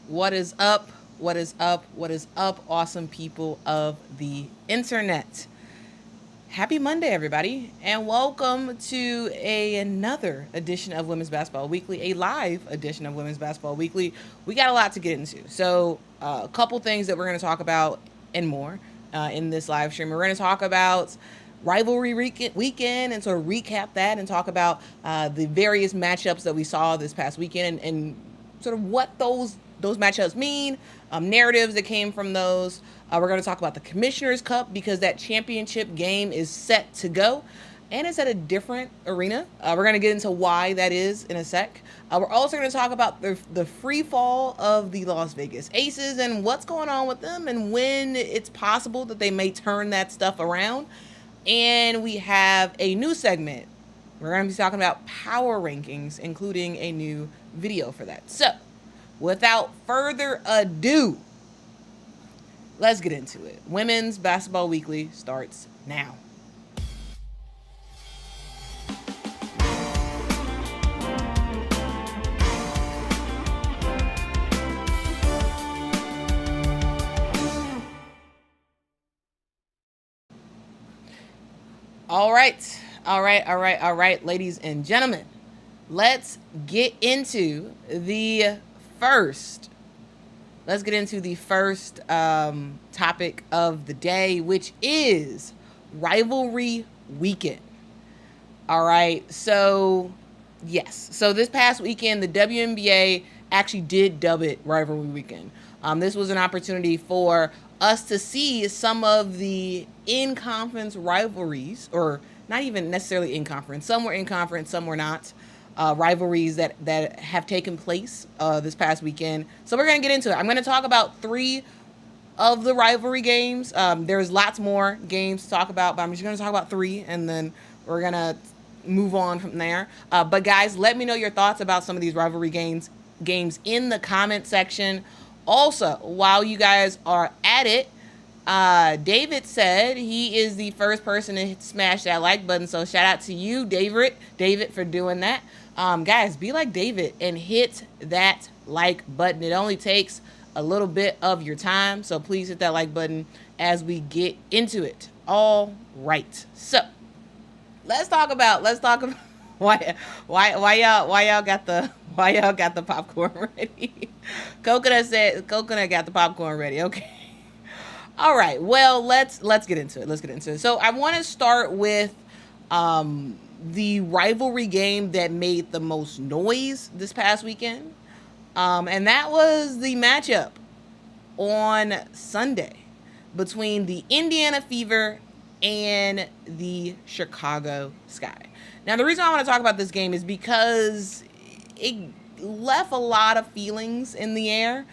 What is up? What is up? What is up, awesome people of the internet? Happy Monday, everybody, and welcome to another edition of Women's Basketball Weekly, a live edition of Women's Basketball Weekly. We got a lot to get into, so a couple things that we're going to talk about and more in this live stream. We're going to talk about rivalry weekend and sort of recap that and talk about the various matchups that we saw this past weekend and sort of what those matchups mean, narratives that came from those. We're going to talk about the Commissioner's Cup because that championship game is set to go, and it's at a different arena. We're going to get into why that is in a sec. We're also going to talk about the free fall of the Las Vegas Aces and what's going on with them and when it's possible that they may turn that stuff around. And we have a new segment. We're going to be talking about power rankings, including a new video for that. So, without further ado, let's get into it. Women's Basketball Weekly starts now. All right, ladies and gentlemen. Let's get into the first topic of the day, which is rivalry weekend. All right, so yes. So this past weekend, the WNBA actually did dub it rivalry weekend. This was an opportunity for us to see some of the in-conference rivalries, or not even necessarily in-conference. Some were in-conference, some were not. Rivalries that have taken place this past weekend. So we're going to get into it. I'm going to talk about 3 of the rivalry games. There's lots more games to talk about, but I'm just going to talk about 3, and then we're going to move on from there. But guys, let me know your thoughts about some of these rivalry games in the comment section. Also, while you guys are at it, David said he is the first person to smash that like button. So shout out to you, David, for doing that. Guys, be like David and hit that like button. It only takes a little bit of your time, so please hit that like button as we get into it. All right, so let's talk about why y'all got the popcorn ready. Coconut got the popcorn ready. Okay. All right. Well, let's get into it. So I want to start with the rivalry game that made the most noise this past weekend, and that was the matchup on Sunday between the Indiana Fever and the Chicago Sky. Now, the reason I want to talk about this game is because it left a lot of feelings in the air.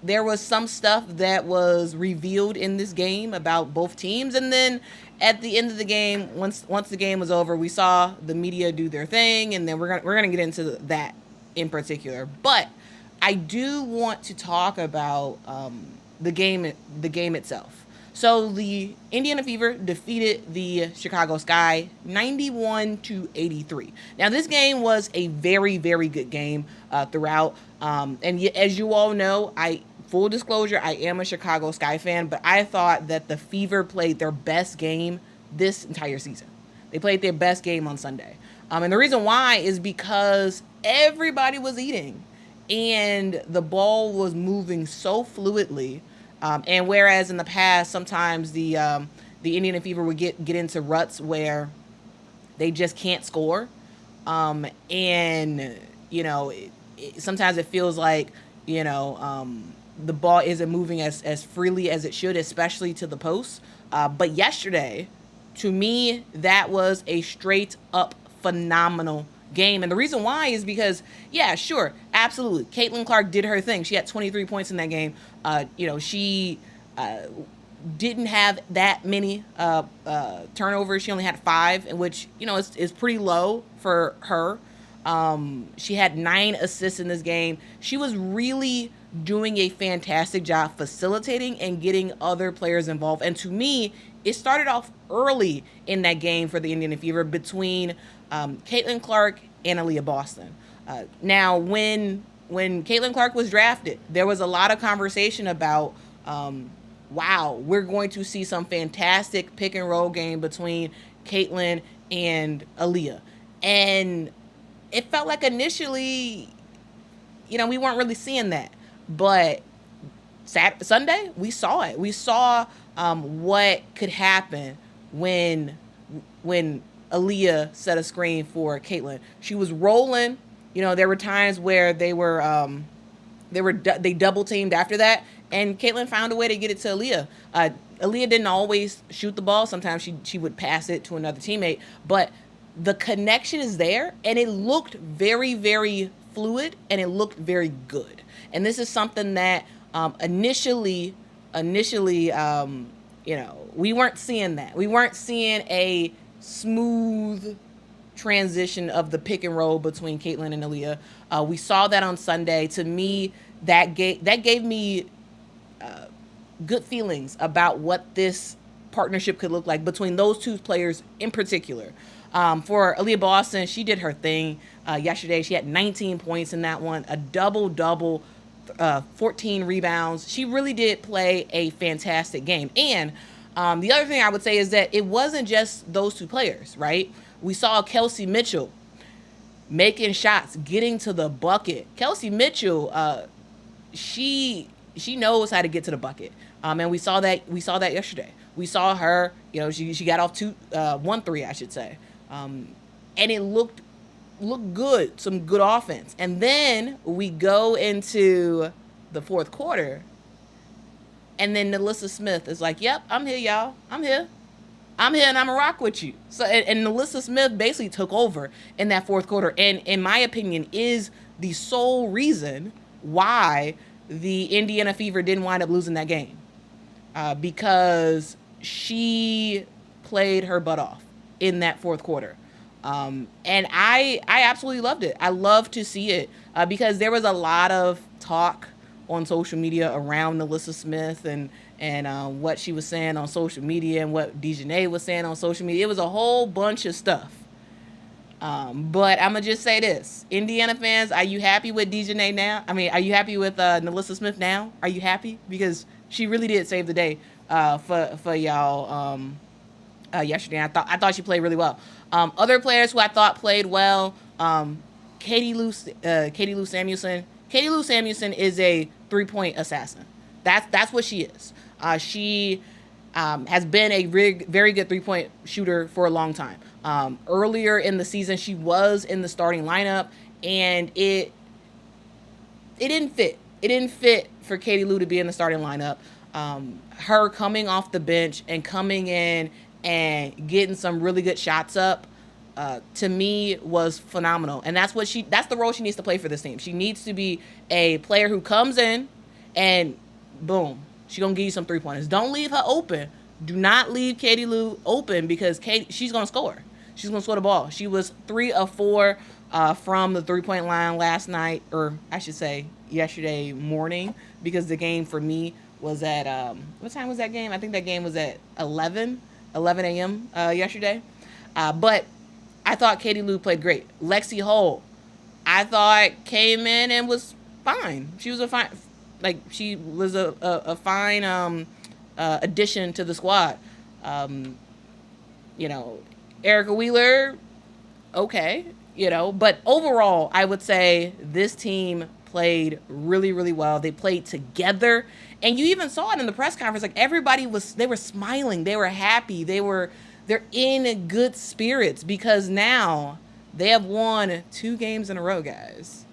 There was some stuff that was revealed in this game about both teams, and then at the end of the game, once the game was over, we saw the media do their thing, and then we're gonna get into that in particular. But I do want to talk about the game itself. So the Indiana Fever defeated the Chicago Sky 91-83. Now, this game was a very, very good game throughout. And as you all know, full disclosure, I am a Chicago Sky fan, but I thought that the Fever played their best game this entire season. They played their best game on Sunday. And the reason why is because everybody was eating and the ball was moving so fluidly. And whereas in the past, sometimes the Indiana Fever would get into ruts where they just can't score. And, sometimes it feels like, the ball isn't moving as freely as it should, especially to the post. But yesterday, to me, that was a straight up phenomenal game. And the reason why is because, yeah, sure, absolutely, Caitlin Clark did her thing. She had 23 points in that game. She didn't have that many turnovers. She only had 5, in which, is pretty low for her. She had 9 assists in this game. She was really doing a fantastic job facilitating and getting other players involved. And to me, it started off early in that game for the Indiana Fever between Caitlin Clark and Aaliyah Boston. Now, when when Caitlin Clark was drafted, there was a lot of conversation about, wow, we're going to see some fantastic pick and roll game between Caitlin and Aaliyah. And it felt like initially, we weren't really seeing that. But Sunday, we saw it. We saw what could happen when Aaliyah set a screen for Caitlin. She was rolling. There were times where they double teamed after that, and Caitlin found a way to get it to Aaliyah. Aaliyah didn't always shoot the ball. Sometimes she would pass it to another teammate, but the connection is there, and it looked very, very fluid, and it looked very good. And this is something that initially, we weren't seeing that. We weren't seeing a smooth transition of the pick and roll between Caitlin and Aaliyah. We saw that on Sunday. To me, that gave me good feelings about what this partnership could look like between those two players in particular. For Aaliyah Boston, she did her thing yesterday. She had 19 points in that one, a double-double, 14 rebounds. She really did play a fantastic game. And the other thing I would say is that it wasn't just those two players, right? We saw Kelsey Mitchell making shots, getting to the bucket. Kelsey Mitchell, she knows how to get to the bucket. And we saw that yesterday. We saw her, she got off 1-3, I should say. And it looked good, some good offense. And then we go into the fourth quarter, and then Nalissa Smith is like, yep, I'm here, y'all. I'm here, and I'm going to rock with you. So, and Nalissa Smith basically took over in that fourth quarter, and in my opinion is the sole reason why the Indiana Fever didn't wind up losing that game. Because she played her butt off in that fourth quarter. And I absolutely loved it. I love to see it because there was a lot of talk on social media around Nalissa Smith and what she was saying on social media and what Dejanay was saying on social media. It was a whole bunch of stuff. But I'm going to just say this. Indiana fans, are you happy with Dejanay now? I mean, are you happy with Nalissa Smith now? Are you happy? Because she really did save the day for y'all yesterday. I thought she played really well. Other players who I thought played well, Katie Lou Samuelson. Katie Lou Samuelson is a three-point assassin. That's what she is. She has been a very good three-point shooter for a long time. Earlier in the season, she was in the starting lineup, and it didn't fit. It didn't fit for Katie Lou to be in the starting lineup. Her coming off the bench and coming in and getting some really good shots up, to me, was phenomenal. And that's the role she needs to play for this team. She needs to be a player who comes in and boom, she's going to give you some three-pointers. Don't leave her open. Do not leave Katie Lou open because she's going to score. She's going to score the ball. She was 3 of 4 from the three-point line last night, or I should say yesterday morning, because the game for me was at, what time was that game? I think that game was at 11 a.m. Yesterday. But I thought Katie Lou played great. Lexi Hull, I thought came in and was fine. She was a fine addition to the squad. Erica Wheeler, okay, but overall, I would say this team played really, really well. They played together, and you even saw it in the press conference. Like, they were smiling, they were happy, they're in good spirits because now they have won 2 games in a row, guys.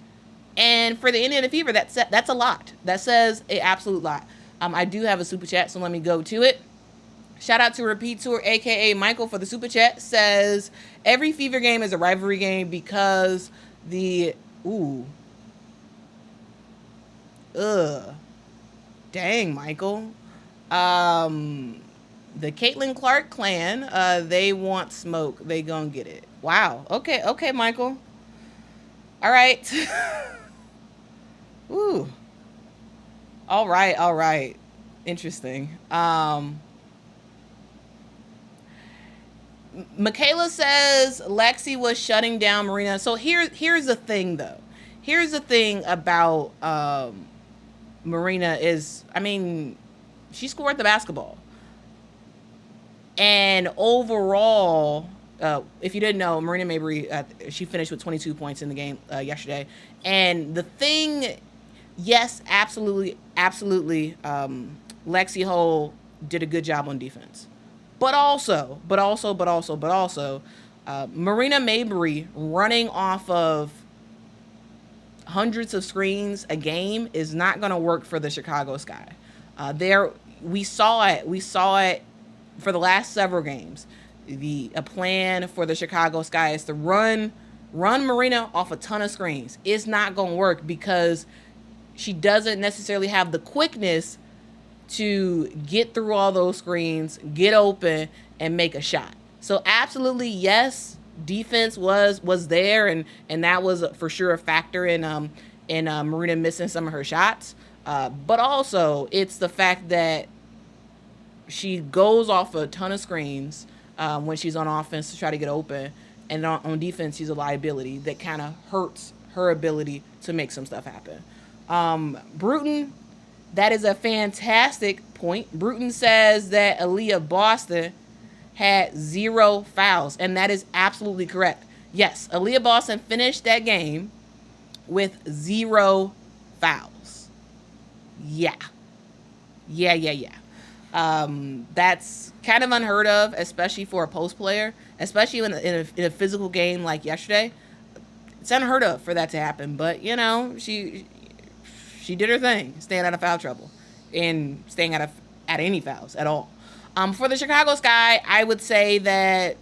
And for the Indiana Fever, that's a lot. That says an absolute lot. I do have a super chat, so let me go to it. Shout out to Repeat Tour, a.k.a. Michael, for the super chat. Says, every Fever game is a rivalry game because dang, Michael. The Caitlin Clark clan, they want smoke. They gonna get it. Wow. Okay, Michael. All right. Ooh. All right. Interesting. Michaela says Lexi was shutting down Marina. So here's the thing, though. here's the thing about Marina is, I mean, she scored the basketball. And overall, if you didn't know, Marina Mabrey, she finished with 22 points in the game yesterday. And the thing, yes, absolutely, Lexi Hull did a good job on defense. But also, Marina Mabrey running off of hundreds of screens a game is not going to work for the Chicago Sky. We saw it for the last several games. A plan for the Chicago Sky is to run Marina off a ton of screens. It's not going to work because she doesn't necessarily have the quickness to get through all those screens, get open, and make a shot. So absolutely, yes, defense was there, and that was for sure a factor in Marina missing some of her shots. But also, it's the fact that she goes off a ton of screens when she's on offense to try to get open, and on defense, she's a liability that kind of hurts her ability to make some stuff happen. Bruton, that is a fantastic point. Bruton says that Aaliyah Boston had 0 fouls, and that is absolutely correct. Yes, Aaliyah Boston finished that game with 0 fouls. Yeah. That's kind of unheard of, especially for a post player, especially in a physical game like yesterday. It's unheard of for that to happen, but you know, she did her thing, staying out of foul trouble and staying out of any fouls at all. For the Chicago Sky, I would say that,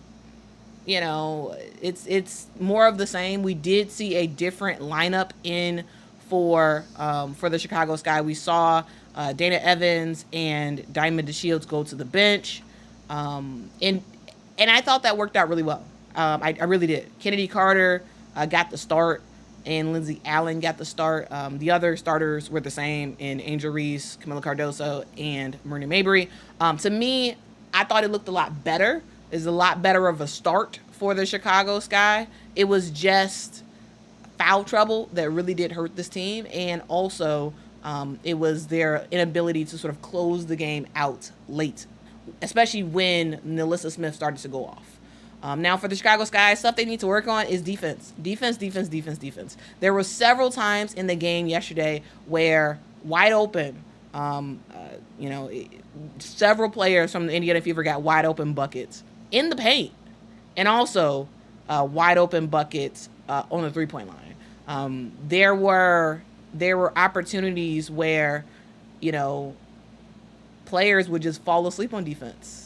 you know, it's more of the same. We did see a different lineup in for the Chicago Sky. We saw Dana Evans and Diamond DeShields go to the bench, and I thought that worked out really well. I really did. Kennedy Carter got the start, and Lindsay Allen got the start. The other starters were the same in Angel Reese, Camila Cardoso, and Marina Mabrey. To me, I thought it looked a lot better. It's a lot better of a start for the Chicago Sky. It was just foul trouble that really did hurt this team, and also it was their inability to sort of close the game out late, especially when Nalissa Smith started to go off. Now for the Chicago Sky, stuff they need to work on is defense. Defense. There were several times in the game yesterday where wide open, several players from the Indiana Fever got wide open buckets in the paint, and also wide open buckets on the 3-point line. There were opportunities where, you know, players would just fall asleep on defense.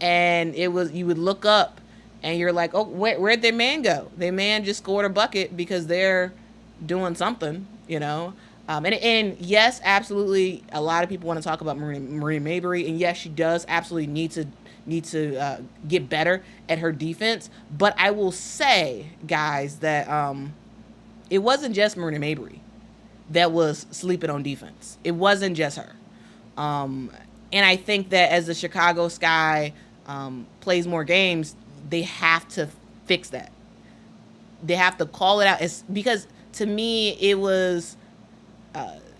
And you would look up and you're like, oh, where'd their man go? Their man just scored a bucket because they're doing something, you know? And yes, absolutely, a lot of people want to talk about Marina Mabrey, and yes, she does absolutely need to get better at her defense. But I will say, guys, that it wasn't just Marina Mabrey that was sleeping on defense. It wasn't just her. And I think that as the Chicago Sky plays more games, they have to fix that. They have to call it out. It's because to me, it was,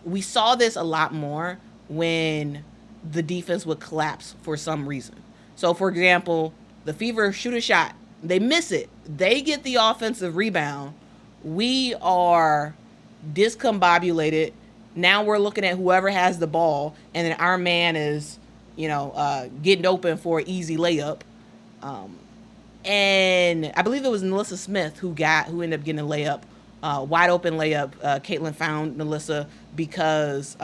we saw this a lot more when the defense would collapse for some reason. So, for example, the Fever shoot a shot. They miss it. They get the offensive rebound. We are discombobulated. Now we're looking at whoever has the ball, and then our man is, getting open for an easy layup. And I believe it was Nalissa Smith who ended up getting a layup, wide open layup. Caitlin found Nalissa because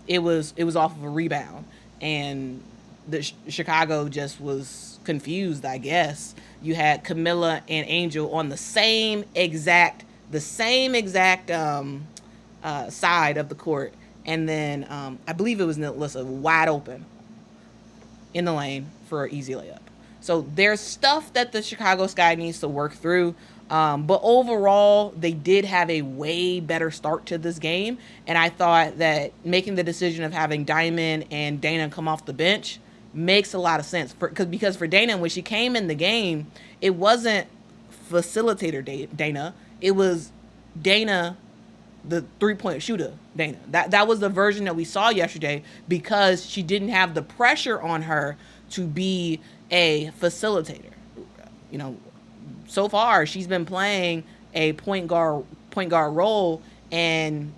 it was off of a rebound, and the Chicago just was confused, I guess. You had Camilla and Angel on the same exact side of the court, and then I believe it was Nalissa wide open in the lane for an easy layup. So there's stuff that the Chicago Sky needs to work through, but overall they did have a way better start to this game, and I thought that making the decision of having Diamond and Dana come off the bench makes a lot of sense because for Dana, when she came in the game, it wasn't facilitator Dana, it was Dana, the 3-point shooter, Dana. That was the version that we saw yesterday because she didn't have the pressure on her to be a facilitator. You know, so far she's been playing a point guard role, and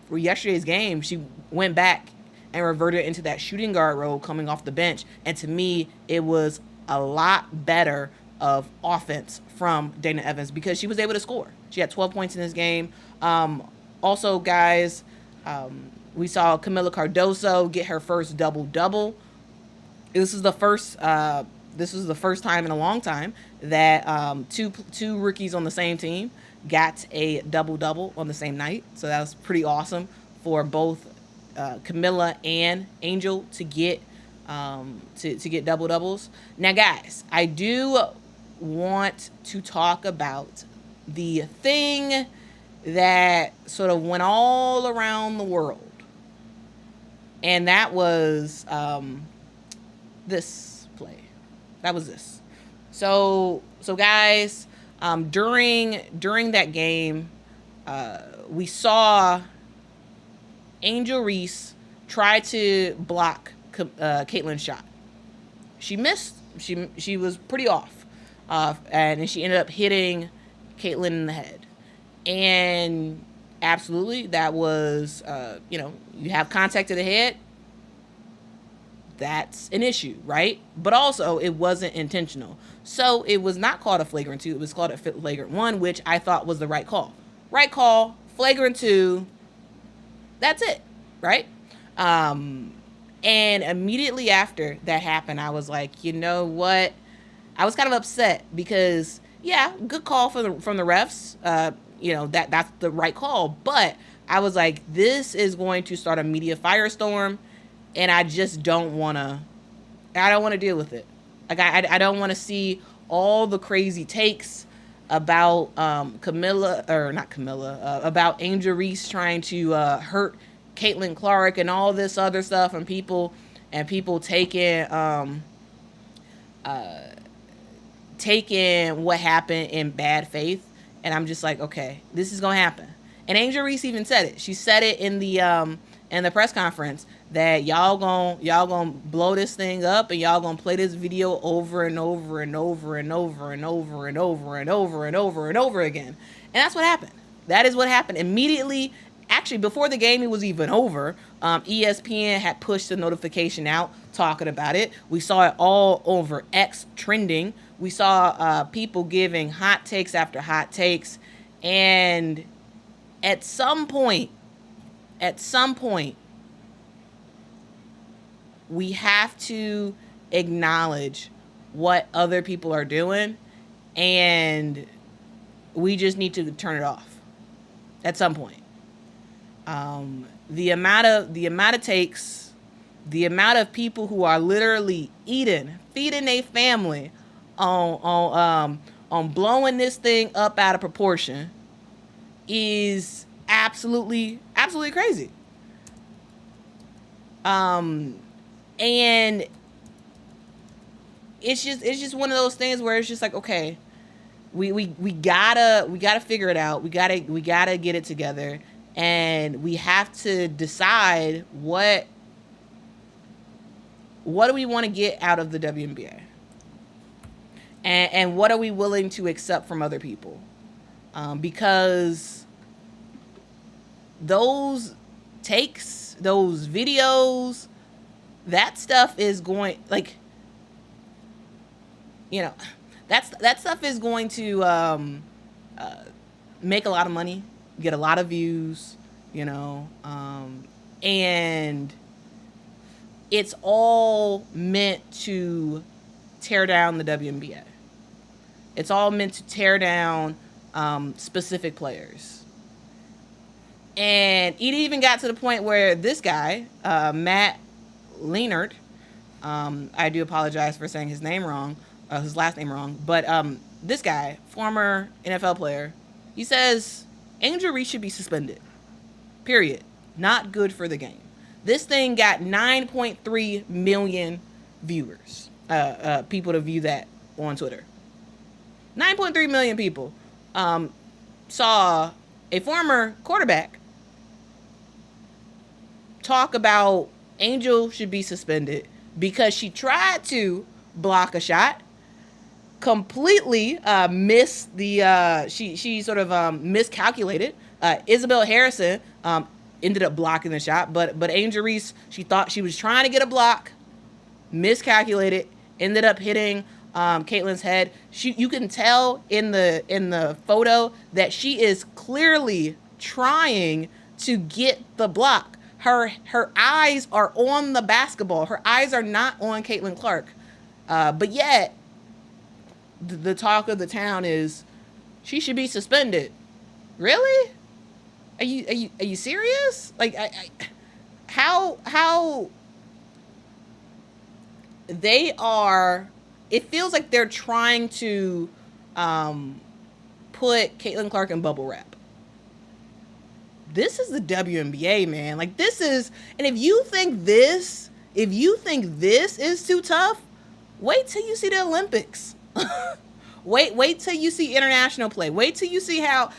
for yesterday's game, she went back and reverted into that shooting guard role coming off the bench. And to me, it was a lot better of offense from Dana Evans because she was able to score. She had 12 points in this game. Also, guys, we saw Camila Cardoso get her first double-double. This is the first time in a long time that two rookies on the same team got a double-double on the same night. So that was pretty awesome for both Camila and Angel to get double-doubles. Now, guys, I do want to talk about the thing that sort of went all around the world, and that was this play. That was this. So guys, during that game, we saw Angel Reese try to block Caitlin's shot. She missed. She was pretty off, and she ended up hitting Caitlin in the head. And absolutely, that was, you have contact to the head. That's an issue, right? But also, it wasn't intentional. So it was not called a flagrant 2. It was called a flagrant 1, which I thought was the right call. Right call, flagrant 2. That's it, right? And immediately after that happened, I was like, you know what? I was kind of upset because, yeah, good call from the refs. That's the right call. But I was like, this is going to start a media firestorm, and I just don't want to. I don't want to deal with it. Like I don't want to see all the crazy takes about about Angel Reese trying to hurt Caitlin Clark and all this other stuff, and people taking what happened in bad faith. And I'm just like, okay, this is gonna happen. And Angel Reese even said it. She said it in the press conference that y'all gonna blow this thing up, and y'all gonna play this video over and over and over and over and over and over and over and over and over again. And that's what happened. That is what happened immediately. Actually, before the game was even over, ESPN had pushed the notification out talking about it. We saw it all over X trending. We saw people giving hot takes after hot takes. And at some point, we have to acknowledge what other people are doing, and we just need to turn it off at some point. The amount of takes, the amount of people who are literally feeding their family on blowing this thing up out of proportion is absolutely crazy. And it's just one of those things where it's just like, okay, we gotta figure it out. We gotta get it together, and we have to decide what do we want to get out of the WNBA, and what are we willing to accept from other people, because those takes, those videos, that stuff is going, like, that stuff is going to make a lot of money, get a lot of views, and it's all meant to tear down the WNBA. It's all meant to tear down specific players. And it even got to the point where this guy, Matt Leinart, I do apologize for saying his name wrong, his last name wrong, but this guy, former NFL player, he says Angel Reese should be suspended. Period. Not good for the game. This thing got 9.3 million viewers, people to view that on Twitter. 9.3 million people saw a former quarterback, talk about Angel should be suspended because she tried to block a shot, completely missed the she sort of miscalculated. Isabel Harrison ended up blocking the shot, but Angel Reese, she thought she was trying to get a block, miscalculated, ended up hitting Caitlin's head. You can tell in the photo that she is clearly trying to get the block. Her eyes are on the basketball. Her eyes are not on Caitlin Clark. But yet, the talk of the town is she should be suspended. Really? Are you serious? Like, how they are? It feels like they're trying to put Caitlin Clark in bubble wrap. This is the WNBA, man. Like, this is, and if you think this is too tough, wait till you see the Olympics. wait till you see international play. Wait till you see how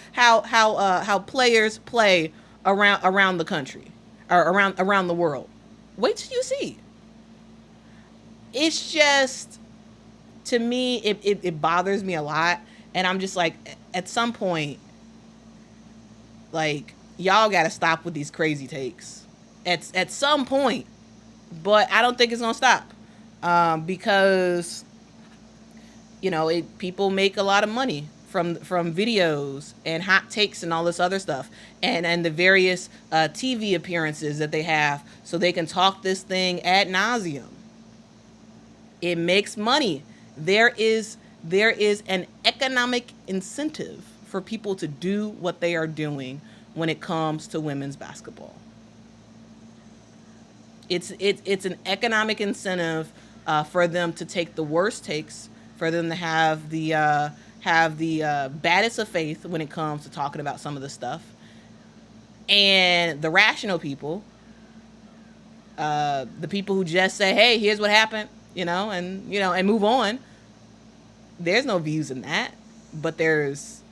players play around the country or around the world. Wait till you see. It's just, to me, it bothers me a lot, and I'm just like, at some point, like, y'all got to stop with these crazy takes. At some point, but I don't think it's gonna stop, because, you know, people make a lot of money from videos and hot takes and all this other stuff, and the various TV appearances that they have, so they can talk this thing ad nauseum. It makes money. There is an economic incentive for people to do what they are doing when it comes to women's basketball. It's an economic incentive for them to take the worst takes, for them to have the baddest of faith when it comes to talking about some of the stuff, and the rational people, the people who just say, "Hey, here's what happened," and move on. There's no views in that, but there's,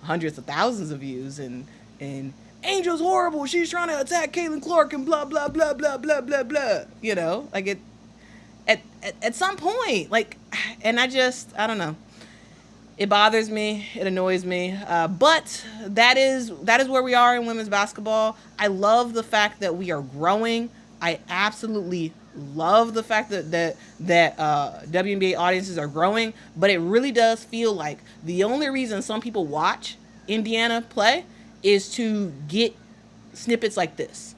hundreds of thousands of views, and Angel's horrible. She's trying to attack Caitlin Clark and blah blah blah blah blah blah blah. Like, it at some point, like, and I don't know. It bothers me. It annoys me. But that is where we are in women's basketball. I love the fact that we are growing. I absolutely love the fact that WNBA audiences are growing, but it really does feel like the only reason some people watch Indiana play is to get snippets like this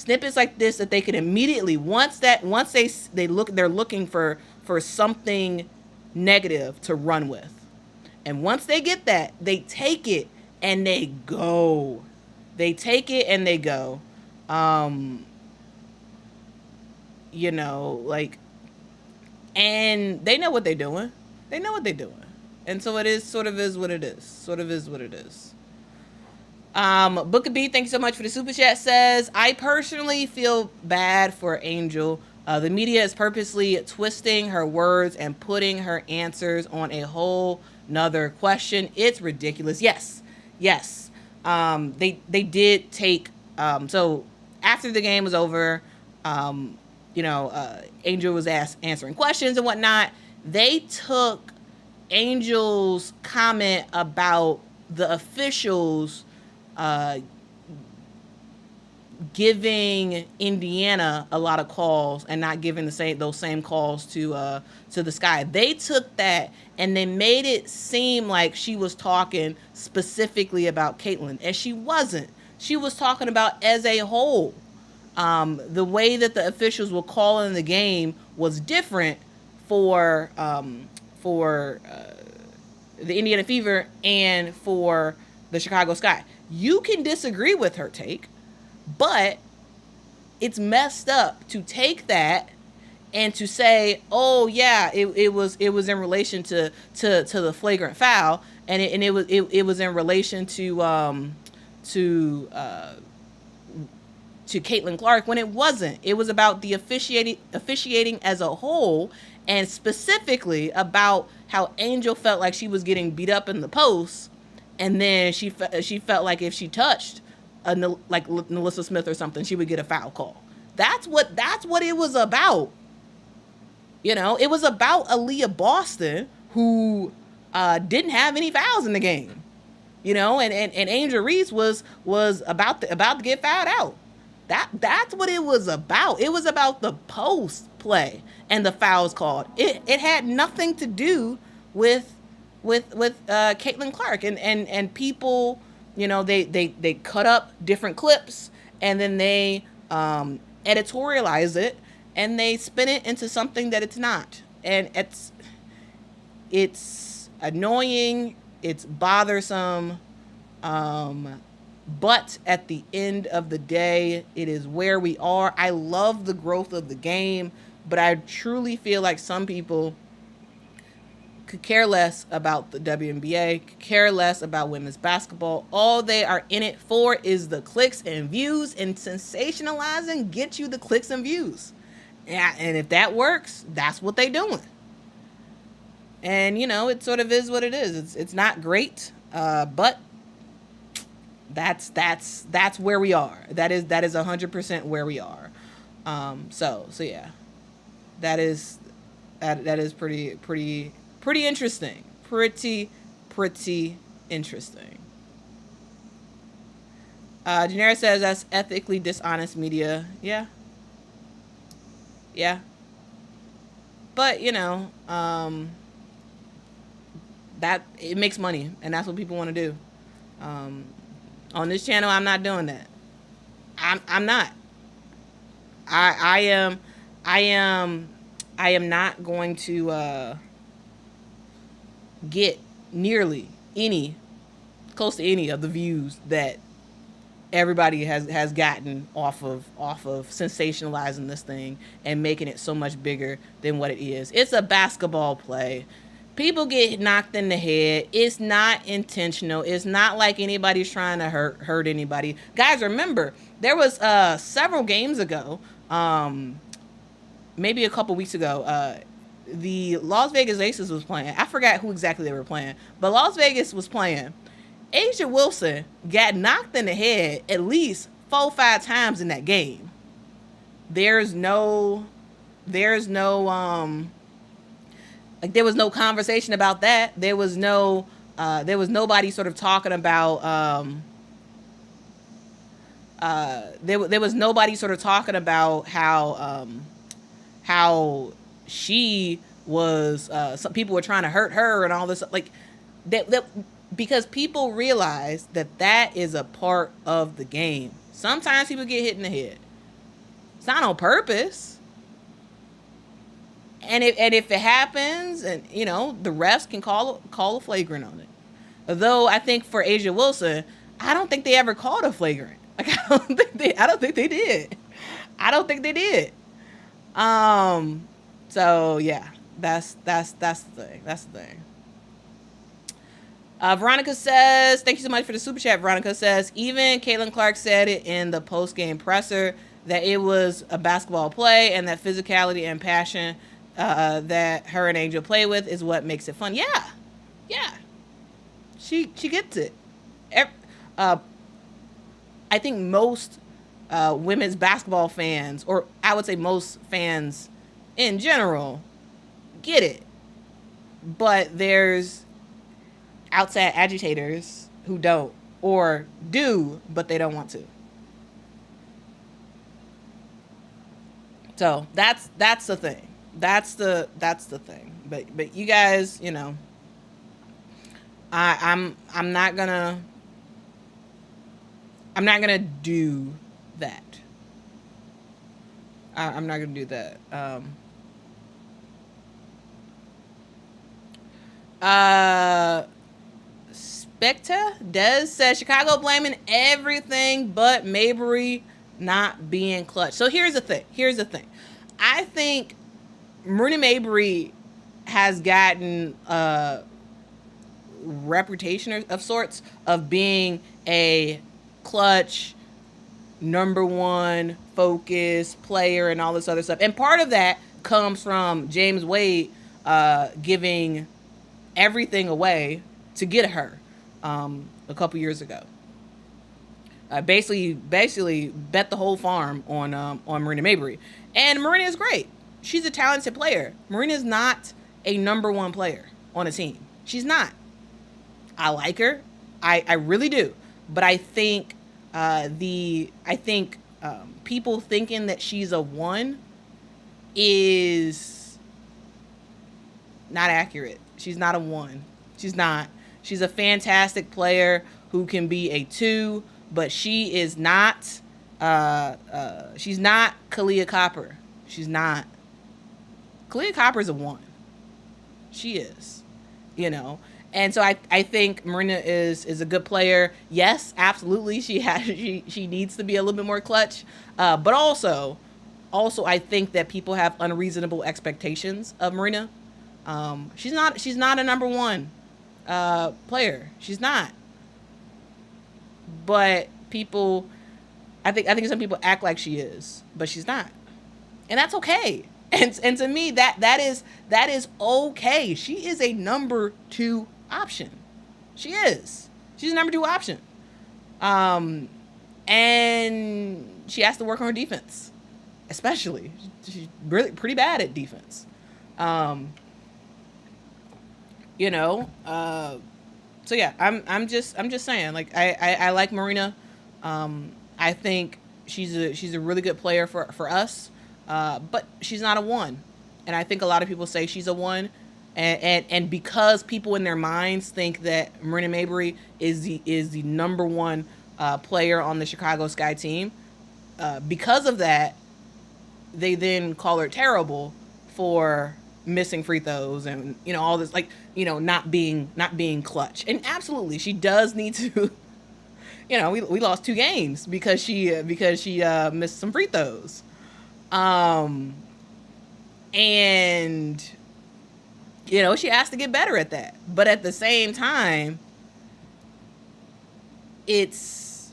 that they can immediately, once they're looking for something negative to run with, and once they get that, they take it and they go. And they know what they're doing. And so it sort of is what it is. Booker B, thank you so much for the super chat, says, I personally feel bad for Angel. The media is purposely twisting her words and putting her answers on a whole nother question. It's ridiculous. Yes. They did take, so after the game was over, Angel was answering questions and whatnot. They took Angel's comment about the officials giving Indiana a lot of calls and not giving those same calls to the Sky. They took that and they made it seem like she was talking specifically about Caitlin, and she wasn't. She was talking about as a whole. The way that the officials were calling the game was different for the Indiana Fever and for the Chicago Sky. You can disagree with her take, but it's messed up to take that and to say, oh yeah, it was in relation to the flagrant foul, and it was in relation to Caitlin Clark, when it wasn't. It was about the officiating as a whole, and specifically about how Angel felt like she was getting beat up in the post, and then she felt like if she touched like Melissa Smith or something, she would get a foul call. That's what it was about. You know, it was about Aaliyah Boston, who didn't have any fouls in the game. You know, and Angel Reese was about to get fouled out. That's what it was about. It was about the post play and the fouls called. It had nothing to do with Caitlin Clark and people. You know, they cut up different clips and then they editorialize it and they spin it into something that it's not. And it's annoying. It's bothersome. But at the end of the day, it is where we are. I love the growth of the game, but I truly feel like some people could care less about the WNBA, could care less about women's basketball. All they are in it for is the clicks and views, and sensationalizing gets you the clicks and views. Yeah, and if that works, that's what they're doing. And, you know, it sort of is what it is. It's not great, but that's where we are. That is 100% where we are. So yeah, that is pretty interesting. Pretty interesting. Janera says that's ethically dishonest media. Yeah. But, you know, that it makes money, and that's what people want to do. On this channel, I'm not doing that. I'm not. I am not going to get nearly close to any of the views that everybody has gotten off of sensationalizing this thing and making it so much bigger than what it is. It's a basketball play. People get knocked in the head. It's not intentional. It's not like anybody's trying to hurt anybody. Guys, remember, there was several games ago, maybe a couple weeks ago, the Las Vegas Aces was playing. I forgot who exactly they were playing, but Las Vegas was playing. Asia Wilson got knocked in the head at least 4-5 times in that game. There's no like, there was no conversation about that. There was nobody sort of talking about, there was nobody sort of talking about how she was, some people were trying to hurt her and all this, like, that because people realize that is a part of the game. Sometimes people get hit in the head. It's not on purpose. And if it happens, and, you know, the refs can call a flagrant on it. Though I think for Asia Wilson, I don't think they ever called a flagrant. Like, I don't think they did. I don't think they did. So yeah, that's the thing. That's the thing. Veronica says, thank you so much for the super chat. Veronica says, even Caitlin Clark said it in the post-game presser that it was a basketball play and that physicality and passion that her and Angel play with is what makes it fun. Yeah. She gets it. I think most women's basketball fans, or I would say most fans in general, get it. But there's outside agitators who don't, or do, but they don't want to. So that's the thing. That's the thing. But you guys, you know, I'm not gonna do that. I'm not gonna do that. Specta Des says Chicago blaming everything but Mabry not being clutch. So here's the thing. I think Marina Mabry has gotten a reputation of sorts of being a clutch, number one focus player and all this other stuff. And part of that comes from James Wade giving everything away to get her. a couple years ago. Basically bet the whole farm on Marina Mabrey, and Marina is great. She's a talented player. Marina is not a number one player on a team. She's not. I like her. I really do. But I think people thinking that she's a one is not accurate. She's not a one. She's not. She's a fantastic player who can be a two, but she is not. She's not Kalia Copper. She's not. Kalia Copper's a one. She is, And so I think Marina is a good player. Yes, absolutely. She needs to be a little bit more clutch. But also I think that people have unreasonable expectations of Marina. She's not a number one player. She's not. But I think some people act like she is, but she's not. And that's okay. And to me, that is okay. She is a number two option. She is. She's a number two option. And she has to work on her defense, especially. She's really pretty bad at defense. So yeah, I'm just saying, like, I like Marina. I think she's a really good player for us. But she's not a one. And I think a lot of people say she's a one. And because people in their minds think that Marina Mabrey is the number one player on the Chicago Sky team, because of that, they then call her terrible for missing free throws and all this, like, not being clutch. And absolutely, she does need to. We lost 2 games because she missed some free throws. And she has to get better at that. But at the same time, she's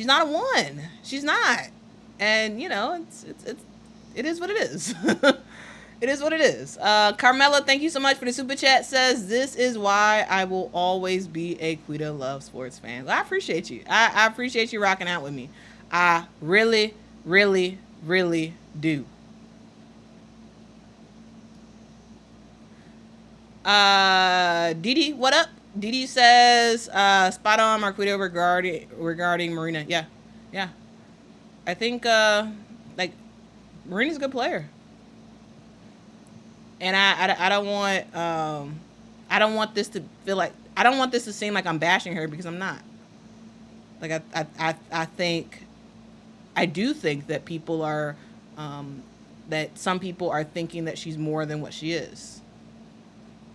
not a one. She's not. And it is what it is. It is what it is. Carmela, thank you so much for the super chat. Says, this is why I will always be a Quita Loves Sports fan. Well, I appreciate you. I appreciate you rocking out with me. I really, really, really do. Didi, what up? Didi says, spot on, Marquito, regarding Marina. Yeah. I think, Marina's a good player. And I don't want this to feel like, I don't want this to seem like I'm bashing her, because I'm not. Like, I do think that people are, that some people are thinking that she's more than what she is.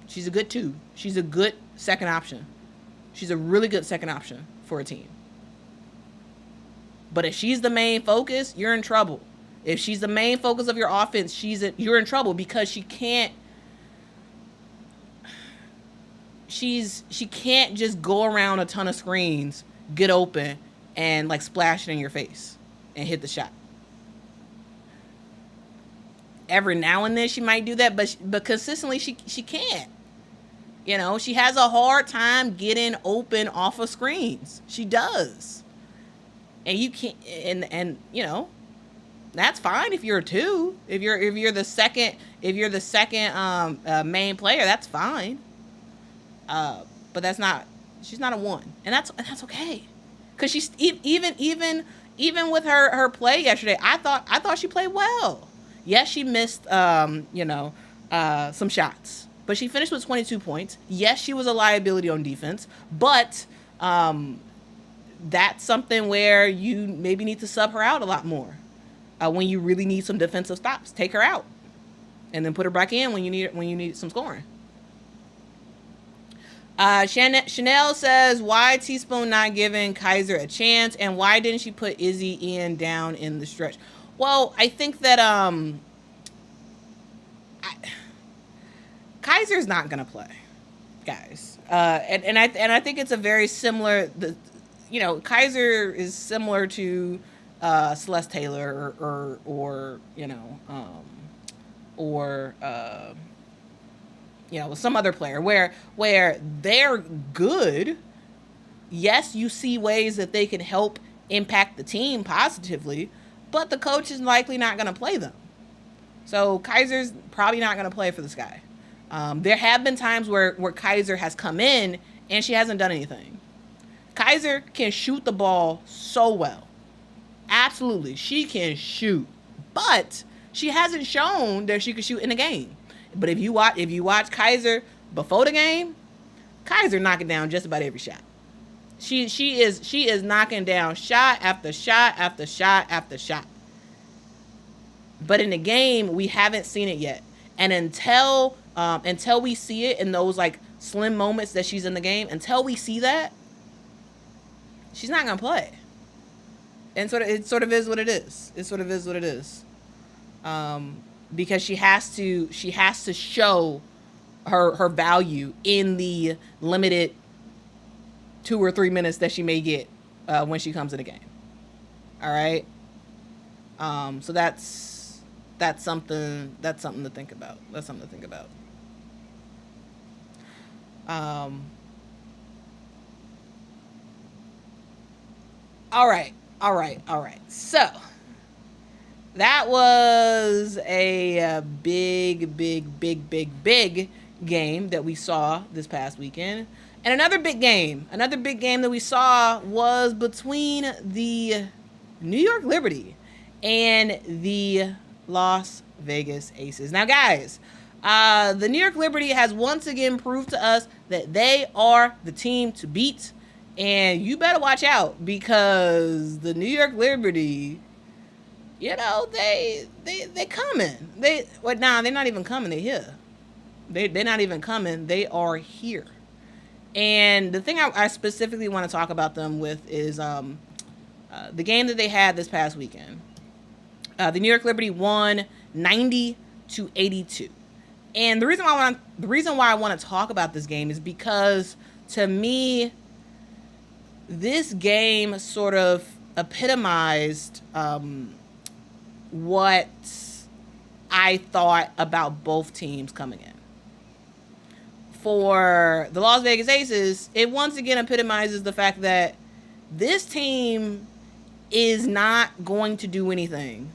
She's a good two. She's a good second option. She's a really good second option for a team. But if she's the main focus, you're in trouble. If she's the main focus of your offense, you're in trouble, because she can't just go around a ton of screens, get open, and like splash it in your face and hit the shot. Every now and then she might do that, but consistently she can't. She has a hard time getting open off of screens. She does. And you can't, and that's fine if you're a two. If you're the second main player, that's fine. But she's not a one, and that's okay. Cause she's even with her play yesterday, I thought she played well. Yes, she missed some shots, but she finished with 22 points. Yes, she was a liability on defense, but that's something where you maybe need to sub her out a lot more. When you really need some defensive stops, take her out, and then put her back in when you need some scoring. Chanel says, why Teaspoon not giving Kaiser a chance, and why didn't she put Izzy Ian down in the stretch? Well, I think that Kaiser's not gonna play, guys, and I think it's a very similar. Kaiser is similar to Celeste Taylor or with some other player where they're good. Yes, you see ways that they can help impact the team positively, but the coach is likely not going to play them. So Kaiser's probably not going to play for this guy. There have been times where Kaiser has come in and she hasn't done anything. Kaiser can shoot the ball so well. Absolutely, she can shoot. But she hasn't shown that she can shoot in the game. But if you watch Kaiser before the game, Kaiser knocking down just about every shot. She is knocking down shot after shot after shot after shot. But in the game, we haven't seen it yet. And until we see it in those like slim moments that she's in the game, until we see that, she's not gonna play. And it sort of is what it is. It sort of is what it is. Because she has to show her value in the limited 2 or 3 minutes that she may get when she comes in the game. All right. So that's something to think about. That's something to think about. All right. So that was a big game that we saw this past weekend. And another big game that we saw was between the New York Liberty and the Las Vegas Aces. Now, guys, the New York Liberty has once again proved to us that they are the team to beat. And you better watch out, because the New York Liberty, they coming. They're not even coming. They're here. They're not even coming. They are here. And the thing I specifically want to talk about them with is the game that they had this past weekend. The New York Liberty won 90-82. And the reason why I want to talk about this game is because, to me, this game sort of epitomized what I thought about both teams coming in. For the Las Vegas Aces, it once again epitomizes the fact that this team is not going to do anything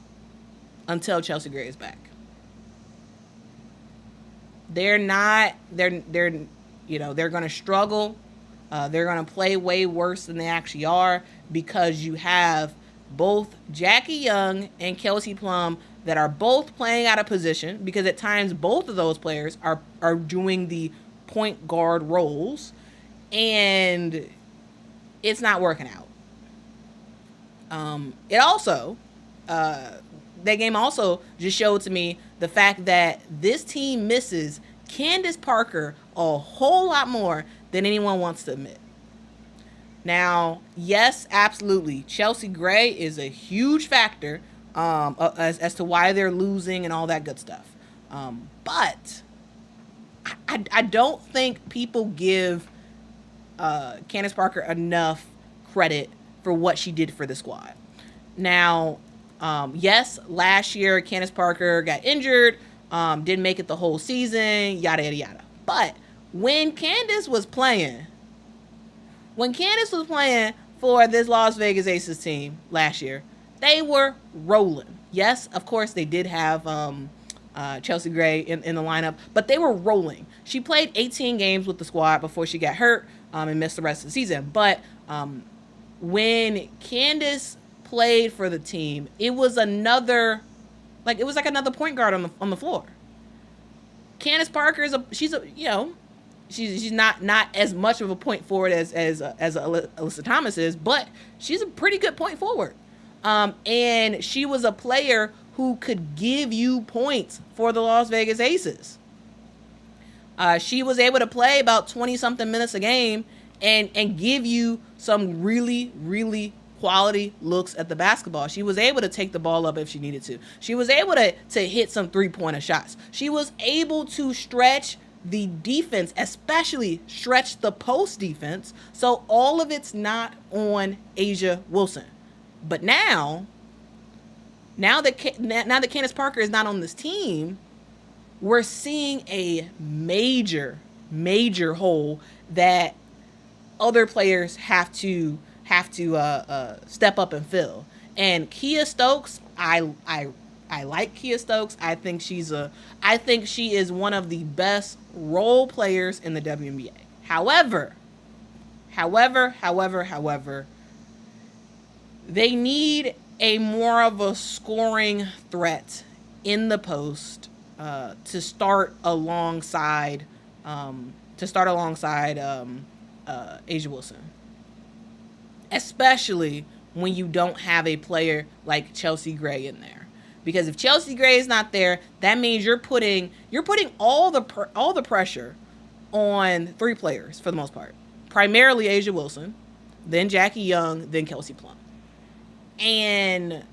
until Chelsea Gray is back. They're going to struggle. They're going to play way worse than they actually are, because you have both Jackie Young and Kelsey Plum that are both playing out of position, because at times both of those players are doing the point guard roles, and it's not working out. That game also just showed to me the fact that this team misses Candace Parker a whole lot more than anyone wants to admit. Now, yes, absolutely, Chelsea Gray is a huge factor as to why they're losing and all that good stuff. But I don't think people give Candace Parker enough credit for what she did for the squad. Now, yes, last year Candace Parker got injured, didn't make it the whole season, yada, yada, yada. But when Candace was playing for this Las Vegas Aces team last year, they were rolling. Yes, of course, they did have Chelsea Gray in the lineup, but they were rolling. She played 18 games with the squad before she got hurt and missed the rest of the season. But when Candace played for the team, it was like another point guard on the floor. Candace Parker she's not as much of a point forward as Alyssa Thomas is, but she's a pretty good point forward. And she was a player who could give you points for the Las Vegas Aces. She was able to play about 20-something minutes a game and give you some really, really quality looks at the basketball. She was able to take the ball up if she needed to. She was able to hit some three-pointer shots. She was able to stretch the defense, especially stretch the post defense, so all of it's not on A'ja Wilson. But now that Candace Parker is not on this team, we're seeing a major, major hole that other players have to step up and fill. And Kia Stokes, I like Kia Stokes. I think she is one of the best role players in the WNBA. However, they need a more of a scoring threat in the post to start alongside Asia Wilson, especially when you don't have a player like Chelsea Gray in there. Because if Chelsea Gray is not there, that means you're putting all the pressure on three players for the most part. Primarily Asia Wilson, then Jackie Young, then Kelsey Plum. And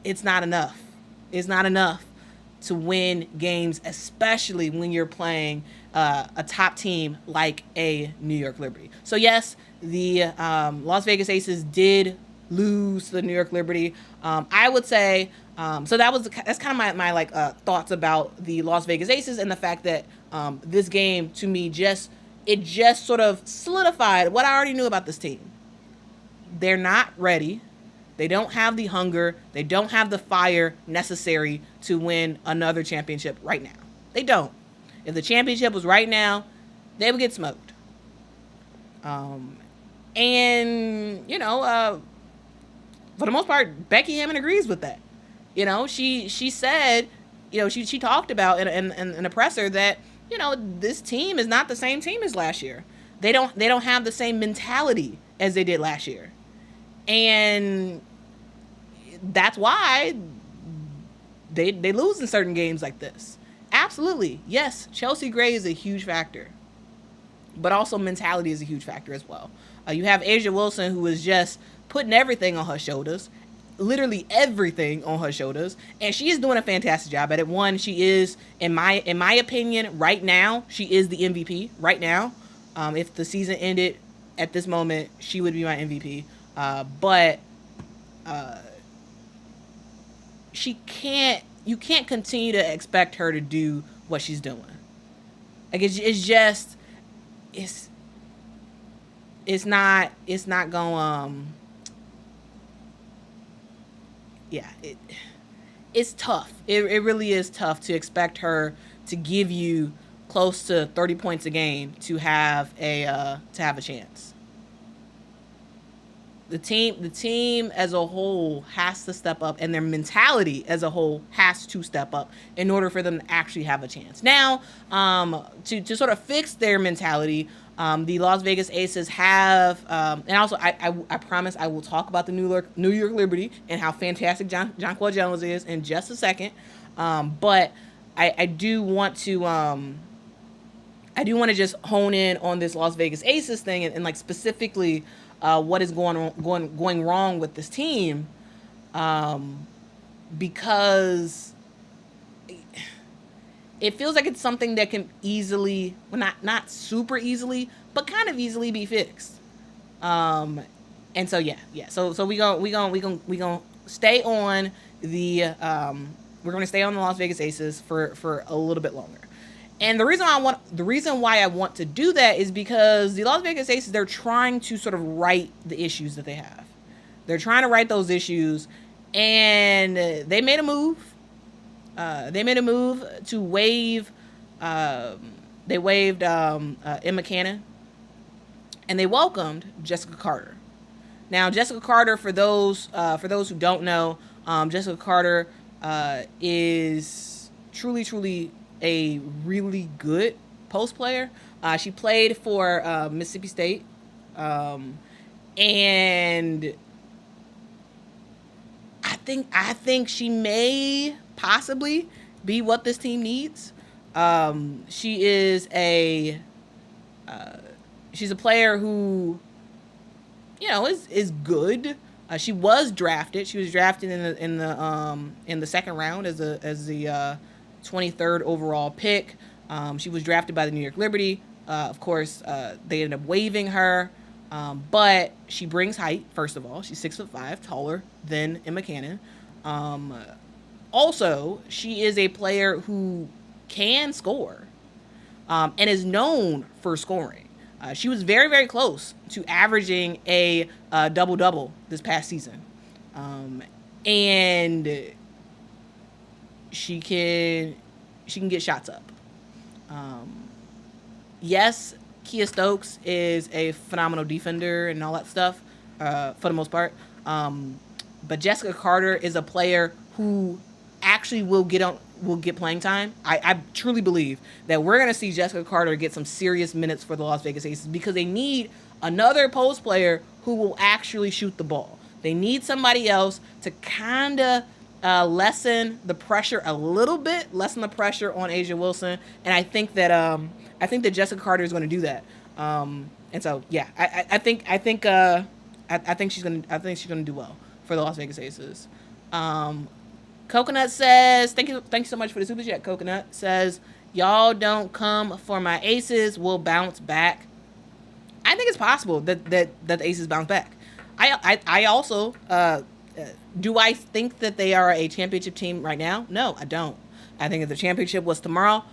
it's not enough. It's not enough to win games, especially when you're playing a top team like a New York Liberty. So yes, the Las Vegas Aces did lose to the New York Liberty. I would say so that's kind of my thoughts about the Las Vegas Aces, and the fact that this game to me just sort of solidified what I already knew about this team. They're not ready. They don't have the hunger. They don't have the fire necessary to win another championship right now. They don't. If the championship was right now, they would get smoked. And, for the most part, Becky Hammon agrees with that. She said, she talked about in a presser that, this team is not the same team as last year. They don't have the same mentality as they did last year. And that's why they lose in certain games like this. Absolutely. Yes, Chelsea Gray is a huge factor. But also mentality is a huge factor as well. You have Asia Wilson, who is just putting everything on her shoulders. Literally everything on her shoulders. And she is doing a fantastic job at it. One, she is, in my opinion, right now, she is the MVP right now. If the season ended at this moment, she would be my MVP. But you can't continue to expect her to do what she's doing. Like it's not going, it's tough. It really is tough to expect her to give you close to 30 points a game to have a chance. The team as a whole has to step up, and their mentality as a whole has to step up in order for them to actually have a chance. Now, to sort of fix their mentality, the Las Vegas Aces have, and also I promise I will talk about the New York Liberty and how fantastic Jonquel Jones is in just a second. But I do want to just hone in on this Las Vegas Aces thing and like specifically what is going wrong with this team, because it feels like it's something that can easily, well, not super easily, but kind of easily be fixed. And so yeah. So we gonna stay on the we're gonna stay on the Las Vegas Aces for a little bit longer. And the reason why I want to do that is because the Las Vegas Aces, they're trying to sort of right the issues that they have. They're trying to right those issues, and they made a move. They made a move to waive. They waived Emma Cannon, and they welcomed Jessica Carter. Now, Jessica Carter, for those who don't know, Jessica Carter is truly a really good post player. She played for Mississippi State, and I think she may possibly be what this team needs. She is she's a player who, is good. She was drafted. She was drafted in the second round as the 23rd overall pick. She was drafted by the New York Liberty. Of course, they ended up waiving her, but she brings height. First of all, she's 6'5", taller than Emma Cannon. Also, she is a player who can score and is known for scoring. She was very, very close to averaging a double-double this past season. And she can get shots up. Yes, Kia Stokes is a phenomenal defender and all that stuff for the most part. But Jessica Carter is a player who actually will get playing time. I truly believe that we're going to see Jessica Carter get some serious minutes for the Las Vegas Aces because they need another post player who will actually shoot the ball. They need somebody else to kind of lessen the pressure a little bit, lessen the pressure on A'ja Wilson, and I think that Jessica Carter is going to do that. And so yeah, I think she's going to do well for the Las Vegas Aces. Coconut says, thank you so much for the super chat. Coconut says, y'all don't come for my Aces, we'll bounce back. I think it's possible that the Aces bounce back. I also do I think that they are a championship team right now? No, I don't. I think if the championship was tomorrow,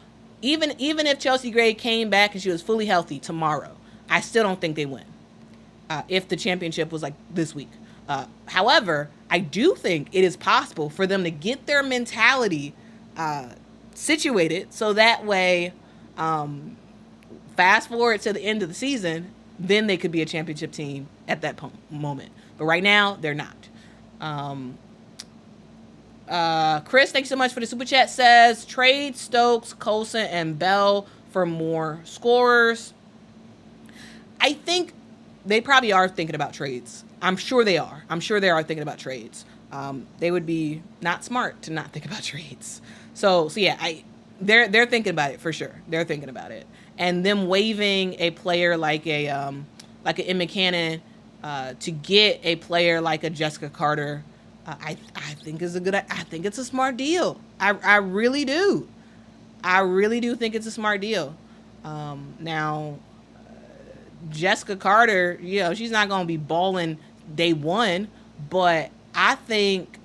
even if Chelsea Gray came back and she was fully healthy tomorrow, I still don't think they win. If the championship was like this week. However, I do think it is possible for them to get their mentality situated so that way, fast forward to the end of the season, then they could be a championship team at that moment. But right now, they're not. Chris, thanks so much for the super chat, says, trade Stokes, Colson, and Bell for more scorers. I think they probably are thinking about trades. I'm sure they are. I'm sure they are thinking about trades. They would be not smart to not think about trades. So yeah, they're thinking about it for sure. They're thinking about it, and them waiving a player like an Emma Cannon to get a player like a Jessica Carter, I think is a good. I think it's a smart deal. I really do. I really do think it's a smart deal. Now, Jessica Carter, she's not going to be balling day one, but I think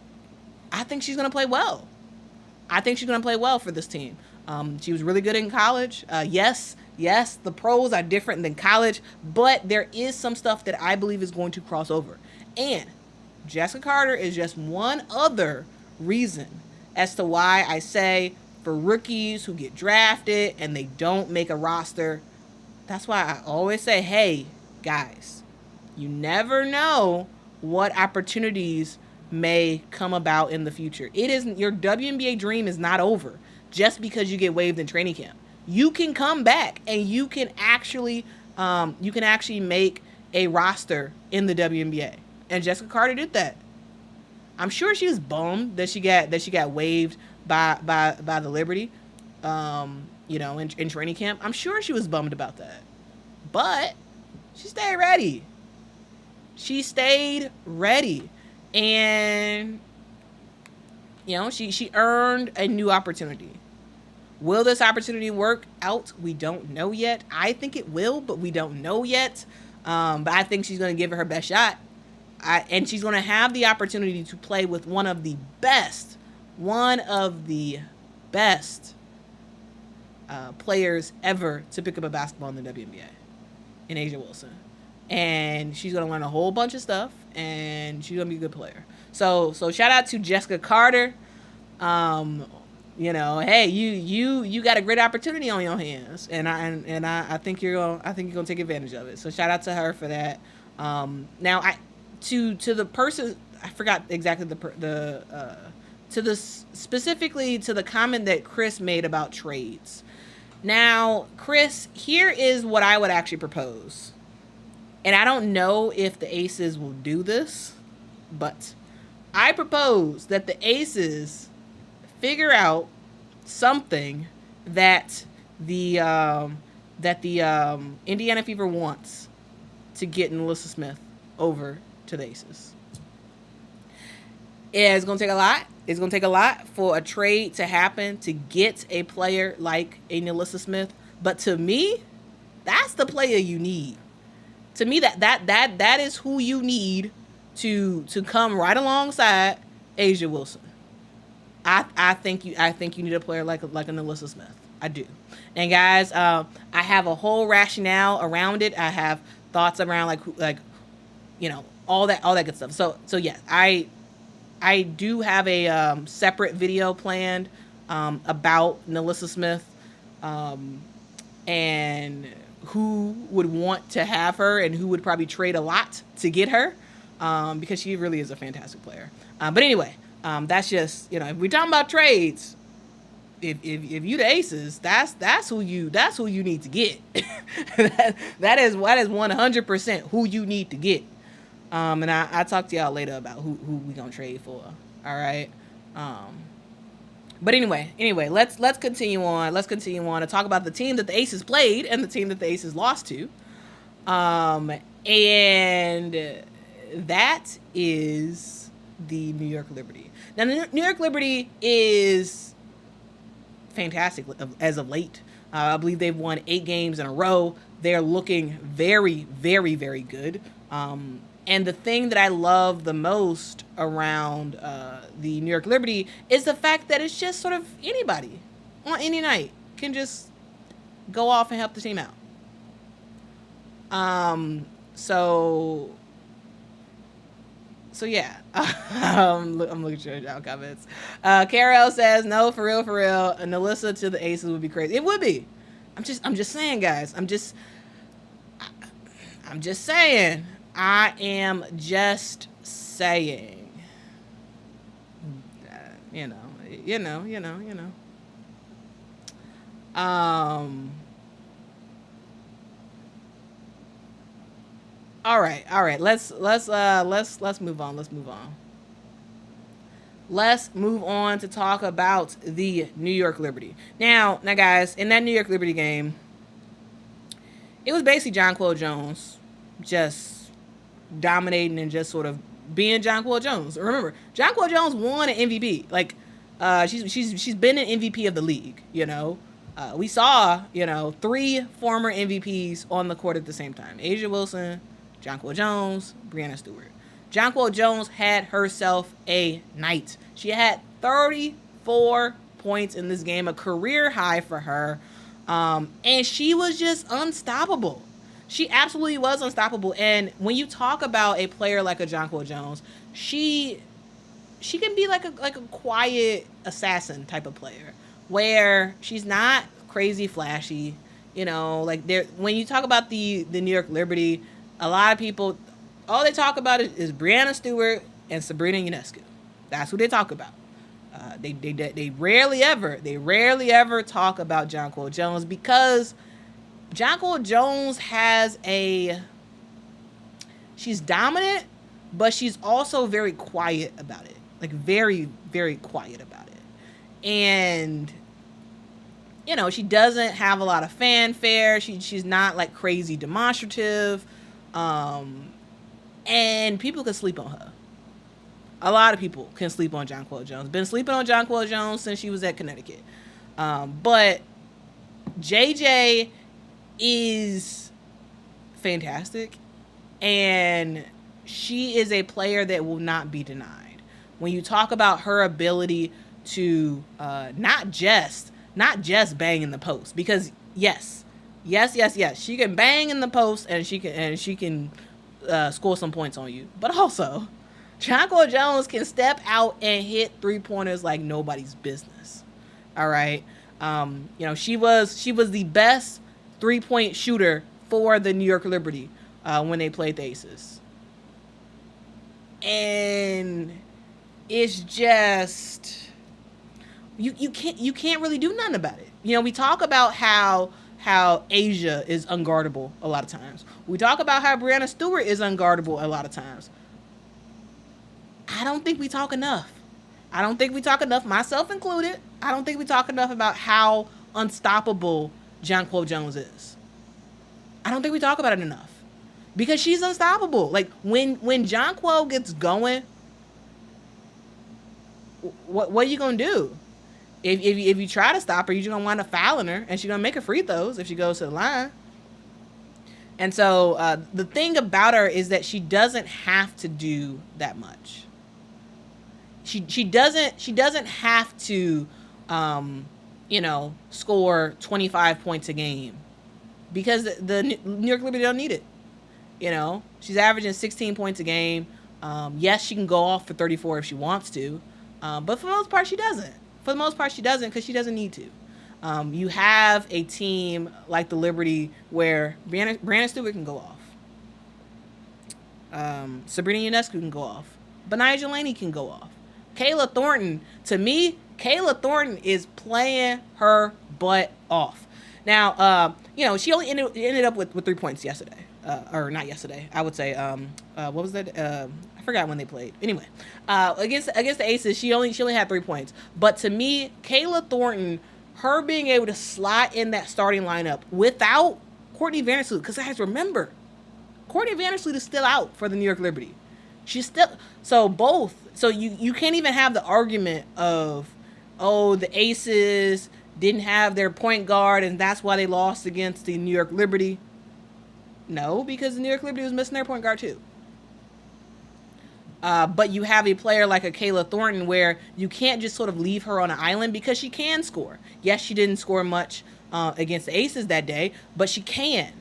she's going to play well. I think she's going to play well for this team. She was really good in college. Yes, the pros are different than college, but there is some stuff that I believe is going to cross over. And Jessica Carter is just one other reason as to why I say for rookies who get drafted and they don't make a roster, that's why I always say, hey, guys, you never know what opportunities may come about in the future. It isn't, your WNBA dream is not over just because you get waived in training camp. You can come back and you can actually make a roster in the WNBA. And Jessica Carter did that. I'm sure she was bummed that she got waived by the Liberty, in training camp. I'm sure she was bummed about that. But she stayed ready. And she earned a new opportunity. Will this opportunity work out? We don't know yet. I think it will, but we don't know yet. But I think she's going to give it her best shot. And she's going to have the opportunity to play with one of the best players ever to pick up a basketball in the WNBA, in A'ja Wilson. And she's going to learn a whole bunch of stuff, and she's going to be a good player. So shout out to Jessica Carter. Hey, you got a great opportunity on your hands, and I think you're gonna take advantage of it. So shout out to her for that. Now to the person, I forgot exactly specifically to the comment that Chris made about trades. Now, Chris, here is what I would actually propose. And I don't know if the Aces will do this, but I propose that the Aces figure out something that the Indiana Fever wants to get Melissa Smith over to the Aces. It's going to take a lot. It's going to take a lot for a trade to happen to get a player like a Melissa Smith. But to me, that's the player you need. To me, that is who you need to come right alongside A'ja Wilson. I think you need a player like a Alyssa Smith. I do. And guys, I have a whole rationale around it. I have thoughts around all that good stuff. So yeah, I do have a separate video planned about Alyssa Smith, and who would want to have her and who would probably trade a lot to get her, because she really is a fantastic player. But anyway, that's just, if we're talking about trades, if you the Aces, that's who you need to get. that is 100% who you need to get. And I'll talk to y'all later about who we gonna trade for. All right. But anyway, let's continue on. Let's continue on to talk about the team that the Aces played and the team that the Aces lost to. And that is the New York Liberty. Now, the New York Liberty is fantastic as of late. I believe they've won 8 games in a row. They're looking very, very, very good. And the thing that I love the most around the New York Liberty is the fact that it's just sort of anybody on any night can just go off and help the team out. So yeah, I'm looking at y'all comments. Carol says, no, for real, an Alyssa to the Aces would be crazy. It would be. I'm just saying, guys. I'm just saying. I am just saying. You know. All right. Let's move on. Let's move on to talk about the New York Liberty. Now, guys, in that New York Liberty game, it was basically Jonquel Jones just dominating and just sort of being Jonquel Jones. Remember, Jonquel Jones won an MVP. Like, she's been an MVP of the league. We saw 3 former MVPs on the court at the same time: A'ja Wilson, Jonquel Jones, Breanna Stewart. Jonquel Jones had herself a night. She had 34 points in this game, a career high for her, and she was just unstoppable. She absolutely was unstoppable. And when you talk about a player like a Jonquel Jones, she can be like a quiet assassin type of player, where she's not crazy flashy. When you talk about the New York Liberty, a lot of people, all they talk about is Breanna Stewart and Sabrina Ionescu. That's who they talk about. They rarely ever talk about Jonquel Jones, because Jonquel Jones she's dominant, but she's also very quiet about it. Like, very, very quiet about it. And, she doesn't have a lot of fanfare. She's not like crazy demonstrative. And people can sleep on her. A lot of people can sleep on Jonquel Jones. Been sleeping on Jonquel Jones since she was at Connecticut. But JJ is fantastic, and she is a player that will not be denied. When you talk about her ability to not just bang in the post, because yes, she can bang in the post and she can score some points on you, but also Jonquel Jones can step out and hit 3-pointers like nobody's business. All right, she was the best 3-point shooter for the New York Liberty when they played the Aces. And it's just, you can't really do nothing about it. We talk about how A'ja is unguardable a lot of times. We talk about how Breanna Stewart is unguardable a lot of times. I don't think we talk enough. Myself included. I don't think we talk enough about how unstoppable Jonquel Jones is. I don't think we talk about it enough, because she's unstoppable. Like, when Jonquel gets going, what are you gonna do? If you try to stop her, you're gonna wind up fouling her, and she's gonna make her free throws if she goes to the line. And so the thing about her is that she doesn't have to do that much. she doesn't have to, score 25 points a game because the New York Liberty don't need it. She's averaging 16 points a game. Yes, she can go off for 34 if she wants to, but for the most part, she doesn't. For the most part, she doesn't because she doesn't need to. You have a team like the Liberty where Brandon Stewart can go off. Sabrina Ionescu can go off. Benaya Jelani can go off. Kayla Thornton, to me, Kayla Thornton is playing her butt off. Now, she only ended up with 3 points yesterday. Or not yesterday. I would say, what was that? I forgot when they played. Anyway, against the Aces, she only had 3 points. But to me, Kayla Thornton, her being able to slot in that starting lineup without Courtney Vandersloot, because guys, remember, Courtney Vandersloot is still out for the New York Liberty. She's still, so you can't even have the argument of, oh, the Aces didn't have their point guard and that's why they lost against the New York Liberty. No, because the New York Liberty was missing their point guard too. But you have a player like a Kayla Thornton where you can't just sort of leave her on an island because she can score. Yes, she didn't score much against the Aces that day, but she can.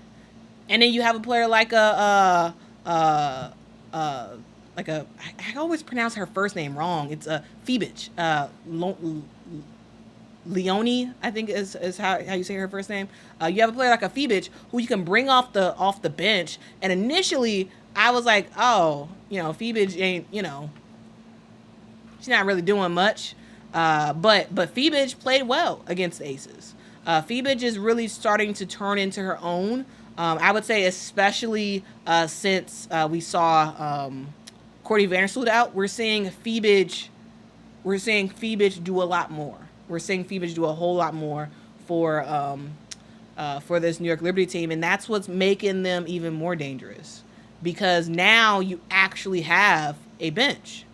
And then you have a player like I always pronounce her first name wrong. It's Phoebich. Leone, I think is how you say her first name. You have a player like a Phoebich who you can bring off the bench. And initially, I was like, oh, Phoebich ain't, she's not really doing much. But Phoebich played well against the Aces. Phoebich is really starting to turn into her own. I would say especially since we saw Courtney Vandersloot out, we're seeing Phoebich do a lot more. We're seeing Phoebich do a whole lot more for this New York Liberty team, and that's what's making them even more dangerous. Because now you actually have a bench.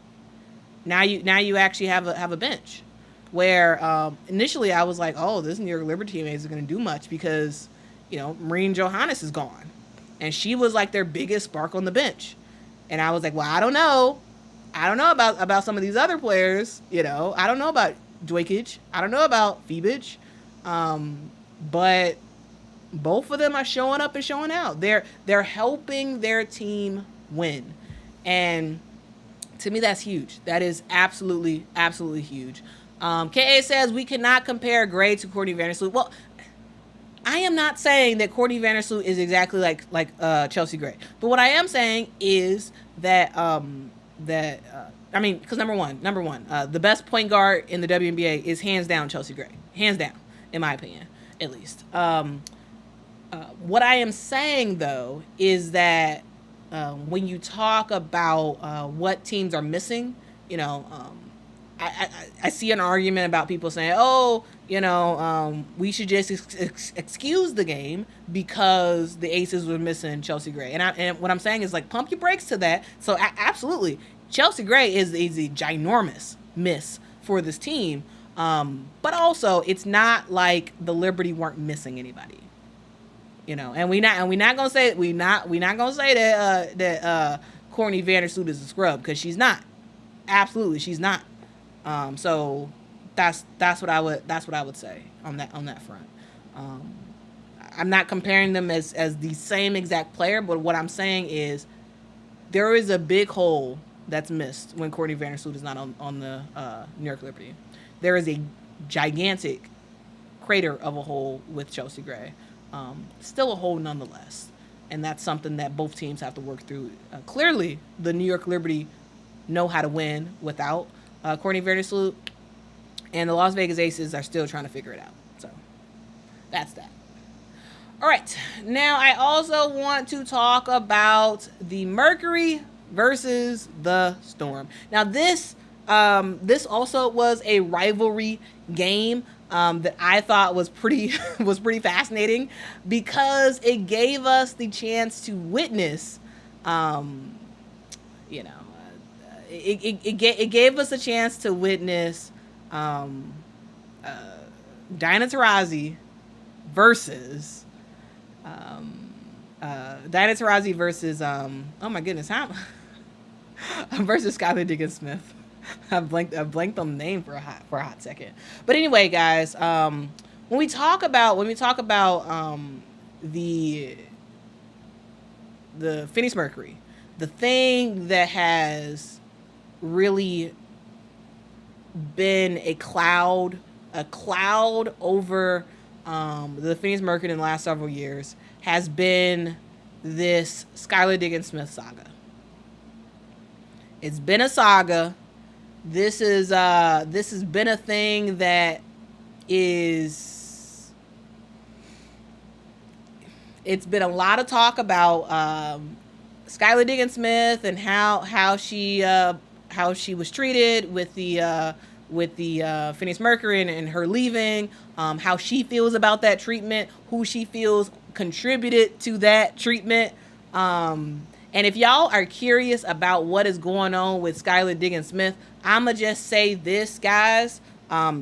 Now you actually have a bench. Where initially I was like, oh, this New York Liberty team isn't going to do much because, Maureen Johannes is gone, and she was like their biggest spark on the bench. And I was like, well, I don't know about some of these other players. I don't know about Dwaykic. I don't know about Phoebich. But both of them are showing up and showing out. They're helping their team win. And to me, that's huge. That is absolutely, absolutely huge. KA says we cannot compare Gray to Courtney Vandersloot. Well, I am not saying that Courtney Vandersloot is exactly like Chelsea Gray. But what I am saying is that because number one, the best point guard in the WNBA is hands down Chelsea Gray. Hands down, in my opinion, at least. What I am saying, though, is that when you talk about what teams are missing, I see an argument about people saying, oh, we should just excuse the game because the Aces were missing Chelsea Gray. And what I'm saying is, like, pump your brakes to that. So absolutely, Chelsea Gray is a ginormous miss for this team. But also, it's not like the Liberty weren't missing anybody. And we're not gonna say that Courtney Vandersloot is a scrub, because she's not. Absolutely, she's not. So that's what I would say on that front. I'm not comparing them as the same exact player, but what I'm saying is there is a big hole that's missed when Courtney Vandersloot is not on the New York Liberty. There is a gigantic crater of a hole with Chelsea Gray. Still a hole nonetheless. And that's something that both teams have to work through. Clearly, the New York Liberty know how to win without Courtney Vandersloot, and the Las Vegas Aces are still trying to figure it out. So that's that. All right. Now, I also want to talk about the Mercury versus the Storm. Now, this also was a rivalry game that I thought was pretty fascinating, because it gave us the chance to witness, it gave us a chance to witness Diana Taurasi versus oh my goodness, versus Skylar Diggins Smith. I blanked on the name for a hot second. But anyway, guys, when we talk about the Phoenix Mercury, the thing that has really been a cloud over the Phoenix Mercury in the last several years has been this Skylar Diggins-Smith saga. It's been a saga. This has been a thing that is. It's been a lot of talk about Skylar Diggins-Smith and how she was treated with the Phoenix Mercury and her leaving, how she feels about that treatment, who she feels contributed to that treatment. And if y'all are curious about what is going on with Skylar Diggins-Smith, I'ma just say this, guys.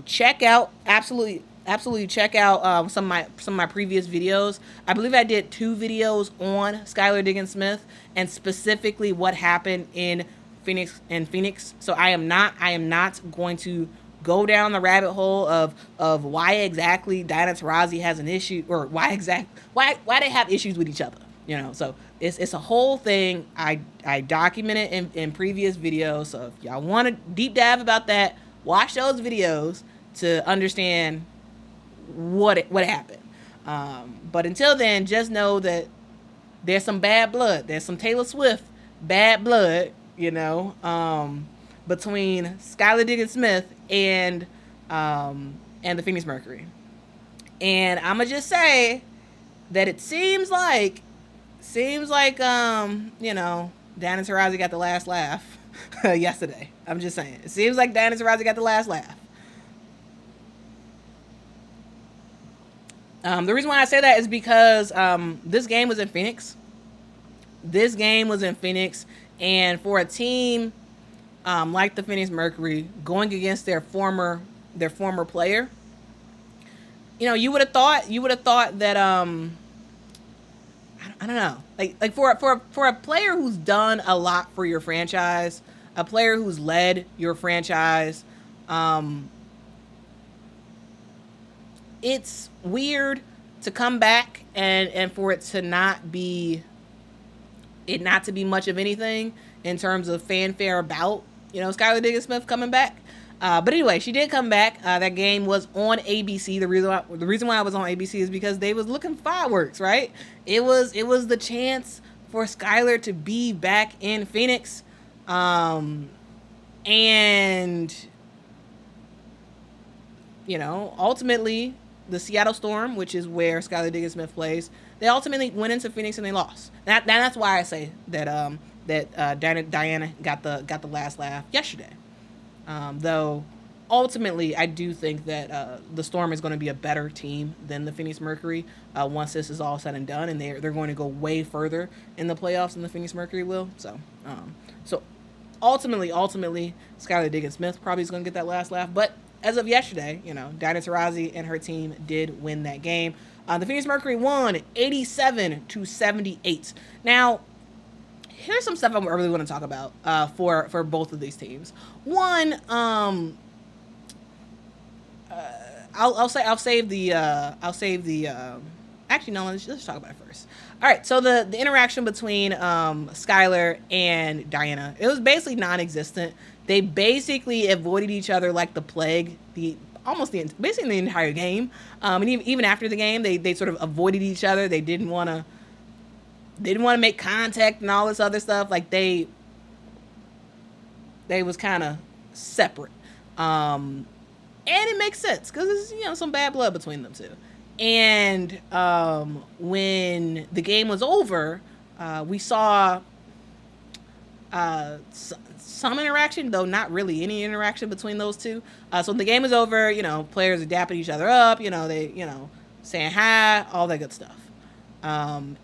Check out absolutely check out some of my previous videos. I believe I did 2 videos on Skylar Diggins-Smith and specifically what happened in Phoenix. So I am not going to go down the rabbit hole of why exactly Diana Taurasi has an issue, or why they have issues with each other. So it's a whole thing. I documented in previous videos. So if y'all want to deep dive about that, watch those videos to understand what happened. But until then, just know that there's some bad blood. There's some Taylor Swift bad blood, between Skylar Diggins-Smith and the Phoenix Mercury. And I'ma just say that it seems like Diana Taurasi got the last laugh yesterday. I'm just saying. It seems like Diana Taurasi got the last laugh. The reason why I say that is because this game was in Phoenix. And for a team like the Phoenix Mercury going against their former player, you would have thought that I don't know, like for a player who's done a lot for your franchise, a player who's led your franchise, it's weird to come back and for it to not be much of anything in terms of fanfare about Skylar Diggins-Smith coming back. But anyway, she did come back. That game was on ABC. The reason why I was on ABC is because they was looking fireworks, right? It was the chance for Skylar to be back in Phoenix, and ultimately the Seattle Storm, which is where Skylar Diggins-Smith plays, they ultimately went into Phoenix and they lost. That's why I say that Diana got the last laugh yesterday. Though ultimately I do think that the Storm is going to be a better team than the Phoenix Mercury once this is all said and done, and they're going to go way further in the playoffs than the Phoenix Mercury will. So ultimately Skylar Diggins-Smith probably is going to get that last laugh. But as of yesterday, Diana Taurasi and her team did win that game. The Phoenix Mercury won 87-78. Now, here's some stuff I really want to talk about for both of these teams. One, I'll save the actually no, let's talk about it first. All right, so the interaction between Skylar and Diana, it was basically non-existent. They basically avoided each other like the plague, basically the entire game. And even after the game, they sort of avoided each other. They didn't want to make contact and all this other stuff. Like they was kind of separate. And it makes sense because there's some bad blood between them two. And when the game was over, we saw some interaction, though not really any interaction between those two. So when the game was over, players are dapping each other up, they saying hi, all that good stuff. And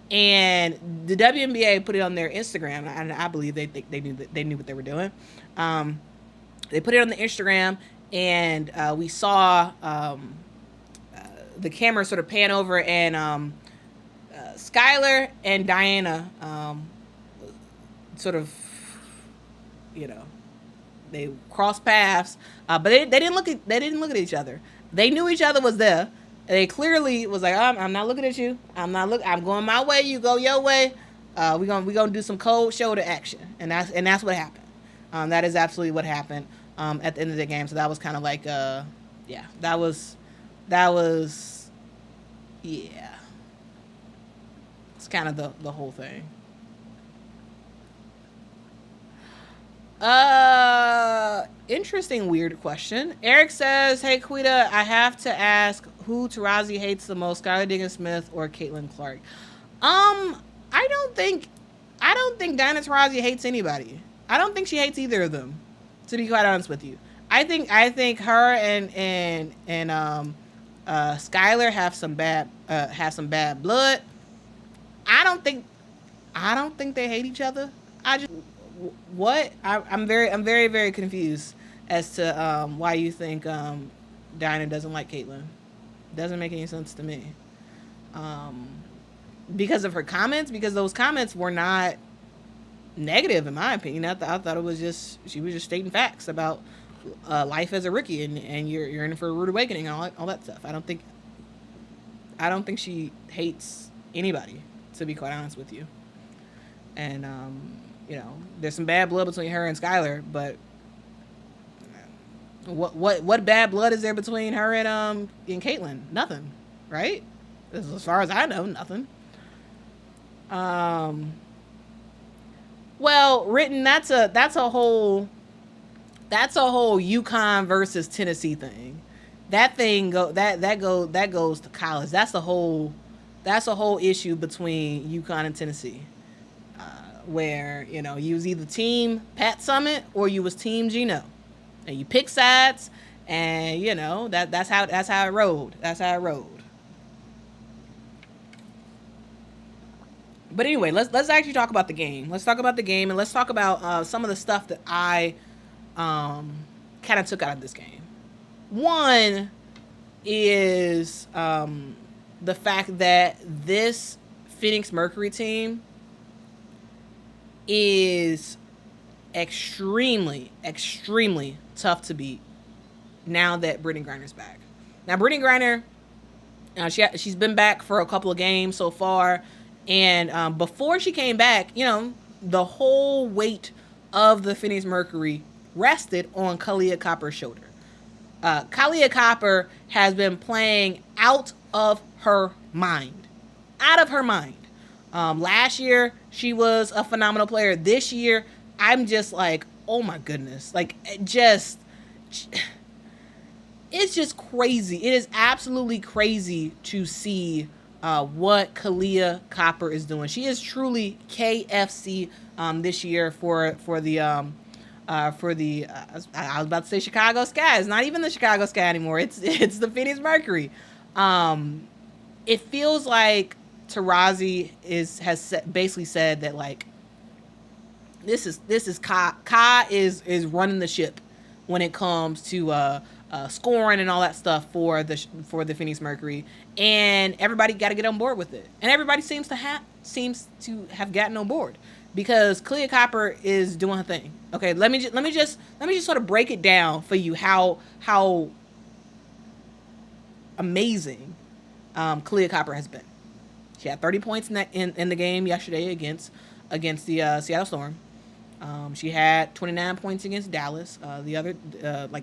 the WNBA put it on their Instagram, and I believe they knew what they were doing. They put it on the Instagram, and we saw the camera sort of pan over, and Skylar and Diana sort of they crossed paths, but they didn't look at each other. They knew each other was there. They clearly was like, I'm not looking at you. I'm going my way. You go your way. We gonna do some cold shoulder action, and that's what happened. That is absolutely what happened at the end of the game. So that was kind of like, yeah, that was, yeah. It's kind of the whole thing. Interesting, weird question. Eric says, "Hey Quita, I have to ask who Tarazi hates the most, Skylar Diggins Smith or Caitlin Clark." I don't think Diana Taurasi hates anybody. I don't think she hates either of them, to be quite honest with you. I think her and Skylar have some bad blood. I don't think they hate each other. I'm very, very confused as to why you think Diana doesn't like Caitlin. Doesn't make any sense to me. Because of her comments, because those comments were not negative in my opinion. I thought it was just, she was just stating facts about life as a rookie, and you're in for a rude awakening and all that stuff. I don't think she hates anybody, to be quite honest with you. And there's some bad blood between her and Skylar, but what bad blood is there between her and Caitlin? Nothing, right? As far as I know, nothing. Well, written, that's a whole UConn versus Tennessee thing. That goes to college. That's a whole issue between UConn and Tennessee, where you was either team Pat Summitt or you was team Gino, and you pick sides, and that's how it rolled. That's how it rolled. But anyway, let's actually talk about the game. Let's talk about the game, and let's talk about some of the stuff that I kind of took out of this game. One is the fact that this Phoenix Mercury team is extremely, extremely tough to beat now that Brittany Griner's back. Now, Brittany Griner, she's been back for a couple of games so far. And before she came back, the whole weight of the Phoenix Mercury rested on Kahleah Copper's shoulder. Kahleah Copper has been playing out of her mind. Out of her mind. Last year, she was a phenomenal player. This year, I'm just like, oh my goodness. Like, it's just crazy. It is absolutely crazy to see what Kahleah Copper is doing. She is truly KFC this year for the I was about to say Chicago Sky. It's not even the Chicago Sky anymore. It's the Phoenix Mercury. It feels like Taurasi has basically said that, like, this is Ka is running the ship when it comes to scoring and all that stuff for the Phoenix Mercury, and everybody got to get on board with it, and everybody seems to have gotten on board because Kahleah Copper is doing her thing. Okay, let me just sort of break it down for you how amazing Kahleah Copper has been. She had 30 points in the game yesterday against the Seattle Storm. She had 29 points against Dallas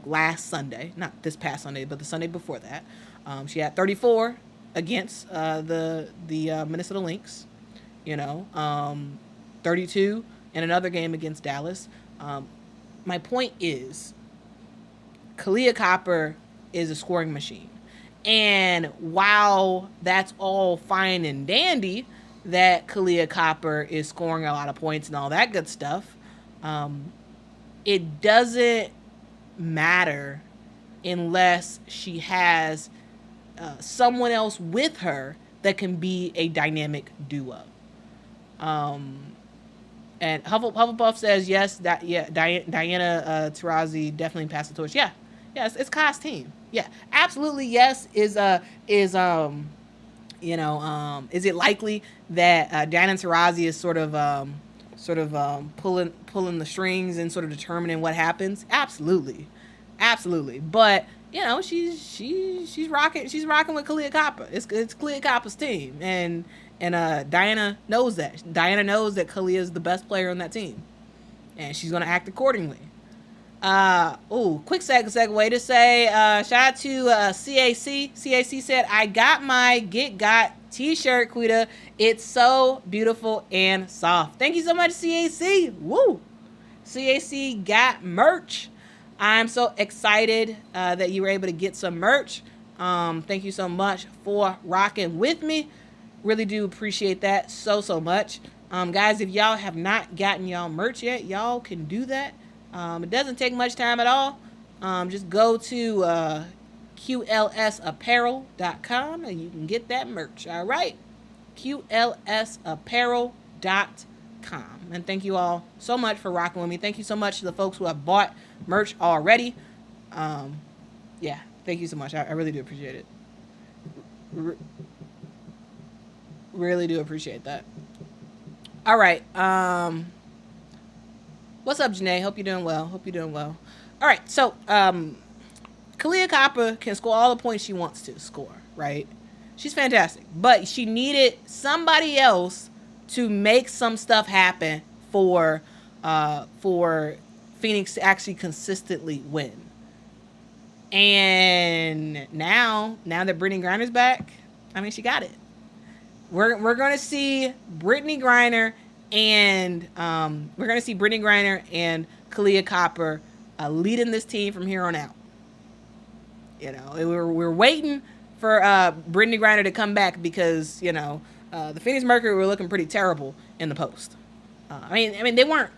last Sunday, not this past Sunday, but the Sunday before that. She had 34 against the Minnesota Lynx, 32 in another game against Dallas. My point is, Kahleah Copper is a scoring machine. And while that's all fine and dandy that Kahleah Copper is scoring a lot of points and all that good stuff, it doesn't matter unless she has someone else with her that can be a dynamic duo. And Hufflepuff says yes. Diana Taurasi definitely passed the torch. Yeah, it's Kai's team. Yeah, absolutely. Yes, is it likely that Diana Taurasi is sort of pulling the strings and sort of determining what happens? Absolutely. But she's rocking with Kalia Kappa. It's Kalia Kappa's team, and Diana knows that. Diana knows that Kalia is the best player on that team, and she's gonna act accordingly. Quick segue to say, shout out to CAC. CAC said, I got my Get Got t-shirt, Quita. It's so beautiful and soft. Thank you so much, CAC. Woo! CAC got merch. I'm so excited that you were able to get some merch. Thank you so much for rocking with me. Really do appreciate that so much. Guys, if y'all have not gotten y'all merch yet, y'all can do that. It doesn't take much time at all. Just go to qulsapparel.com and you can get that merch. All right. qulsapparel.com. And thank you all so much for rocking with me. Thank you so much to the folks who have bought merch already. Yeah, thank you so much. I really do appreciate it. Really do appreciate that. All right. What's up, Janae? Hope you're doing well. All right. So, Kalia Kappa can score all the points she wants to score, right? She's fantastic. But she needed somebody else to make some stuff happen for Phoenix to actually consistently win. And now that Brittany Griner's back, I mean, she got it. We're going to see Brittany Griner and Kalia Kappa leading this team from here on out. You know, we're waiting for Brittany Griner to come back because the Phoenix Mercury were looking pretty terrible in the post. I mean they weren't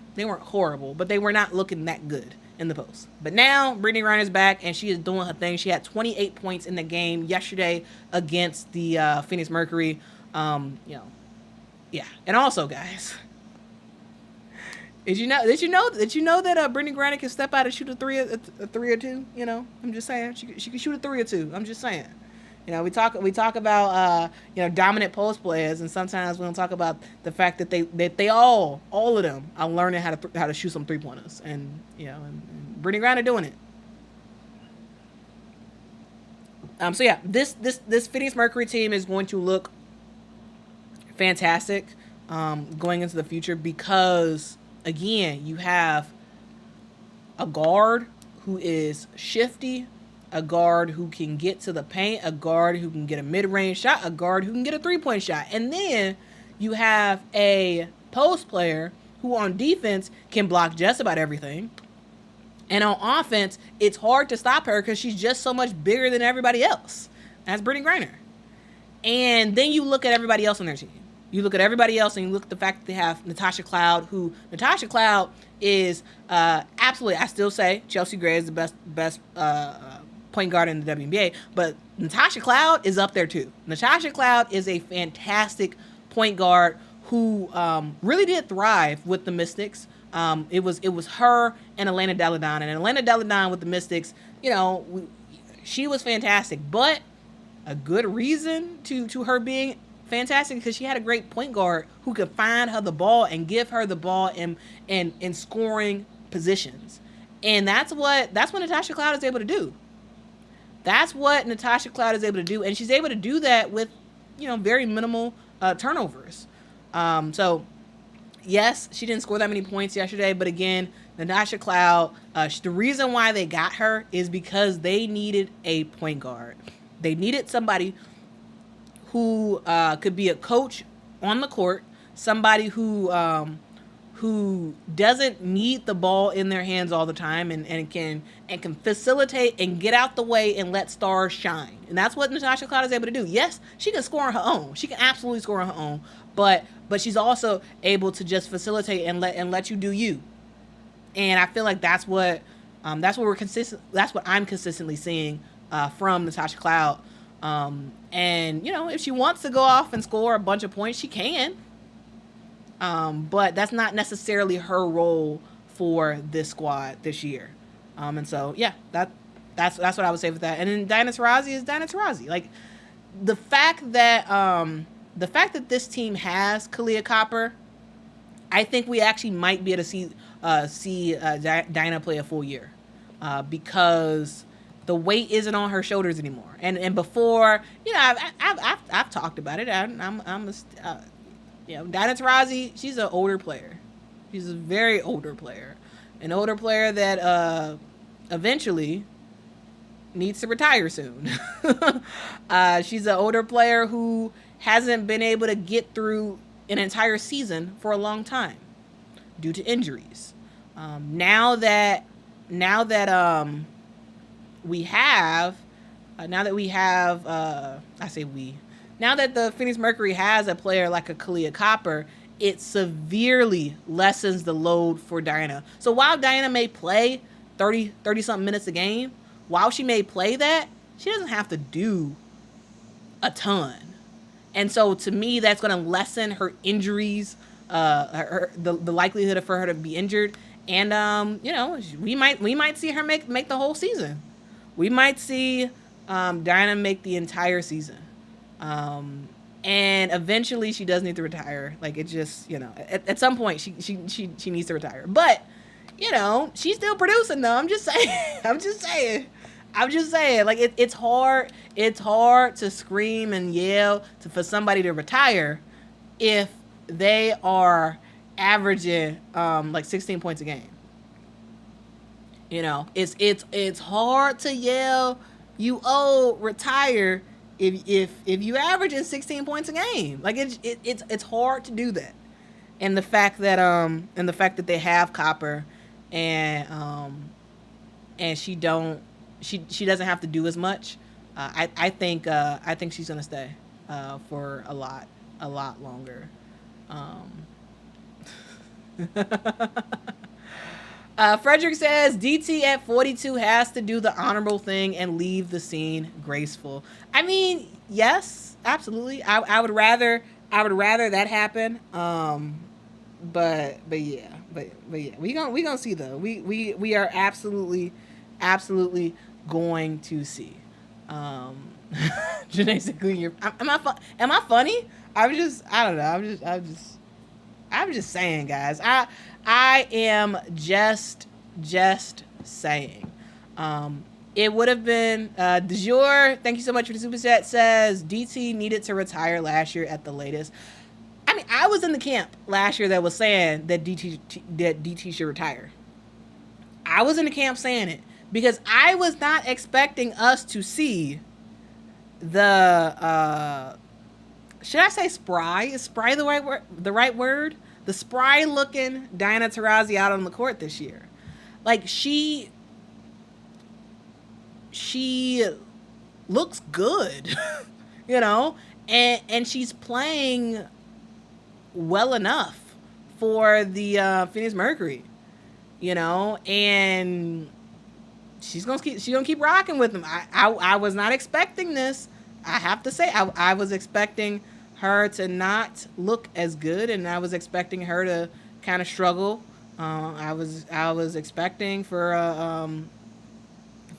horrible, but they were not looking that good in the post. But now Brittany Griner's back and she is doing her thing. She had 28 points in the game yesterday against the Phoenix Mercury. Yeah. And also, guys, did you know that Brittany Griner can step out and shoot a three or two? I'm just saying she can shoot a 3 or 2. I'm just saying. We talk about dominant post players, and sometimes we don't talk about the fact that they all of them are learning how to shoot some 3-pointers, and Brittany Griner doing it. So yeah, this Phoenix Mercury team is going to look fantastic going into the future because, again, you have a guard who is shifty, a guard who can get to the paint, a guard who can get a mid-range shot, a guard who can get a 3-point shot. And then you have a post player who on defense can block just about everything. And on offense, it's hard to stop her because she's just so much bigger than everybody else. That's Brittany Griner. And then you look at everybody else on their team. You look at everybody else and you look at the fact that they have Natasha Cloud, who Natasha Cloud is absolutely, I still say Chelsea Gray is the best point guard in the WNBA, but Natasha Cloud is up there too. Natasha Cloud is a fantastic point guard who really did thrive with the Mystics. It was her and Elena Deladon, and Elena Deladon with the Mystics, she was fantastic, but a good reason to her being fantastic because she had a great point guard who could find her the ball and give her the ball in scoring positions. And that's what Natasha Cloud is able to do. That's what Natasha Cloud is able to do. And she's able to do that with, very minimal turnovers. So, yes, she didn't score that many points yesterday. But again, Natasha Cloud, the reason why they got her is because they needed a point guard. They needed somebody who could be a coach on the court, somebody who doesn't need the ball in their hands all the time and can facilitate and get out the way and let stars shine. And that's what Natasha Cloud is able to do. Yes, she can score on her own. She can absolutely score on her own, but she's also able to just facilitate and let you do you. And I feel like that's what we're consistent. That's what I'm consistently seeing from Natasha Cloud. And if she wants to go off and score a bunch of points, she can. But that's not necessarily her role for this squad this year. And so yeah, that's what I would say with that. And then Diana Taurasi is Diana Taurasi. Like the fact that this team has Kalia Kappa, I think we actually might be able to see see Diana play a full year because the weight isn't on her shoulders anymore. And before, I've talked about it. Diana Taurasi, she's an older player. She's a very older player, an older player that eventually needs to retire soon. She's an older player who hasn't been able to get through an entire season for a long time due to injuries. Now that we have now that the Phoenix Mercury has a player like a Kalia Copper, it severely lessens the load for Diana. So while Diana may play 30 something minutes a game, while she may play that, she doesn't have to do a ton. And so to me, that's going to lessen her injuries, the likelihood for her to be injured. And, we might see her make the whole season. We might see Diana make the entire season. And eventually she does need to retire. Like, it just, at some point she needs to retire. But, she's still producing though. I'm just saying. Like, it's hard to scream and yell for somebody to retire if they are averaging like 16 points a game. It's hard to yell you retire if you averaging 16 points a game. Like, it's hard to do that. And the fact that they have Copper and she doesn't have to do as much. I think she's gonna stay for a lot longer. Frederick says DT at 42 has to do the honorable thing and leave the scene graceful. I mean, yes, absolutely. I would rather that happen. But yeah, we gonna see though. We are absolutely going to see. Janae said, am I funny? I don't know. I'm just saying, guys. I am just saying. It would have been de jour. Thank you so much for the super chat. Says DT needed to retire last year at the latest. I mean, I was in the camp last year that was saying that DT should retire. I was in the camp saying it because I was not expecting us to see the should I say spry? Is spry the right word? The spry looking Diana Taurasi out on the court this year. Like, she looks good, and she's playing well enough for the Phoenix Mercury, and she's gonna keep rocking with them. I was not expecting this. I have to say, I was expecting her to not look as good, and I was expecting her to kind of struggle. I was expecting for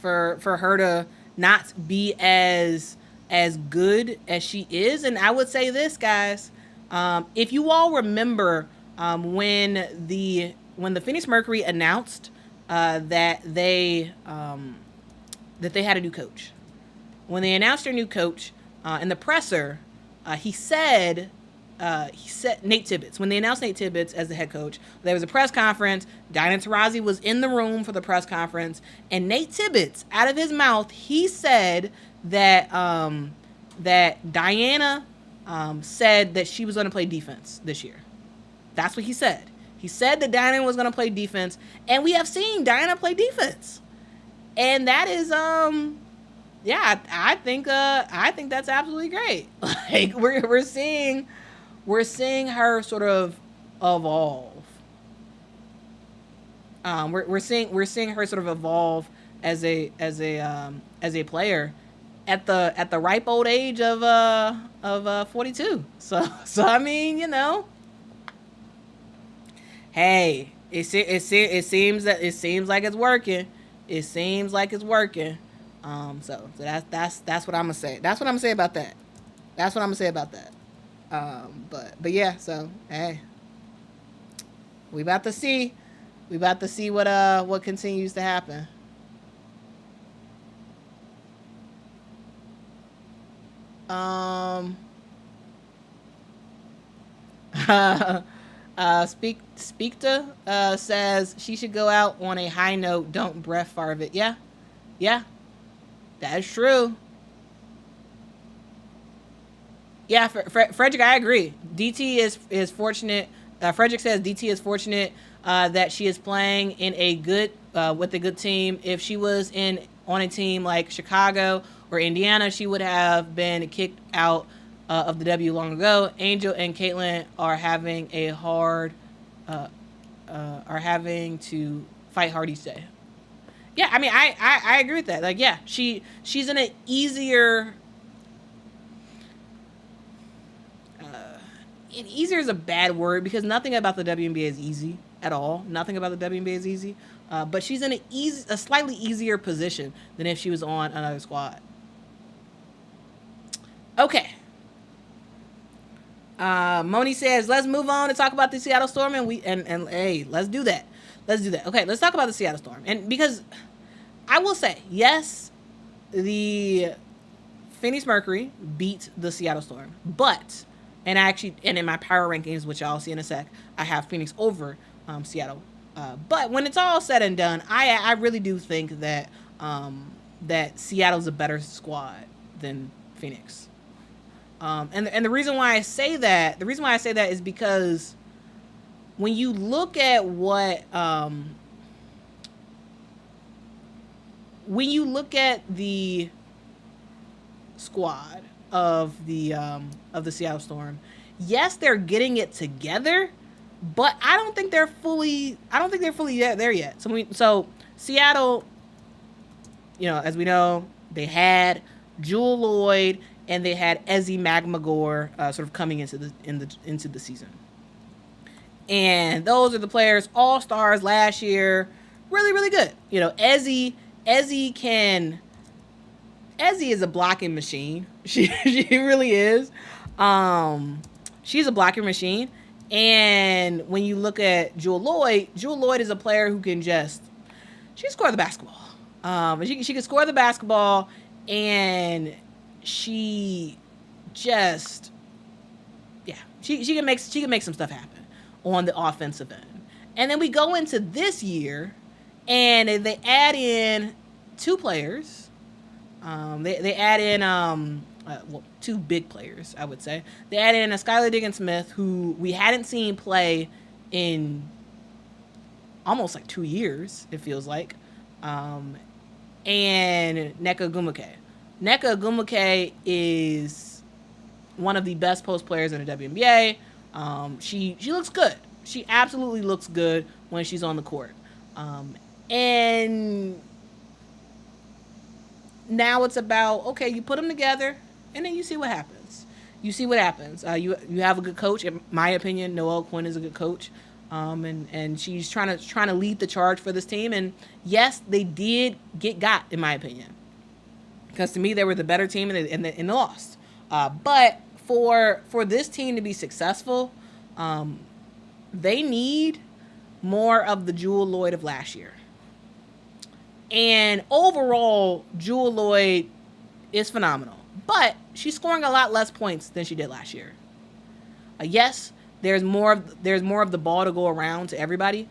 her to not be as good as she is. And I would say this, guys, if you all remember when the Phoenix Mercury announced that they had a new coach, when they announced their new coach in the presser. He said Nate Tibbetts, when they announced Nate Tibbetts as the head coach, there was a press conference. Diana Taurasi was in the room for the press conference, and Nate Tibbetts, out of his mouth, he said that that Diana said that she was going to play defense this year. That's what he said. He said that Diana was going to play defense, and we have seen Diana play defense, and that is yeah, I think that's absolutely great. Like, we're seeing her sort of evolve. We're seeing her sort of evolve as a player at the ripe old age of 42. So I mean, hey, it seems like it's working. It seems like it's working. So that's what I'm gonna say. That's what I'm gonna say about that. But yeah, so hey, we about to see We about to see what continues to happen. Um Speakta says she should go out on a high note. Don't breath fart it. Yeah, yeah, that is true. Yeah, Frederick, I agree. DT is fortunate. Frederick says DT is fortunate that she is playing in a good with a good team. If she was in on a team like Chicago or Indiana, she would have been kicked out of the W long ago. Angel and Caitlin are having to fight hard each day. Yeah, I mean, I agree with that. Like, yeah, she's in an easier. And easier is a bad word because nothing about the WNBA is easy at all. Nothing about the WNBA is easy. But she's in a slightly easier position than if she was on another squad. Okay. Moni says, let's move on to talk about the Seattle Storm, and hey, let's do that. Let's do that. Okay, let's talk about the Seattle Storm. And because I will say, yes, the Phoenix Mercury beat the Seattle Storm, but and in my power rankings, which I'll see in a sec, I have Phoenix over Seattle. But when it's all said and done, I really do think that that Seattle's a better squad than Phoenix. And the reason why I say that, is because when you look at the squad of the Seattle Storm, yes, they're getting it together, but I don't think they're fully there yet. So Seattle, as we know, they had Jewel Lloyd and they had Ezzy Magmagor sort of coming into the season. And those are the players, all-stars last year, really, really good. Ezzy is a blocking machine. She really is. She's a blocking machine. And when you look at Jewel Lloyd is a player who can she can score the basketball. She can score the basketball, and she just, she can make some stuff happen on the offensive end. And then we go into this year, and they add in two players. They add in two big players, I would say. They add in a Skylar Diggins-Smith, who we hadn't seen play in almost like 2 years, it feels like, and Nneka Ogwumike. Nneka Ogwumike is one of the best post players in the WNBA. She looks good. She absolutely looks good when she's on the court. And now it's about, okay, you put them together, and then you see what happens. You have a good coach. In my opinion, Noelle Quinn is a good coach. And she's trying to lead the charge for this team. And yes, they did get got, in my opinion, because to me they were the better team and they lost. But for this team to be successful, they need more of the Jewel Lloyd of last year. And overall, Jewel Lloyd is phenomenal, but she's scoring a lot less points than she did last year. Yes, there's more of the ball to go around to everybody.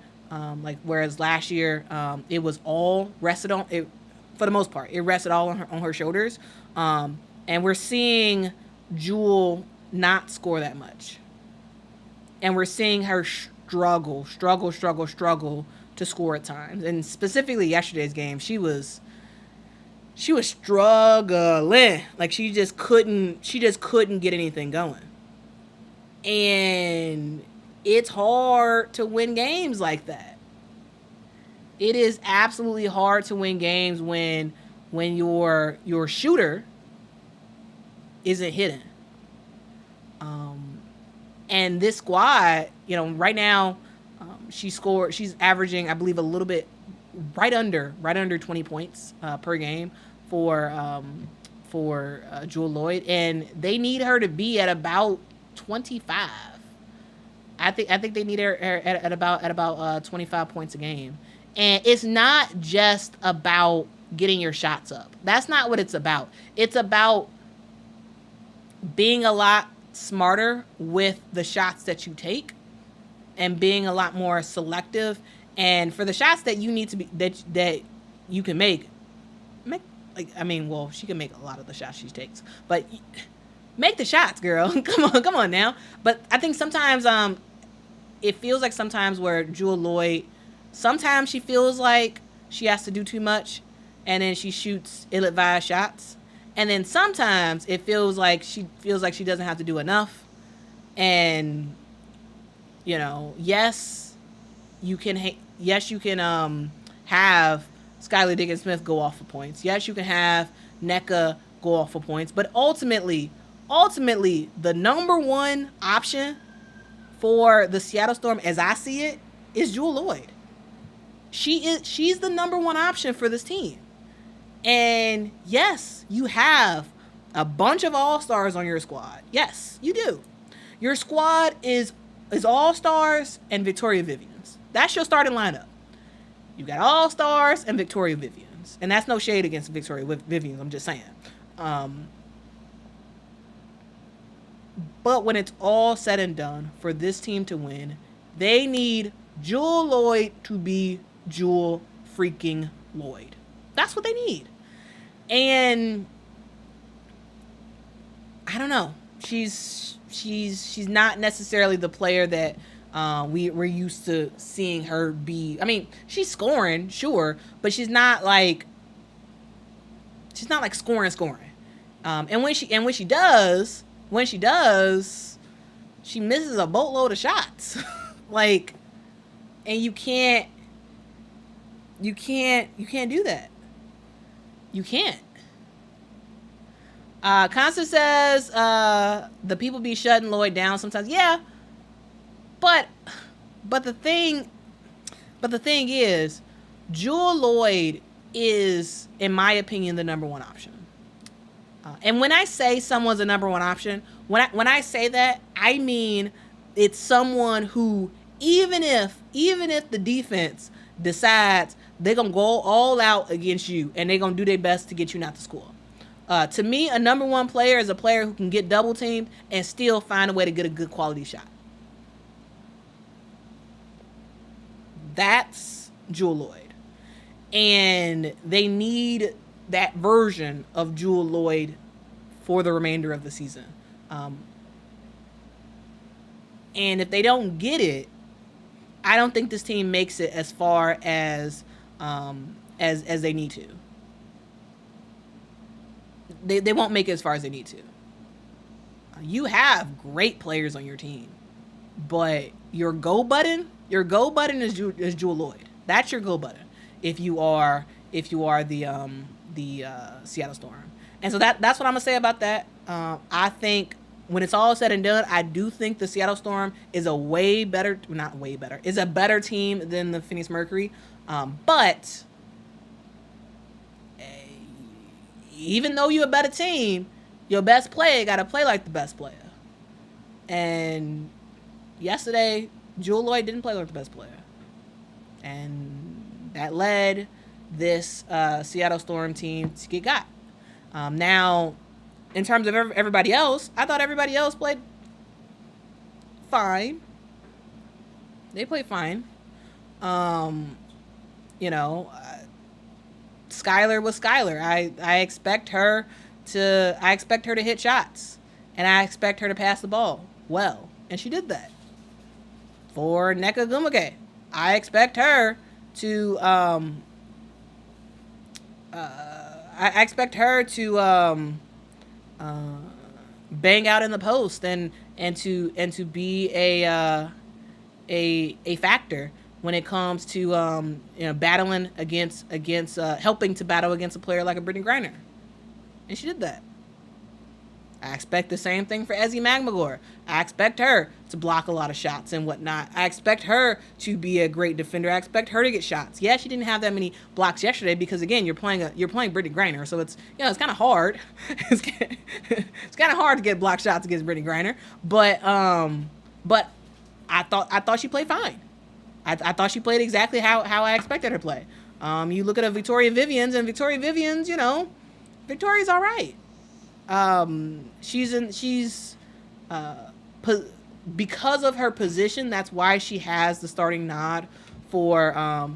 Whereas last year, it was all rested on it for the most part. It rested all on her shoulders, and we're seeing Jewel not score that much, and we're seeing her struggle to score at times. And specifically yesterday's game, she was struggling. Like she just couldn't get anything going. And it's hard to win games like that. It is absolutely hard to win games when your shooter isn't hitting. And this squad, right now, she's averaging, I believe, a little bit right under 20 points per game for Jewel Lloyd, and they need her to be at about 25. I think they need her at about 25 points a game. And it's not just about getting your shots up. That's not what it's about. It's about being a lot smarter with the shots that you take and being a lot more selective. And for the shots that you need to be that you can make she can make a lot of the shots she takes, but make the shots, girl. Come on now. But I think sometimes it feels like sometimes where Jewell Loyd, sometimes she feels like she has to do too much, and then she shoots ill-advised shots. And then sometimes it feels like she doesn't have to do enough. And, yes, you can have Skylar Diggins-Smith go off for points. Yes, you can have Nneka go off for points. But ultimately, the number one option for the Seattle Storm, as I see it, is Jewell Loyd. She's the number one option for this team. And yes, you have a bunch of all-stars on your squad. Yes, you do. Your squad is all-stars and Victoria Vivians. That's your starting lineup. You got all-stars and Victoria Vivians. And that's no shade against Victoria Vivians, I'm just saying. But when it's all said and done, for this team to win, they need Jewell Loyd to be Jewell freaking Loyd. That's what they need. And I don't know. She's not necessarily the player that we're used to seeing her be. I mean, she's scoring, sure, but she's not like scoring. And when she does, she misses a boatload of shots. And you can't do that. You can't. Constance says the people be shutting Loyd down sometimes. Yeah, but the thing is, Jewell Loyd is, in my opinion, the number one option. And when I say someone's a number one option, when I say that, I mean it's someone who, even if the defense decides they're going to go all out against you and they're going to do their best to get you not to score. To me, a number one player is a player who can get double teamed and still find a way to get a good quality shot. That's Jewell Loyd. And they need that version of Jewell Loyd for the remainder of the season. And if they don't get it, I don't think this team makes it as far as they need to. They won't make it as far as they need to. You have great players on your team, but your go button is Jewell Loyd. That's your go button. If you are the Seattle Storm, and so that's what I'm gonna say about that. I think when it's all said and done, I do think the Seattle Storm is is a better team than the Phoenix Mercury. But even though you're a better team, your best player got to play like the best player. And yesterday, Jewell Loyd didn't play like the best player. And that led this Seattle Storm team to get got. Now, in terms of everybody else, I thought everybody else played fine. They played fine. Skylar was Skylar. I expect her to hit shots, and I expect her to pass the ball well, and she did that. For Nneka Ogwumike, I expect her to bang out in the post and to be a factor when it comes to battling against helping to battle against a player like a Brittany Griner. And she did that. I expect the same thing for Ezi Magmagor. I expect her to block a lot of shots and whatnot. I expect her to be a great defender. I expect her to get shots. Yeah, she didn't have that many blocks yesterday because, again, you're playing Brittany Griner, so it's it's kind of hard. It's kind of hard to get block shots against Brittany Griner, but I thought she played fine. I thought she played exactly how I expected her to play. You look at a Victoria Vivians, and Victoria Vivians, you know, Victoria's all right. She's because of her position, that's why she has the starting nod for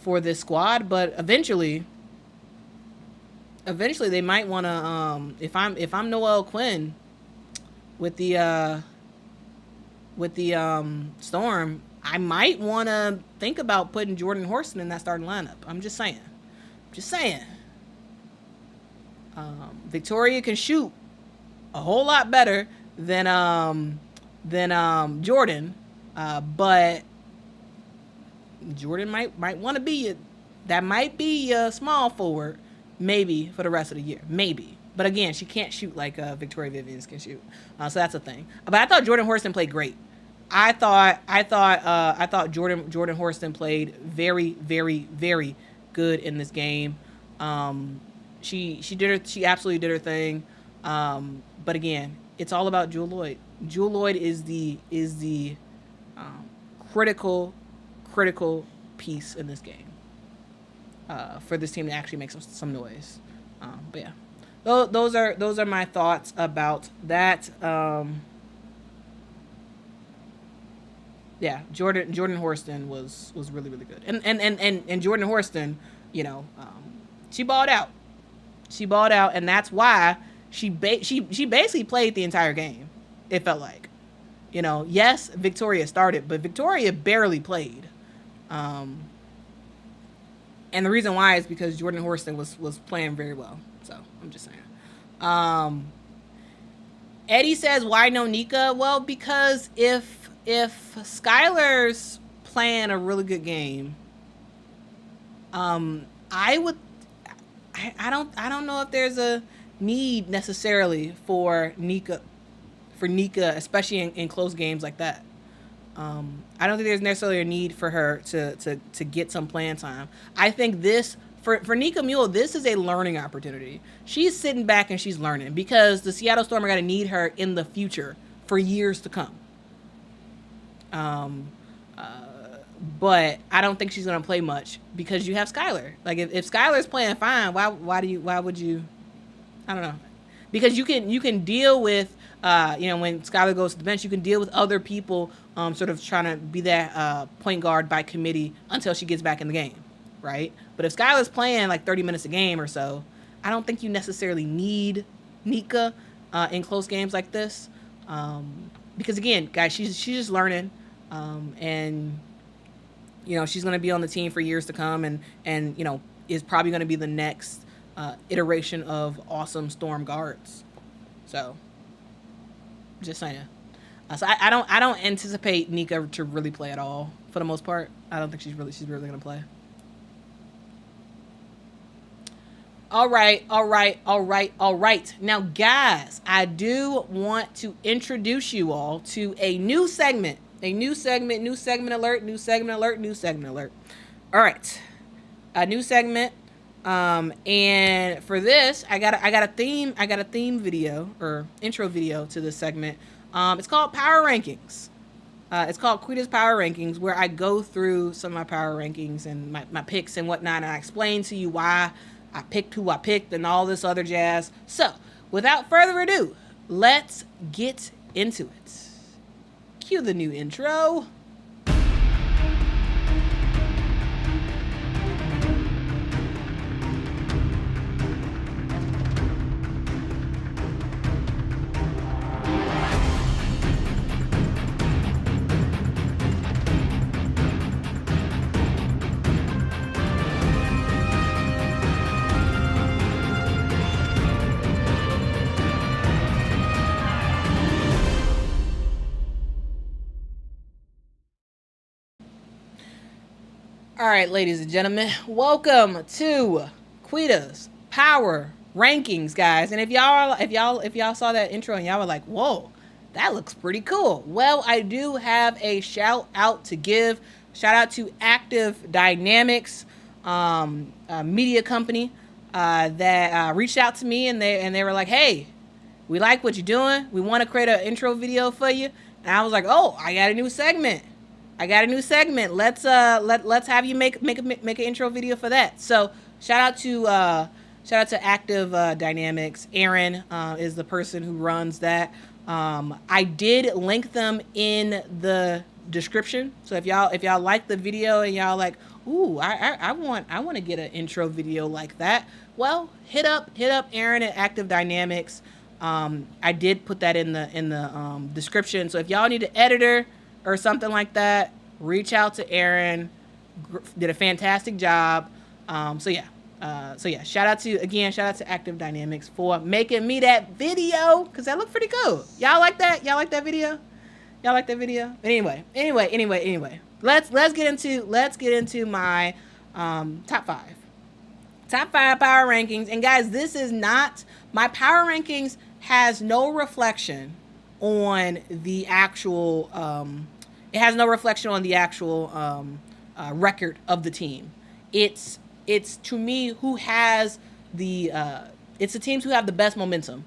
this squad. But eventually they might want to. If I'm Noelle Quinn with the Storm, I might want to think about putting Jordan Horston in that starting lineup. I'm just saying. Victoria can shoot a whole lot better than Jordan, but Jordan might want to be that might be a small forward, maybe for the rest of the year, maybe. But again, she can't shoot like Victoria Vivians can shoot, so that's a thing. But I thought Jordan Horston played great. I thought Jordan Horston played very, very, very good in this game. She absolutely did her thing. But again, it's all about Jewell Loyd. Jewell Loyd is the critical piece in this game for this team to actually make some noise. But yeah, those are my thoughts about that. Yeah, Jordan Horston was really, really good, and Jordan Horston, you know, she balled out, and that's why she basically played the entire game. It felt like, you know, yes, Victoria started, but Victoria barely played, and the reason why is because Jordan Horston was playing very well. So I'm just saying. Eddie says, why no Nika? Well, because if Skylar's playing a really good game, I don't know if there's a need necessarily for Nika, especially in close games like that. I don't think there's necessarily a need for her to get some playing time. I think this for Nika Mule, this is a learning opportunity. She's sitting back and she's learning because the Seattle Storm are going to need her in the future for years to come. But I don't think she's gonna play much because you have Skylar. Like if Skylar's playing fine, why would you? I don't know. Because you can deal with when Skylar goes to the bench, you can deal with other people sort of trying to be that point guard by committee until she gets back in the game, right? But if Skylar's playing like 30 minutes a game or so, I don't think you necessarily need Nika in close games like this. Because again, guys, she's just learning, and you know she's going to be on the team for years to come, and you know is probably going to be the next iteration of awesome Storm guards. So, just saying. So I don't anticipate Nika to really play at all for the most part. I don't think she's really going to play. All right. Now, guys, I do want to introduce you all to a new segment. New segment alert. All right. A new segment. And for this, I got a theme video or intro video to this segment. It's called Power Rankings. It's called Quita's Power Rankings, where I go through some of my power rankings and my picks and whatnot, and I explain to you why I picked who I picked and all this other jazz. So, without further ado, let's get into it. Cue the new intro. All right, ladies and gentlemen, welcome to Quita's Power Rankings, guys. And if y'all saw that intro and y'all were like, "Whoa, that looks pretty cool," well, I do have a shout out to give. Shout out to Active Dynamics, media company that reached out to me and they were like, "Hey, we like what you're doing. We want to create an intro video for you." And I was like, oh, I got a new segment. Let's have you make an intro video for that. So shout out to Active Dynamics. Aaron is the person who runs that. I did link them in the description. So if y'all like the video and y'all like, ooh, I want to get an intro video like that, well, hit up Aaron at Active Dynamics. I did put that in the description. So if y'all need an editor or something like that, reach out to Aaron. Did a fantastic job. So yeah, shout out to Active Dynamics for making me that video, because that looked pretty cool. Y'all like that? Y'all like that video? But anyway, let's get into my top five power rankings. And guys, this is not my power rankings, has no reflection on the actual record of the team. It's to me who has it's the teams who have the best momentum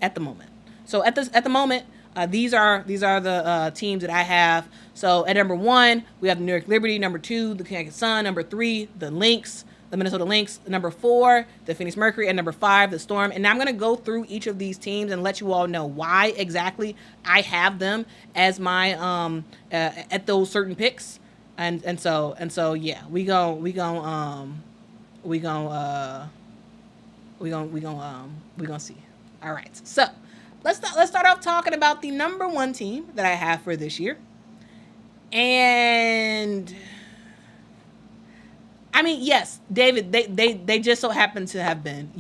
at the moment. So at the moment, these are the teams that I have. So at number 1, we have the New York Liberty. Number 2, the Connecticut Sun. Number 3, the Lynx, the Minnesota Lynx. Number 4, the Phoenix Mercury. And number 5, the Storm. And now I'm going to go through each of these teams and let you all know why exactly I have them as my at those certain picks. And so yeah, we gonna see. All right, so let's start off talking about the number 1 team that I have for this year. And I mean, yes, David, they just so happen to have been,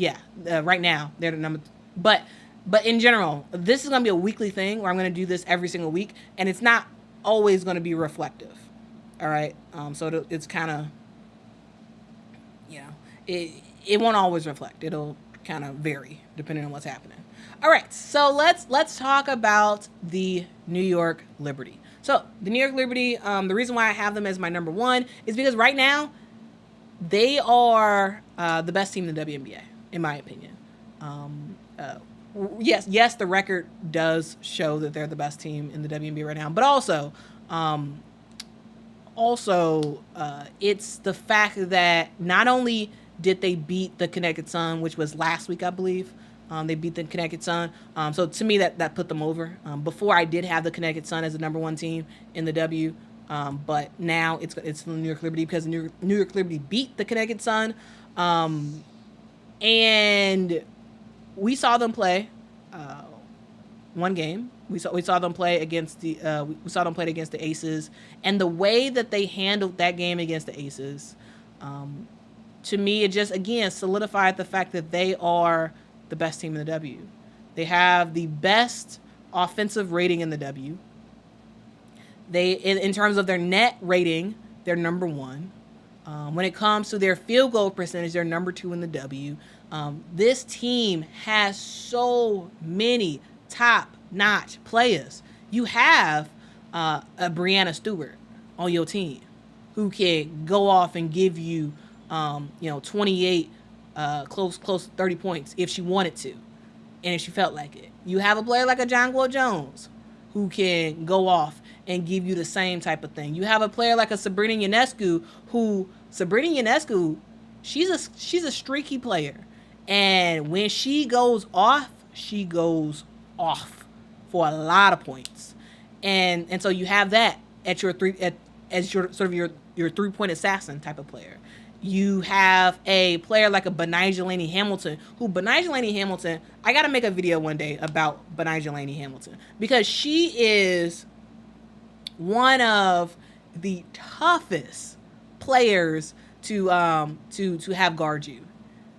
right now they're the number. But in general, this is gonna be a weekly thing where I'm gonna do this every single week, and it's not always gonna be reflective. All right, so it's kind of, it won't always reflect. It'll kind of vary depending on what's happening. All right, so let's talk about the New York Liberty. So the New York Liberty, the reason why I have them as my number 1 is because right now they are the best team in the WNBA, in my opinion. Yes, the record does show that they're the best team in the WNBA right now, but also it's the fact that not only did they beat the Connecticut Sun, which was last week, I believe. They beat the Connecticut Sun. So to me, that put them over. Before, I did have the Connecticut Sun as the number 1 team in the W. But now it's the New York Liberty, because the New York Liberty beat the Connecticut Sun. And we saw them play one game. We saw them play against the Aces, and the way that they handled that game against the Aces, to me, it just again solidified the fact that they are the best team in the W. They have the best offensive rating in the W. They, in terms of their net rating, they're number 1. When it comes to their field goal percentage, they're number 2 in the W. This team has so many top-notch players. You have a Brianna Stewart on your team who can go off and give you 28 close to 30 points if she wanted to, and if she felt like it. You have a player like a Jonquil Jones who can go off and give you the same type of thing. You have a player like a Sabrina Ionescu she's a streaky player, and when she goes off for a lot of points, and so you have that as your 3-point assassin type of player. You have a player like a Benijah Laney Hamilton, I got to make a video one day about Benijah Laney Hamilton, because she is one of the toughest players to have guard you.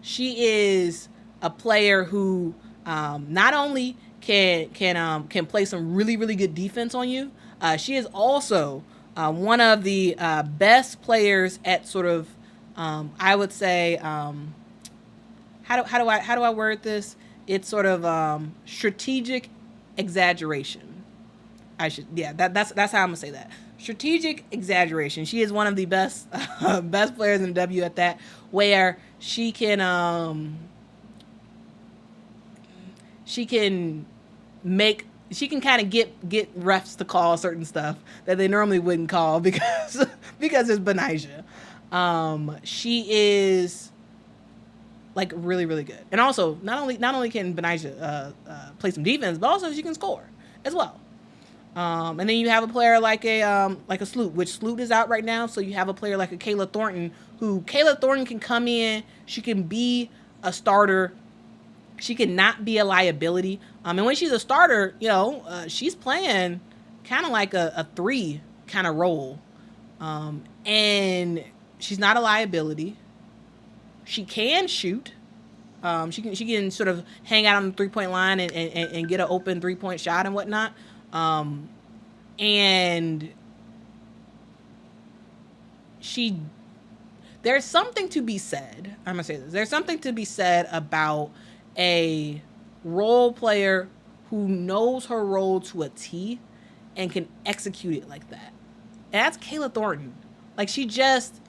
She is a player who not only can play some really, really good defense on you, she is also one of the best players at sort of, I would say, how do I word this? It's sort of strategic exaggeration. That's how I'm gonna say that. Strategic exaggeration. She is one of the best players in the W at that, where she can make she can kind of get refs to call certain stuff that they normally wouldn't call because it's Benijah. She is like really, really good. And also, not only can Benijah play some defense, but also she can score as well. And then you have a player like a Sloot, which Sloot is out right now. So you have a player like a Kayla Thornton, who Kayla Thornton can come in. She can be a starter. She can not be a liability. And when she's a starter, she's playing kind of like a 3 kind of role. And she's not a liability. She can shoot. She can sort of hang out on the 3-point line and get an open 3-point shot and whatnot. And there's something to be said. I'm gonna say this. There's something to be said about a role player who knows her role to a T and can execute it like that. And that's Kayla Thornton. Like she doesn't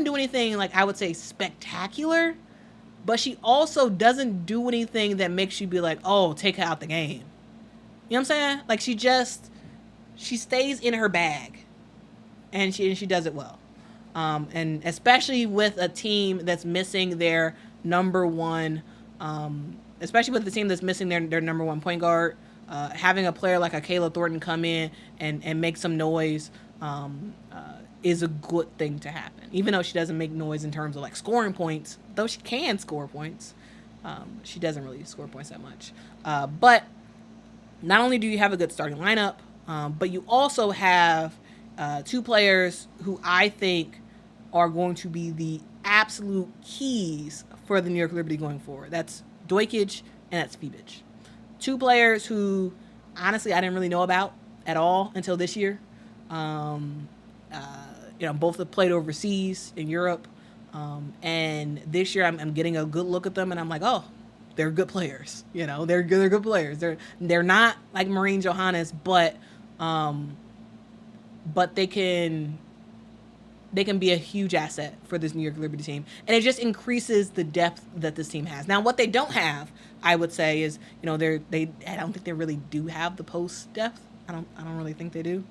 do anything like I would say spectacular, but she also doesn't do anything that makes you be like, oh, take her out the game. You know what I'm saying? Like she stays in her bag, and she does it well. And especially with a team that's missing their number one, especially with the team that's missing their number one point guard, having a player like a Kayla Thornton come in and make some noise is a good thing to happen. Even though she doesn't make noise in terms of like scoring points, though she can score points, she doesn't really score points that much. But not only do you have a good starting lineup, but you also have 2 players who I think are going to be the absolute keys for the New York Liberty going forward. That's Dojkic and that's Fibic. 2 players who, honestly, I didn't really know about at all until this year. Both have played overseas in Europe. And this year I'm getting a good look at them, and I'm like, oh, they're good players. They're good players. They're not like Maureen Johannes, but they can be a huge asset for this New York Liberty team, and it just increases the depth that this team has. Now, what they don't have, I would say, is I don't think they really do have the post depth. I don't really think they do.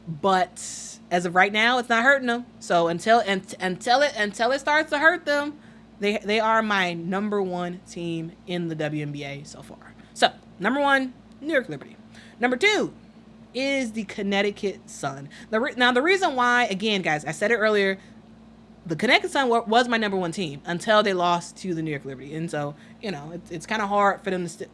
But as of right now, it's not hurting them. So until it starts to hurt them, they are my number 1 team in the WNBA so far. So number 1, New York Liberty. Number 2 is the Connecticut Sun. Now the reason why, again, guys, I said it earlier, the Connecticut Sun was my number 1 team until they lost to the New York Liberty, and so it's kind of hard for them to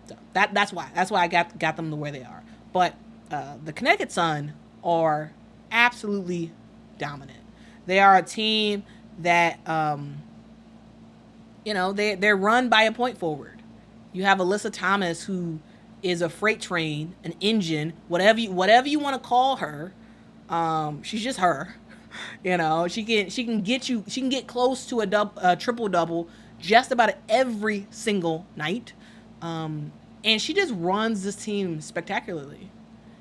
so that's why I got them the way they are. But the Connecticut Sun are absolutely dominant. They are a team that they're run by a point forward. You have Alyssa Thomas, who is a freight train, an engine, whatever you want to call her. She's just her. She can get close to a triple double just about every single night. And she just runs this team spectacularly.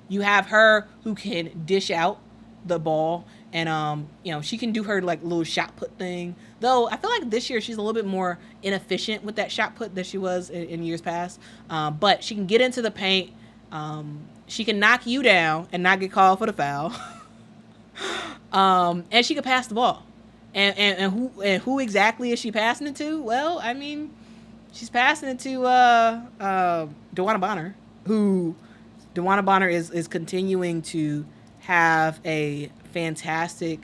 You have her who can dish out the ball, and she can do her like little shot put thing. Though I feel like this year she's a little bit more inefficient with that shot put than she was in years past. But she can get into the paint. She can knock you down and not get called for the foul. And she can pass the ball. And who exactly is she passing it to? Well, I mean, she's passing it to DeWanna Bonner, who DeWanna Bonner is continuing to have a fantastic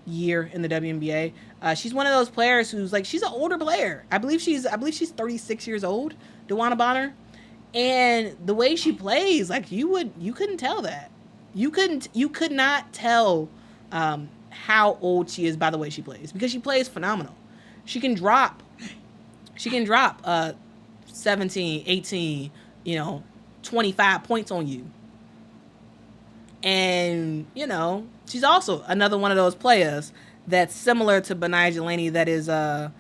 year in the WNBA. She's one of those players who's like, she's an older player. I believe she's 36 years old, DeWanna Bonner. And the way she plays, like you couldn't tell that. You could not tell how old she is by the way she plays, because she plays phenomenal. She can drop 17, 18, 25 points on you. And, she's also another one of those players that's similar to Benijah Laney, that is that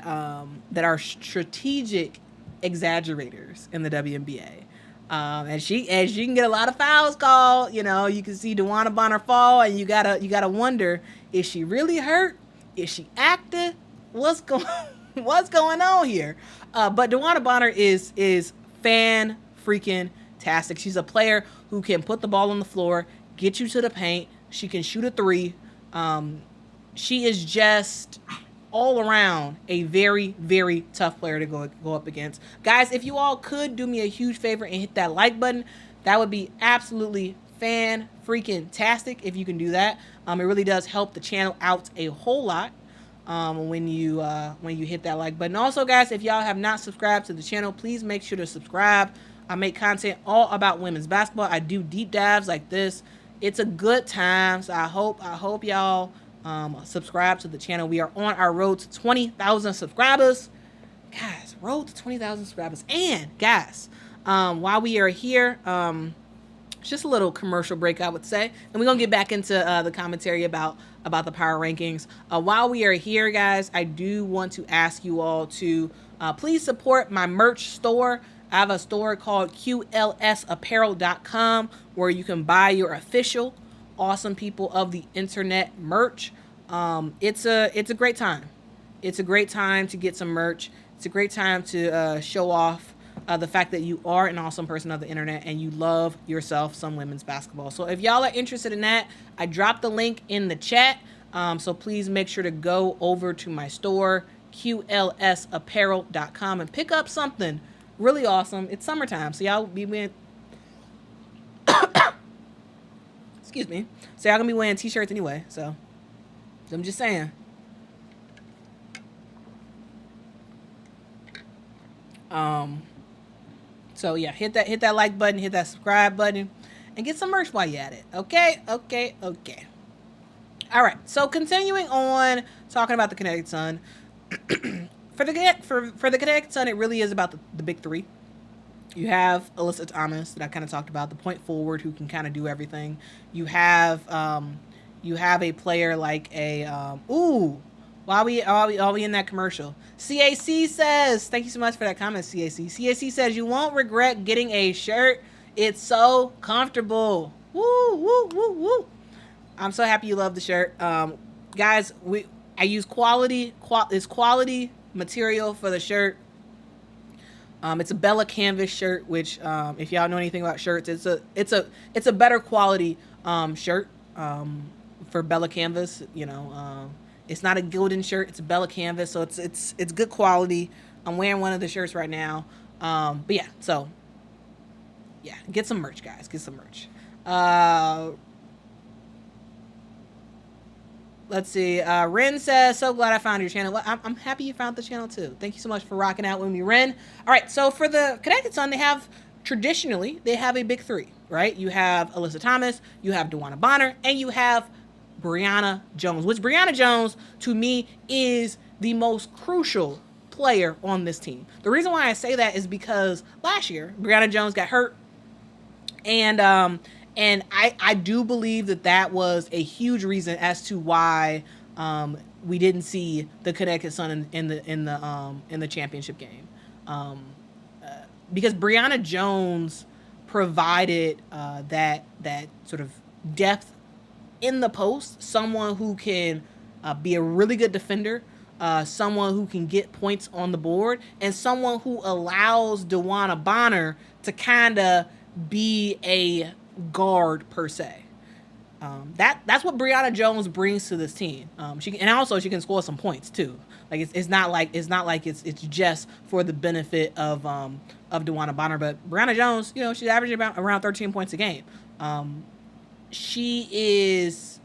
are strategic exaggerators in the WNBA. And she can get a lot of fouls called. You can see DeWanna Bonner fall, and you gotta wonder, is she really hurt? Is she acting? What's going on? What's going on here? But DeWanna Bonner is fan freaking tastic. She's a player who can put the ball on the floor, get you to the paint. She can shoot a three. She is just all around a very, very tough player to go up against. Guys, if you all could do me a huge favor and hit that like button, that would be absolutely fan freaking tastic if you can do that. It really does help the channel out a whole lot when you hit that like button. Also, guys, if y'all have not subscribed to the channel, please make sure to subscribe. I make content all about women's basketball. I do deep dives like this. It's a good time. So I hope y'all subscribe to the channel. We are on our road to 20,000 subscribers. Guys, road to 20,000 subscribers. And guys, while we are here, just a little commercial break, I would say. And we're going to get back into the commentary about the power rankings. While we are here, guys, I do want to ask you all to please support my merch store. I have a store called quitalovesports.com where you can buy your official Awesome People of the Internet merch. It's a great time. It's a great time to get some merch. It's a great time to show off the fact that you are an awesome person of the internet and you love yourself some women's basketball. So if y'all are interested in that, I dropped the link in the chat. So please make sure to go over to my store, qlsapparel.com, and pick up something really awesome. It's summertime, so y'all be wearing excuse me. So y'all gonna be wearing t-shirts anyway. So I'm just saying. So yeah, hit that like button, hit that subscribe button, and get some merch while you're at it. Okay. All right. So continuing on talking about the Connecticut Sun. For the Connecticut Sun, it really is about the big three. You have Alyssa Thomas that I kind of talked about, the point forward who can kind of do everything. You have a player like while we in that commercial, CAC says, thank you so much for that comment, CAC. CAC says, you won't regret getting a shirt. It's so comfortable. Woo. I'm so happy you love the shirt. Guys, I use quality material for the shirt. It's a Bella canvas shirt, which if y'all know anything about shirts, it's a better quality shirt for Bella canvas. It's not a gildan shirt, it's a Bella canvas, so it's good quality. I'm wearing one of the shirts right now. But yeah, so yeah, get some merch, guys. Get some merch. Let's see. Ren says, so glad I found your channel. Well, I'm happy you found the channel too. Thank you so much for rocking out with me, Ren. All right, so for the Connecticut Sun, they have a big three, right? You have Alyssa Thomas, you have DeWanna Bonner, and you have Brianna Jones, which Brianna Jones, to me, is the most crucial player on this team. The reason why I say that is because last year, Brianna Jones got hurt, and I do believe that was a huge reason as to why we didn't see the Connecticut Sun in the championship game, because Brianna Jones provided that sort of depth in the post, someone who can be a really good defender, someone who can get points on the board, and someone who allows DeWanna Bonner to kind of be a guard per se. That's what Brianna Jones brings to this team. She can score some points too. Like it's not like it's just for the benefit of DeWanna Bonner, but Brianna Jones, she's averaging around 13 points a game. She is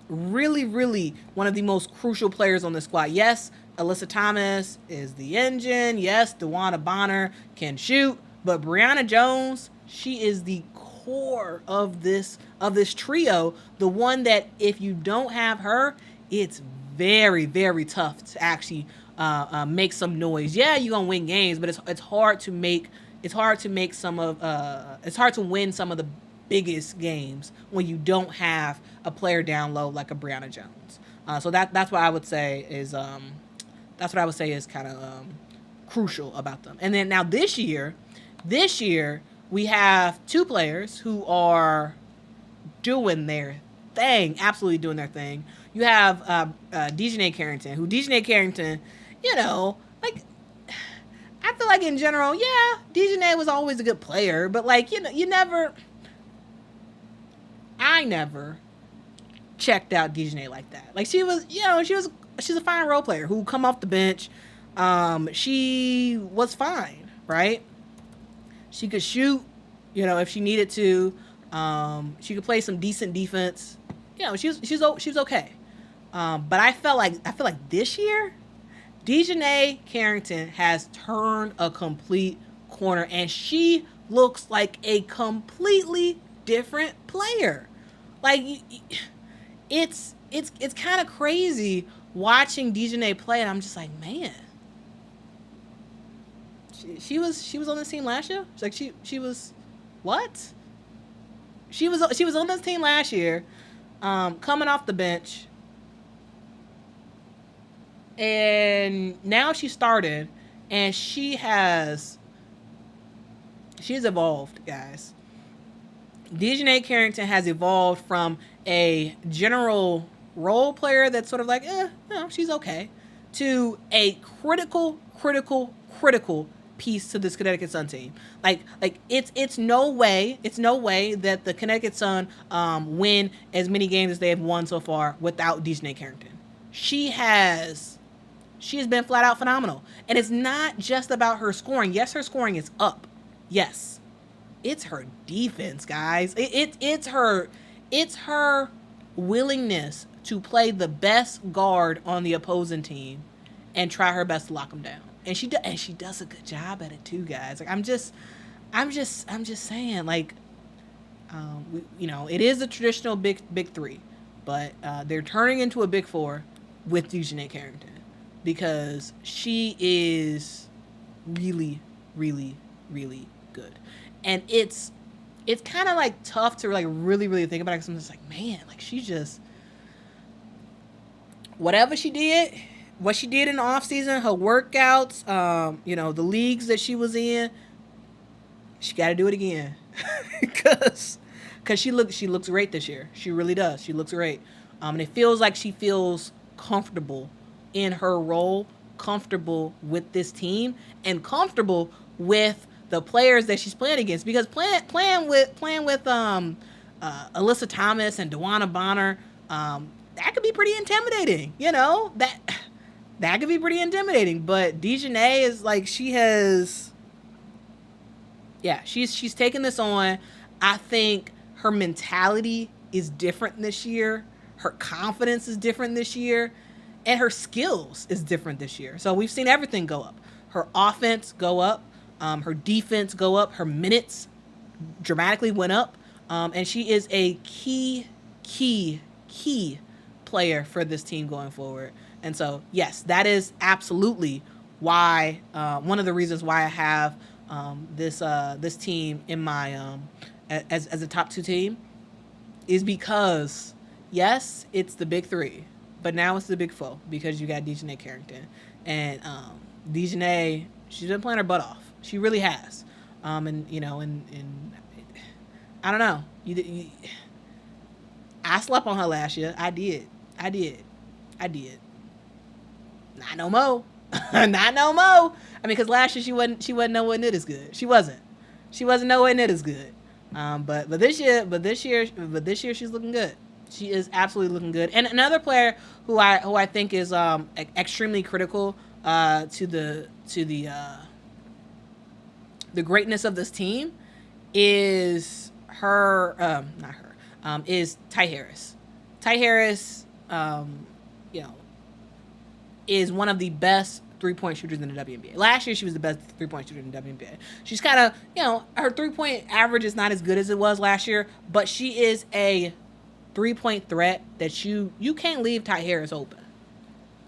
really, really one of the most crucial players on the squad. Yes, Alyssa Thomas is the engine. Yes, DeWanna Bonner can shoot, but Brianna Jones, she is the core of this trio. The one that if you don't have her, it's very, very tough to actually make some noise. Yeah, you're gonna win games, but it's hard to win some of the biggest games when you don't have a player down low like a Brianna Jones. So that's what I would say is kind of crucial about them. And then now this year we have two players who are doing their thing, absolutely doing their thing. you have Dejanay Carrington, who Dejanay Carrington, you know, like, I feel like in general, yeah, Dejanay was always a good player, but like, you know, I never checked out Dejanay like that. Like, she was, you know, she's a fine role player who come off the bench. She was fine, right? She could shoot, you know, if she needed to. She could play some decent defense. You know, she was okay. But I feel like this year, Dejanay Carrington has turned a complete corner, and she looks like a completely different player. Like, it's kind of crazy watching Dejanay play, and I'm just like, man. She was on this team last year. Like, she was what? She was on this team last year, coming off the bench, and now she started, and she's evolved, guys. Dejanay Carrington has evolved from a general role player that's sort of like, no, she's okay, to a critical piece to this Connecticut Sun team. Like it's no way that the Connecticut Sun win as many games as they have won so far without Dejanay Carrington. She has been flat out phenomenal, and it's not just about her scoring. Yes, her scoring is up. Yes, it's her defense, guys. It's her willingness to play the best guard on the opposing team and try her best to lock them down. And she does a good job at it too, guys. Like, I'm just saying, like, you know, it is a traditional big three, but they're turning into a big four with Dejanay Carrington, because she is really, really, really good. And it's kind of like tough to like really think about it, because I'm just like, man, like, she just, what she did in the off season, her workouts, you know, the leagues that she was in, she got to do it again, because she looks great this year. She really does. She looks great, and it feels like she feels comfortable in her role, comfortable with this team, and comfortable with the players that she's playing against. Because playing with Alyssa Thomas and DeWanna Bonner, that could be pretty intimidating. You know, that could be pretty intimidating. But Dejanay is like, she's taken this on. I think her mentality is different this year. Her confidence is different this year. And her skills is different this year. So we've seen everything go up. Her offense go up. Her defense go up. Her minutes dramatically went up. And she is a key player for this team going forward. And so, yes, that is absolutely why, one of the reasons why I have this team in my as a top two team, is because, yes, it's the big three, but now it's the big four, because you got Dejanay Carrington. And Dejanay, she's been playing her butt off. She really has. And, you know, and I don't know. I slept on her last year. I did. Not no more. Not no more. I mean, because last year she wasn't nowhere near as good. She wasn't nowhere near as good. But this year she's looking good. She is absolutely looking good. And another player who I think is extremely critical to the greatness of this team is is Ty Harris. Ty Harris, you know, is one of the best three-point shooters in the WNBA. Last year, she was the best three-point shooter in the WNBA. She's kind of, you know, her three-point average is not as good as it was last year, but she is a three-point threat that you can't leave Ty Harris open.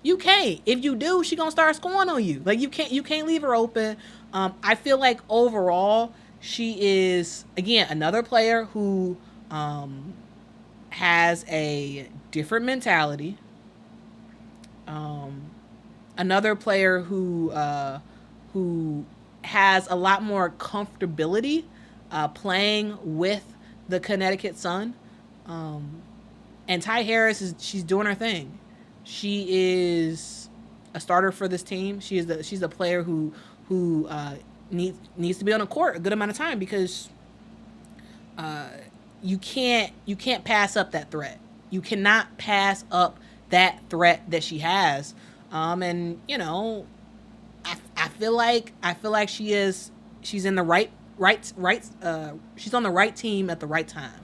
You can't. If you do, she's going to start scoring on you. Like, you can't leave her open. I feel like overall, she is, again, another player who has a different mentality. Another player who has a lot more comfortability playing with the Connecticut Sun. And Ty Harris she's doing her thing. She is a starter for this team. She's a player who needs to be on the court a good amount of time, because you can't pass up that threat. You cannot pass up that threat that she has. And I feel like she's in the right she's on the right team at the right time.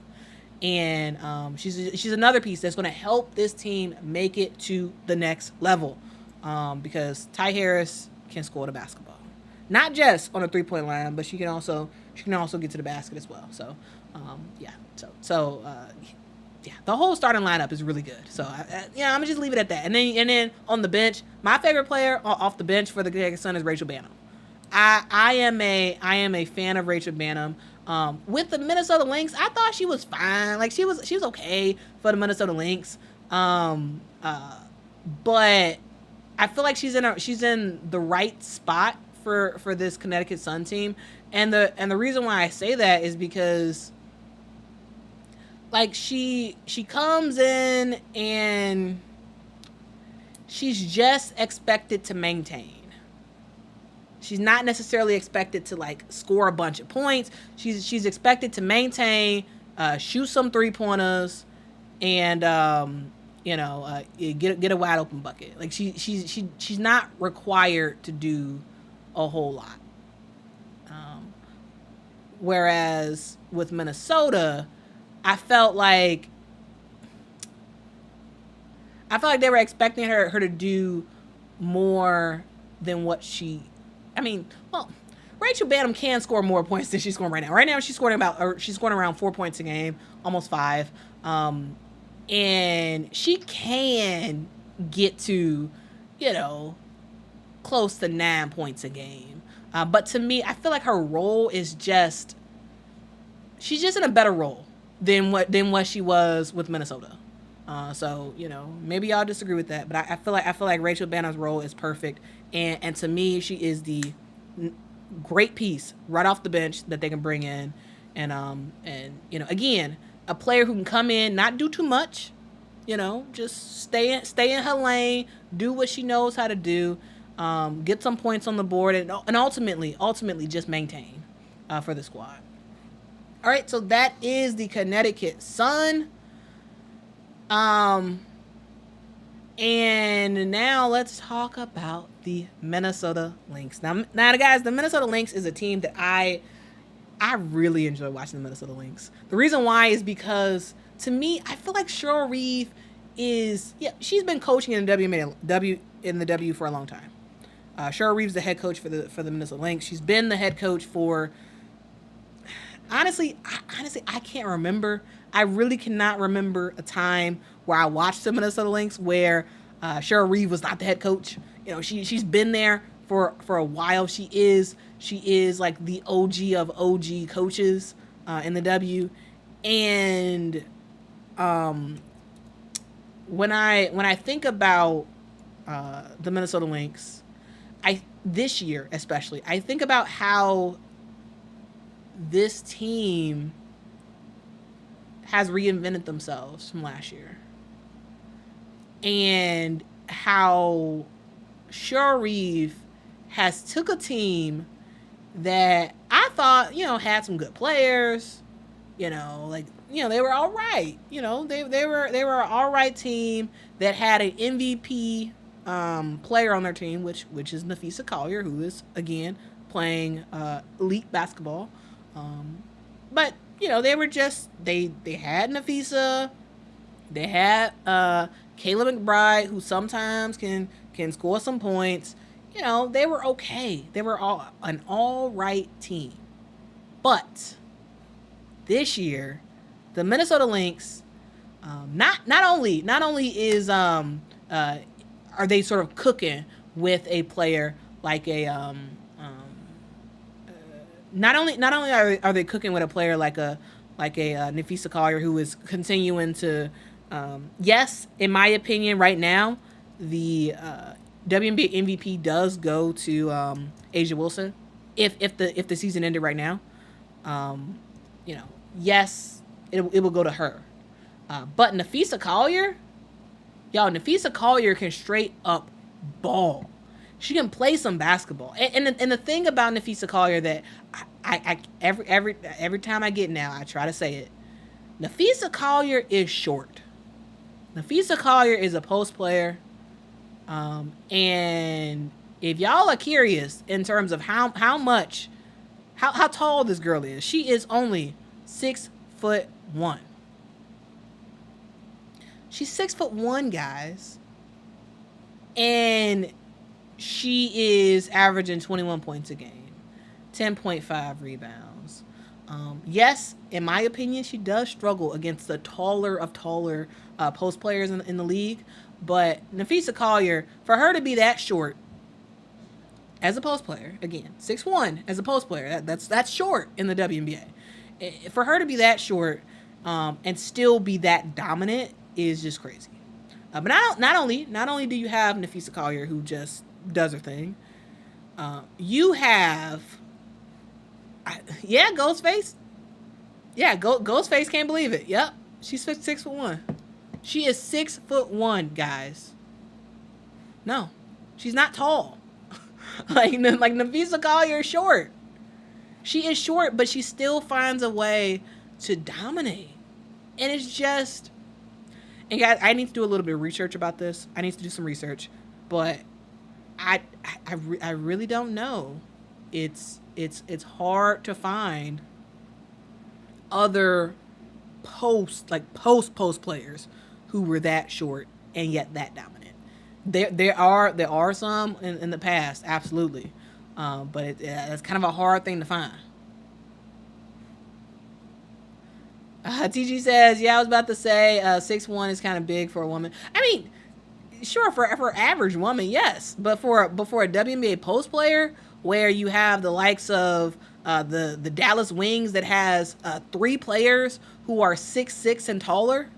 And she's another piece that's going to help this team make it to the next level, because Ty Harris can score the basketball, not just on a 3-point line, but she can also get to the basket as well. So the whole starting lineup is really good. So I'm gonna just leave it at that. And then on the bench, my favorite player off the bench for the Connecticut Sun is Rachel Banham. I am a fan of Rachel Banham. With the Minnesota Lynx, I thought she was fine. Like, she was okay for the Minnesota Lynx. But I feel like she's in the right spot for this Connecticut Sun team. And the reason why I say that is because, like, she comes in and she's just expected to maintain. She's not necessarily expected to, like, score a bunch of points. She's expected to maintain, shoot some 3-pointers, and get a wide open bucket. Like, she's not required to do a whole lot. Whereas with Minnesota, I felt like they were expecting her to do more than what she. I mean, well, Rachel Banham can score more points than she's scoring right now. Right now, she's scoring around 4 points a game, almost 5, and she can get to, close to 9 points a game. But to me, I feel like her role is she's just in a better role than what she was with Minnesota. So maybe y'all disagree with that, but I feel like Rachel Banham's role is perfect, and to me, she is the great piece right off the bench that they can bring in, and again, a player who can come in, not do too much, just stay in her lane, do what she knows how to do, get some points on the board, and ultimately just maintain for the squad. All right, so that is the Connecticut Sun. And now let's talk about the Minnesota Lynx. Now, guys, the Minnesota Lynx is a team that I really enjoy watching the Minnesota Lynx. The reason why is because, to me, I feel like Cheryl Reeve she's been coaching in the W for a long time. Cheryl Reeve's the head coach for the Minnesota Lynx. She's been the head coach for, honestly, I can't remember. I really cannot remember a time where I watched the Minnesota Lynx where Cheryl Reeve was not the head coach. She's been there for a while. She is like the OG of OG coaches in the W. And when I think about the Minnesota Lynx, this year especially, I think about how this team has reinvented themselves from last year, and how Cheryl Reeve has took a team that I thought, had some good players, they were all right. They were an all right team that had an MVP player on their team, which is Napheesa Collier, who is, again, playing elite basketball. But they were just, they had Napheesa, they had Kayla McBride, who sometimes can score some points. They were okay. They were an all right team. But this year, the Minnesota Lynx, not only is are they sort of cooking with a player like a not only are they cooking with a player like a Napheesa Collier, who is continuing to, yes, in my opinion, right now, the WNBA MVP does go to Asia Wilson. If the season ended right now, yes, it will go to her. But Nafisa Collier, Nafisa Collier can straight up ball. She can play some basketball. And the thing about Nafisa Collier that I every time I get now, I try to say it. Nafisa Collier is short. Nafisa Collier is a post player. And if y'all are curious in terms of how tall this girl is, she is only 6'1". She's 6'1", guys. And she is averaging 21 points a game, 10.5 rebounds. Yes, in my opinion, she does struggle against the taller of taller post players in the league. But Nafisa Collier, for her to be that short as a post player, again, 6'1" as a post player, that's short in the WNBA. For her to be that short and still be that dominant is just crazy. But not only do you have Nafisa Collier, who just does her thing, you have Ghostface. Yeah, Ghostface can't believe it. Yep, she's 6'1". She is 6'1", guys. No, she's not tall. like Nafisa Collier is short. She is short, but she still finds a way to dominate. And it's just, and guys, I need to do a little bit of research about this. I need to do some research, but I really don't know. It's hard to find other post players who were that short and yet that dominant. There are some in the past, absolutely, but it's kind of a hard thing to find. TG says, I was about to say 6'1" is kind of big for a woman. I mean, sure, for an average woman, yes, but for a WNBA post player where you have the likes of the Dallas Wings that has 3 players who are 6'6" and taller.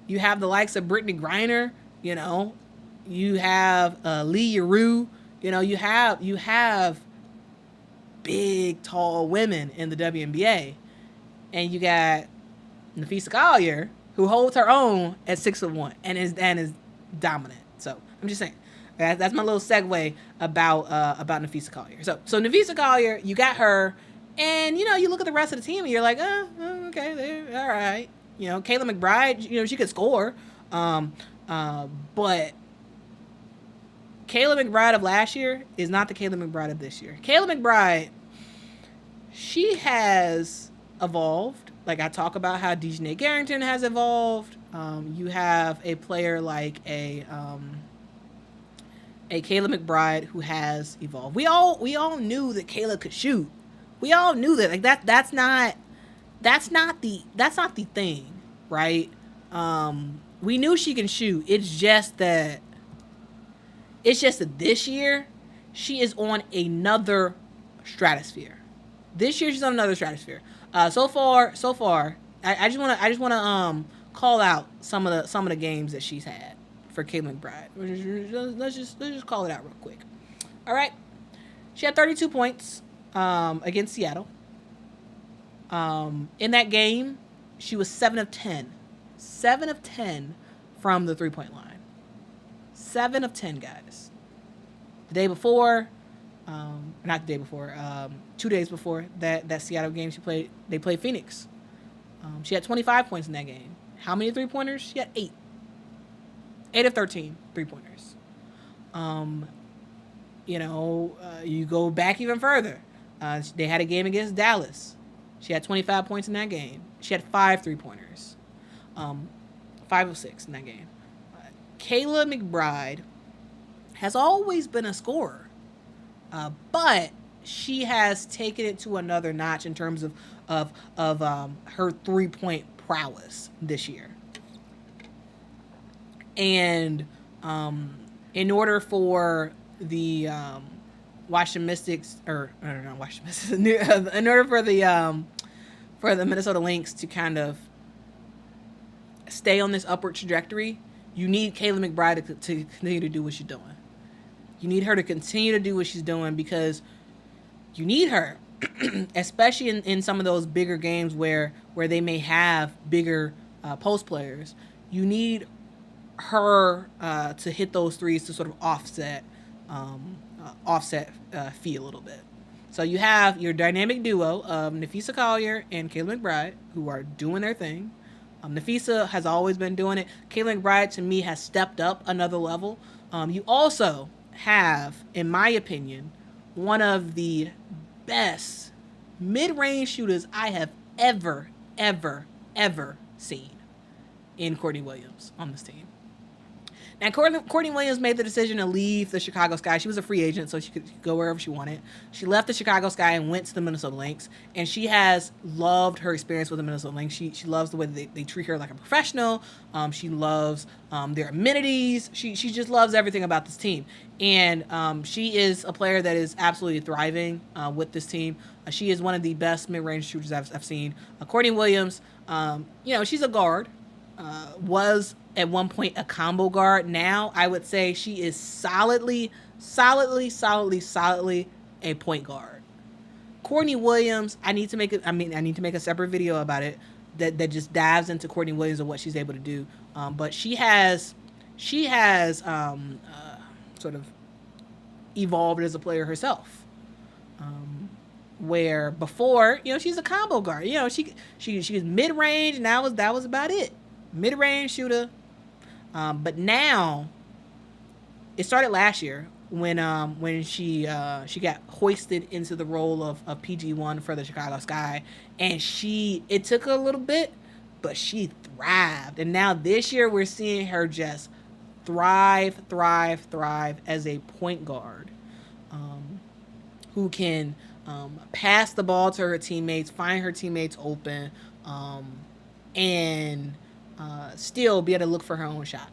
You have the likes of Brittany Griner, you have Lee Yaroo, you have big, tall women in the WNBA. And you got Nafisa Collier, who holds her own at 6'1" and is dominant. So I'm just saying. That's my little segue about Nafisa Collier. So Nafisa Collier, you got her, and you look at the rest of the team and you're like, okay, they're all right. Kayla McBride, she could score, but Kayla McBride of last year is not the Kayla McBride of this year. Kayla McBride, she has evolved. Like I talk about how Dejanay Garrington has evolved. You have a player like a Kayla McBride who has evolved. We all knew that Kayla could shoot. We all knew that. Like that's not the thing, right? We knew she can shoot. It's just that this year she is on another stratosphere. This year she's on another stratosphere. So far, I just want to call out some of the games that she's had for Kayla McBride. Let's just call it out real quick. All right, she had 32 points against Seattle. In that game, she was 7 of 10. 7 of 10 from the 3-point line. 7 of 10, guys. The day before, not the day before, 2 days before that Seattle game they played Phoenix. She had 25 points in that game. How many 3-pointers? She had 8. 8 of 13 3-pointers. You go back even further. They had a game against Dallas. She had 25 points in that game. She had 5 3-pointers. 5 of 6 in that game. Kayla McBride has always been a scorer. But she has taken it to another notch in terms of her 3-point prowess this year. And in order for the Washington Mystics, or not Washington Mystics, in order for the Minnesota Lynx to kind of stay on this upward trajectory, you need Kayla McBride to continue to do what she's doing. You need her to continue to do what she's doing because you need her, especially in some of those bigger games where they may have bigger post players, you need her to hit those threes to sort of offset Fee a little bit. So you have your dynamic duo of Nafisa Collier and Kayla McBride, who are doing their thing. Nafisa has always been doing it. Kayla McBride, to me, has stepped up another level. You also have, in my opinion, one of the best mid-range shooters I have ever seen in Courtney Williams on this team. Now, Courtney Williams made the decision to leave the Chicago Sky. She was a free agent, so she could go wherever she wanted. She left the Chicago Sky and went to the Minnesota Lynx, and she has loved her experience with the Minnesota Lynx. She loves the way they treat her like a professional. She loves their amenities. She just loves everything about this team. And she is a player that is absolutely thriving with this team. She is one of the best mid-range shooters I've seen. Courtney Williams, she's a guard. Was at one point a combo guard. Now I would say she is solidly a point guard. Courtney Williams, I need to make a separate video about it that just dives into Courtney Williams and what she's able to do. But she has sort of evolved as a player herself. Where before, she's a combo guard. She was mid-range, and that was about it. Mid-range shooter. But now, it started last year when she got hoisted into the role of PG1 for the Chicago Sky, and it took her a little bit, but she thrived. And now this year we're seeing her just thrive as a point guard, who can pass the ball to her teammates, find her teammates open, and still be able to look for her own shot.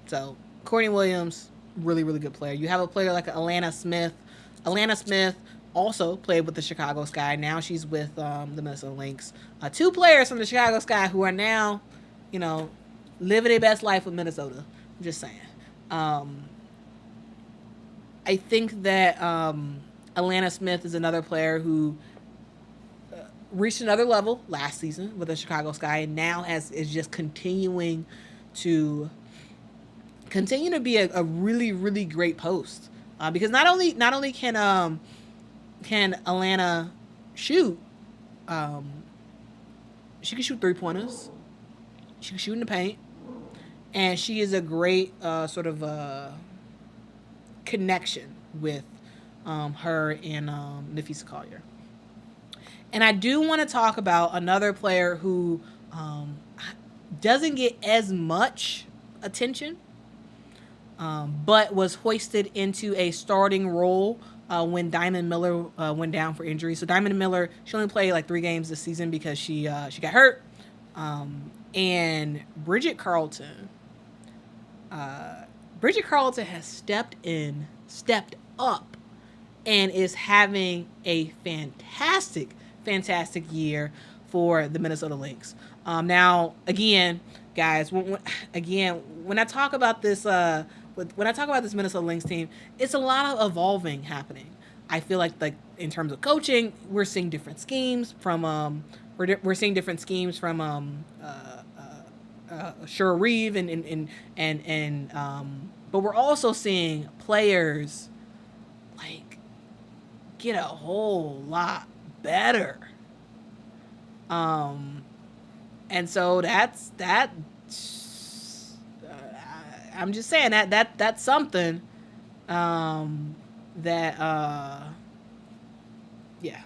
So Courtney Williams, really good player. You have a player like Alana Smith. Alana Smith also played with the Chicago Sky. Now she's with the Minnesota Lynx. Two players from the Chicago Sky who are now, living their best life with Minnesota. I'm just saying. I think that Alana Smith is another player who reached another level last season with the Chicago Sky, and now is just continuing to be a really great post, because not only can Alana shoot, she can shoot 3-pointers, she can shoot in the paint, and she is a great sort of connection with her and Nafisa Collier. And I do want to talk about another player who doesn't get as much attention, but was hoisted into a starting role when Diamond Miller went down for injury. So Diamond Miller, she only played like 3 games this season because she got hurt. And Bridget Carlton has stepped up, and is having a fantastic year for the Minnesota Lynx. Now, again, guys, when I talk about this, Minnesota Lynx team, it's a lot of evolving happening. I feel like in terms of coaching, we're seeing different schemes from Shura Reeve and but we're also seeing players get a whole lot better. And so that's I'm just saying that's something that yeah,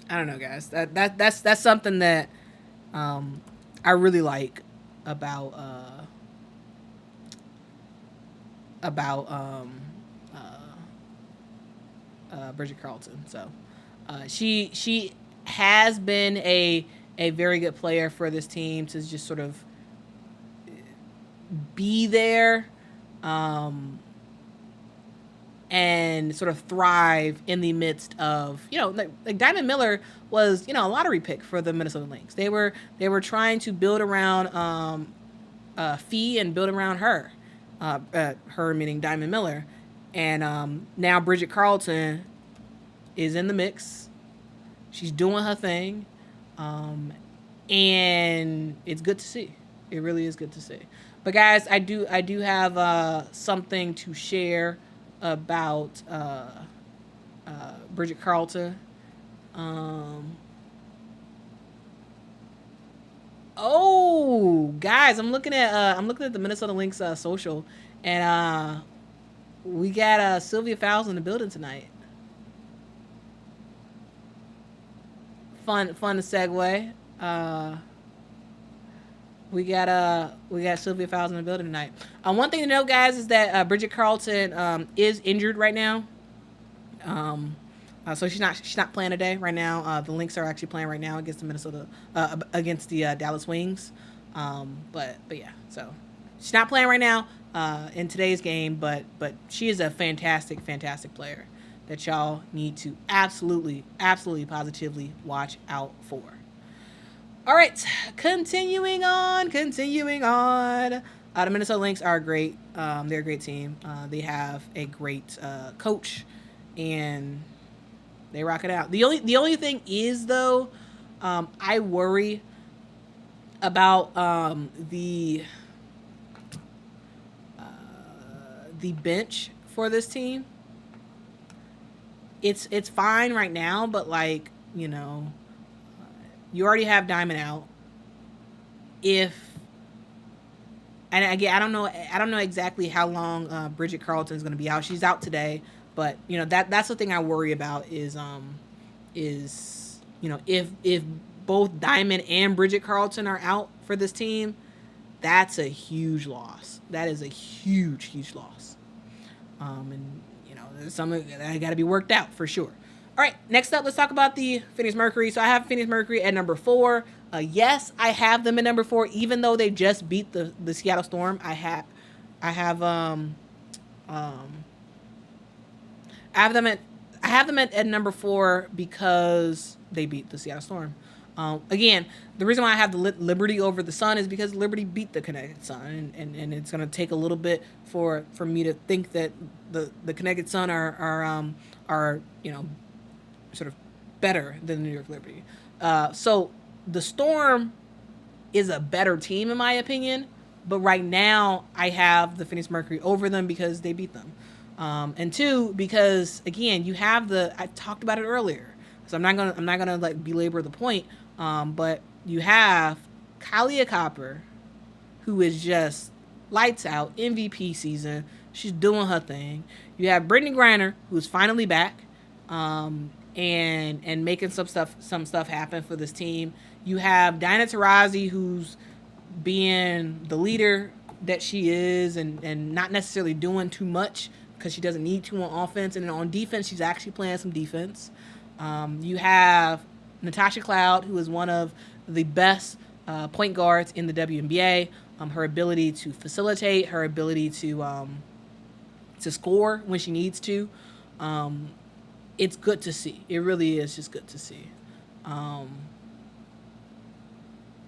I don't know, guys. That's something that I really like about Bridget Carlton. So she has been a very good player for this team to just sort of be there and sort of thrive in the midst of, like Diamond Miller was, a lottery pick for the Minnesota Lynx. They were trying to build around Fee and build around her, her meaning Diamond Miller. And now Bridget Carlton is in the mix. She's doing her thing. and it's good to see. It really is good to see. But guys, I do have something to share about Bridget Carlton. Um, oh, guys, I'm looking at the Minnesota Lynx social, and we got Sylvia Fowles in the building tonight. Fun to segue. Uh, we got Sylvia Fowles in the building tonight. One thing to note, guys, is that Bridget Carlton is injured right now. So she's not playing today right now. The Lynx are actually playing right now against the Minnesota against the Dallas Wings. But yeah, so she's not playing right now in today's game. But she is a fantastic player that y'all need to absolutely positively watch out for. All right, continuing on. The Minnesota Lynx are great. They're a great team. They have a great coach, and they rock it out. The only thing is though, I worry about the bench for this team. It's fine right now, but like you already have Diamond out. And again, I don't know exactly how long Bridget Carlton is going to be out. She's out today, but that's the thing I worry about is if both Diamond and Bridget Carlton are out for this team, that's a huge loss. That is a huge loss. And there's something that got to be worked out for sure. All right, next up, let's talk about the Phoenix Mercury. So I have Phoenix Mercury at number 4. Yes, I have them at number 4, even though they just beat the Seattle Storm. I have them at number 4 because they beat the Seattle Storm. Again, the reason why I have the Liberty over the Sun is because Liberty beat the Connecticut Sun, and it's going to take a little bit for me to think that the Connecticut Sun are sort of better than the New York Liberty. So the Storm is a better team in my opinion, but right now I have the Phoenix Mercury over them because they beat them. And 2, because again, you have I talked about it earlier, so I'm not gonna like belabor the point. But you have Kalia Copper, who is just lights out, MVP season. She's doing her thing. You have Brittany Griner, who's finally back, and making some stuff happen for this team. You have Diana Taurasi, who's being the leader that she is, and not necessarily doing too much because she doesn't need to on offense. And then on defense, she's actually playing some defense. You have Natasha Cloud, who is one of the best point guards in the WNBA. Her ability to facilitate, her ability to score when she needs to. It's good to see. It really is just good to see. Oh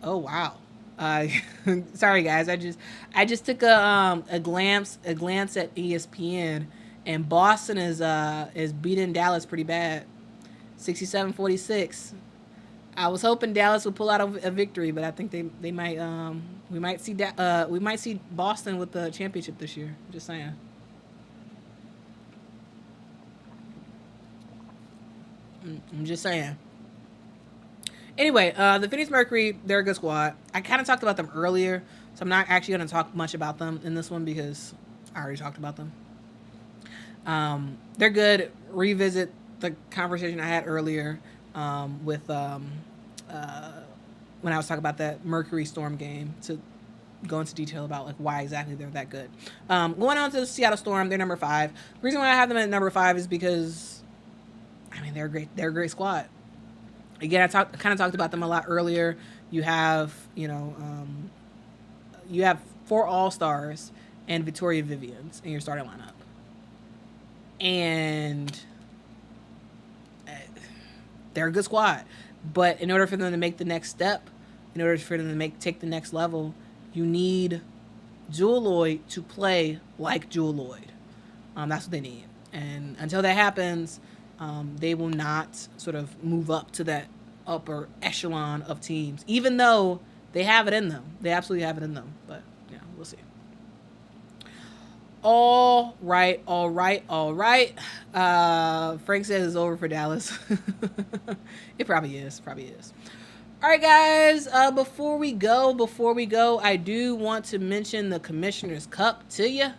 wow. Sorry guys. I just took a glance at ESPN, and Boston is beating Dallas pretty bad, 67-46. I was hoping Dallas would pull out a victory, but I think they might. We might see Boston with the championship this year. Just saying. I'm just saying. Anyway, the Phoenix Mercury, they're a good squad. I kind of talked about them earlier, so I'm not actually going to talk much about them in this one because I already talked about them. They're good. Revisit the conversation I had earlier with when I was talking about that Mercury Storm game to go into detail about like why exactly they're that good. Going on to the Seattle Storm, they're number 5. The reason why I have them at number 5 is because they're a great squad. Again, I kind of talked about them a lot earlier. You have, you have 4 All-Stars and Victoria Vivians in your starting lineup. And they're a good squad. But in order for them to make the next step, in order for them to take the next level, you need Jewell Loyd to play like Jewell Loyd. That's what they need. And until that happens, they will not sort of move up to that upper echelon of teams, even though they have it in them. They absolutely have it in them. But yeah, we'll see. All right. Frank says it's over for Dallas. It probably is. All right, guys. Before we go, I do want to mention the Commissioner's Cup to you.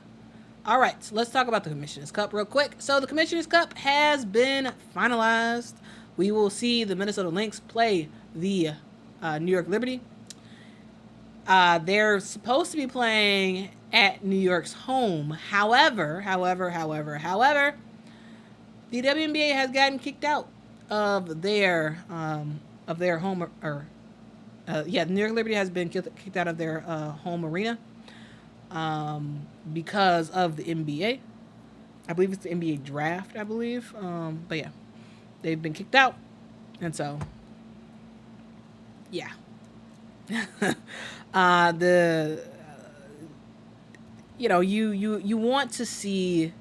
All right, so let's talk about the Commissioner's Cup real quick. So the Commissioner's Cup has been finalized. We will see the Minnesota Lynx play the New York Liberty. They're supposed to be playing at New York's home. However, the WNBA has gotten kicked out of their home. The New York Liberty has been kicked out of their home arena because of the NBA. I believe it's the NBA draft. But yeah, they've been kicked out, and so yeah. You want to see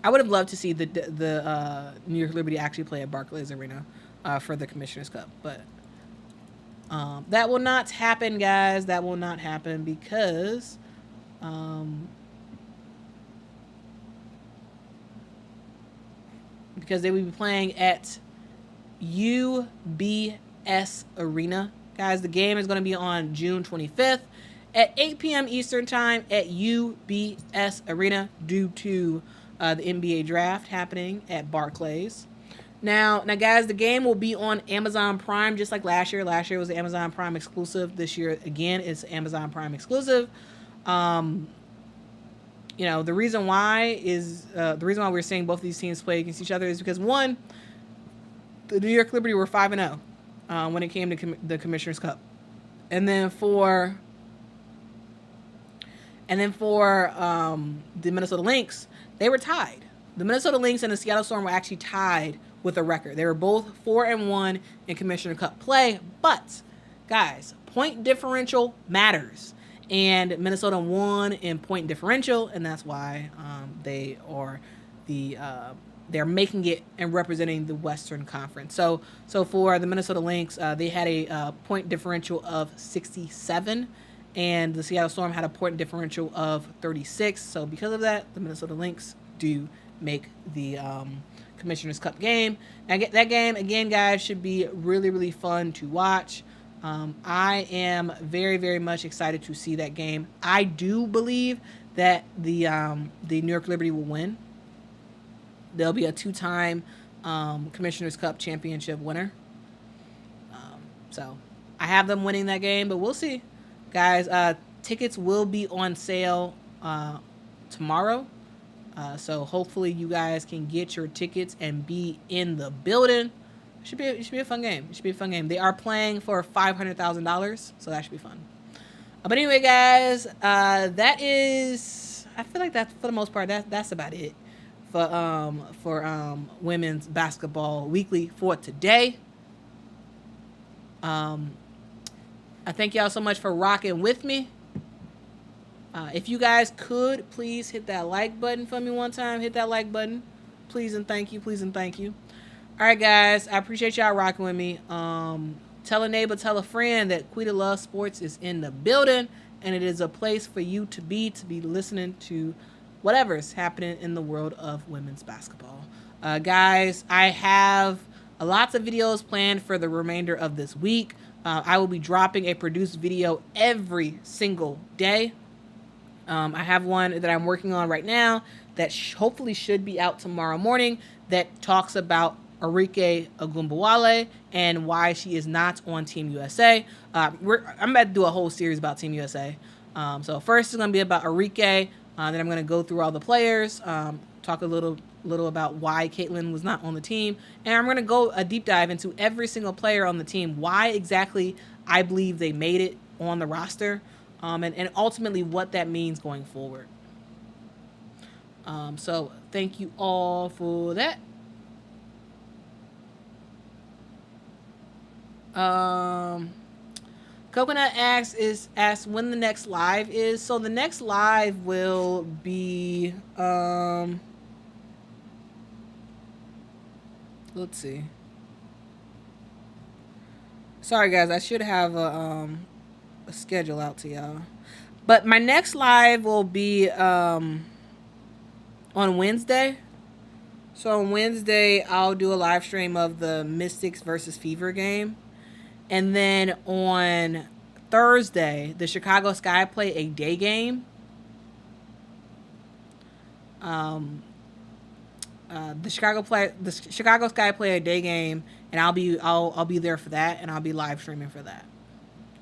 I would have loved to see the New York Liberty actually play at Barclays Arena for the Commissioner's Cup, but that will not happen, guys. That will not happen because they will be playing at UBS Arena. Guys, the game is going to be on June 25th at 8 p.m. Eastern Time at UBS Arena due to the NBA draft happening at Barclays. Now, guys, the game will be on Amazon Prime just like last year. Last year was the Amazon Prime exclusive. This year, again, it's Amazon Prime exclusive. The reason why we're seeing both of these teams play against each other is because, one, the New York Liberty were 5-0 when it came to the Commissioner's Cup, and then for the Minnesota Lynx, they were tied. The Minnesota Lynx and the Seattle Storm were actually tied with a record. They were both 4-1 in Commissioner Cup play, but guys, point differential matters, and Minnesota won in point differential, and that's why they are they're making it and representing the Western Conference. So for the Minnesota Lynx, they had a point differential of 67, and the Seattle Storm had a point differential of 36. So because of that, the Minnesota Lynx do make the Commissioner's Cup game. And that game, again, guys, should be really, really fun to watch. I am very, very much excited to see that game. I do believe that the New York Liberty will win. They'll be a two-time Commissioner's Cup championship winner. So I have them winning that game, but we'll see. Guys, tickets will be on sale tomorrow. So hopefully you guys can get your tickets and be in the building. It should be a fun game. They are playing for $500,000, so that should be fun. But anyway, guys, that is. I feel like that's for the most part. That's about it for women's basketball weekly for today. I thank y'all so much for rocking with me. If you guys could, please hit that like button for me one time. Hit that like button. Please and thank you. All right, guys. I appreciate y'all rocking with me. Tell a neighbor, tell a friend that Quita Loves Sports is in the building, and it is a place for you to be listening to whatever's happening in the world of women's basketball. Guys, I have lots of videos planned for the remainder of this week. I will be dropping a produced video every single day. I have one that I'm working on right now that hopefully should be out tomorrow morning that talks about Arike Ogunbowale and why she is not on Team USA. I'm about to do a whole series about Team USA. So first it's going to be about Arike. Then I'm going to go through all the players, talk a little about why Caitlin was not on the team. And I'm going to go a deep dive into every single player on the team, why exactly I believe they made it on the roster, and ultimately what that means going forward. So thank you all for that. Coconut asks when the next live is. So the next live will be Let's see. Sorry, guys. I should have a schedule out to y'all. But my next live will be on Wednesday. So on Wednesday, I'll do a live stream of the Mystics versus Fever game. And then on Thursday, the Chicago Sky play a day game. The Chicago Sky play a day game, and I'll be there for that, and I'll be live streaming for that.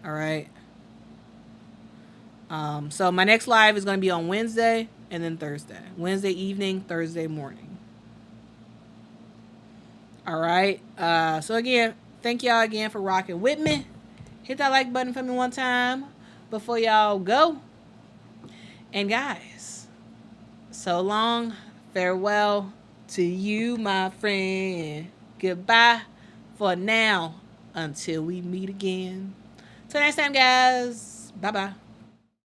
All right. So my next live is going to be on Wednesday and then Thursday. Wednesday evening, Thursday morning. All right. So again, thank y'all again for rocking with me. Hit that like button for me one time before y'all go. And guys, so long. Farewell to you, my friend. Goodbye for now until we meet again. Till next time, guys. Bye-bye.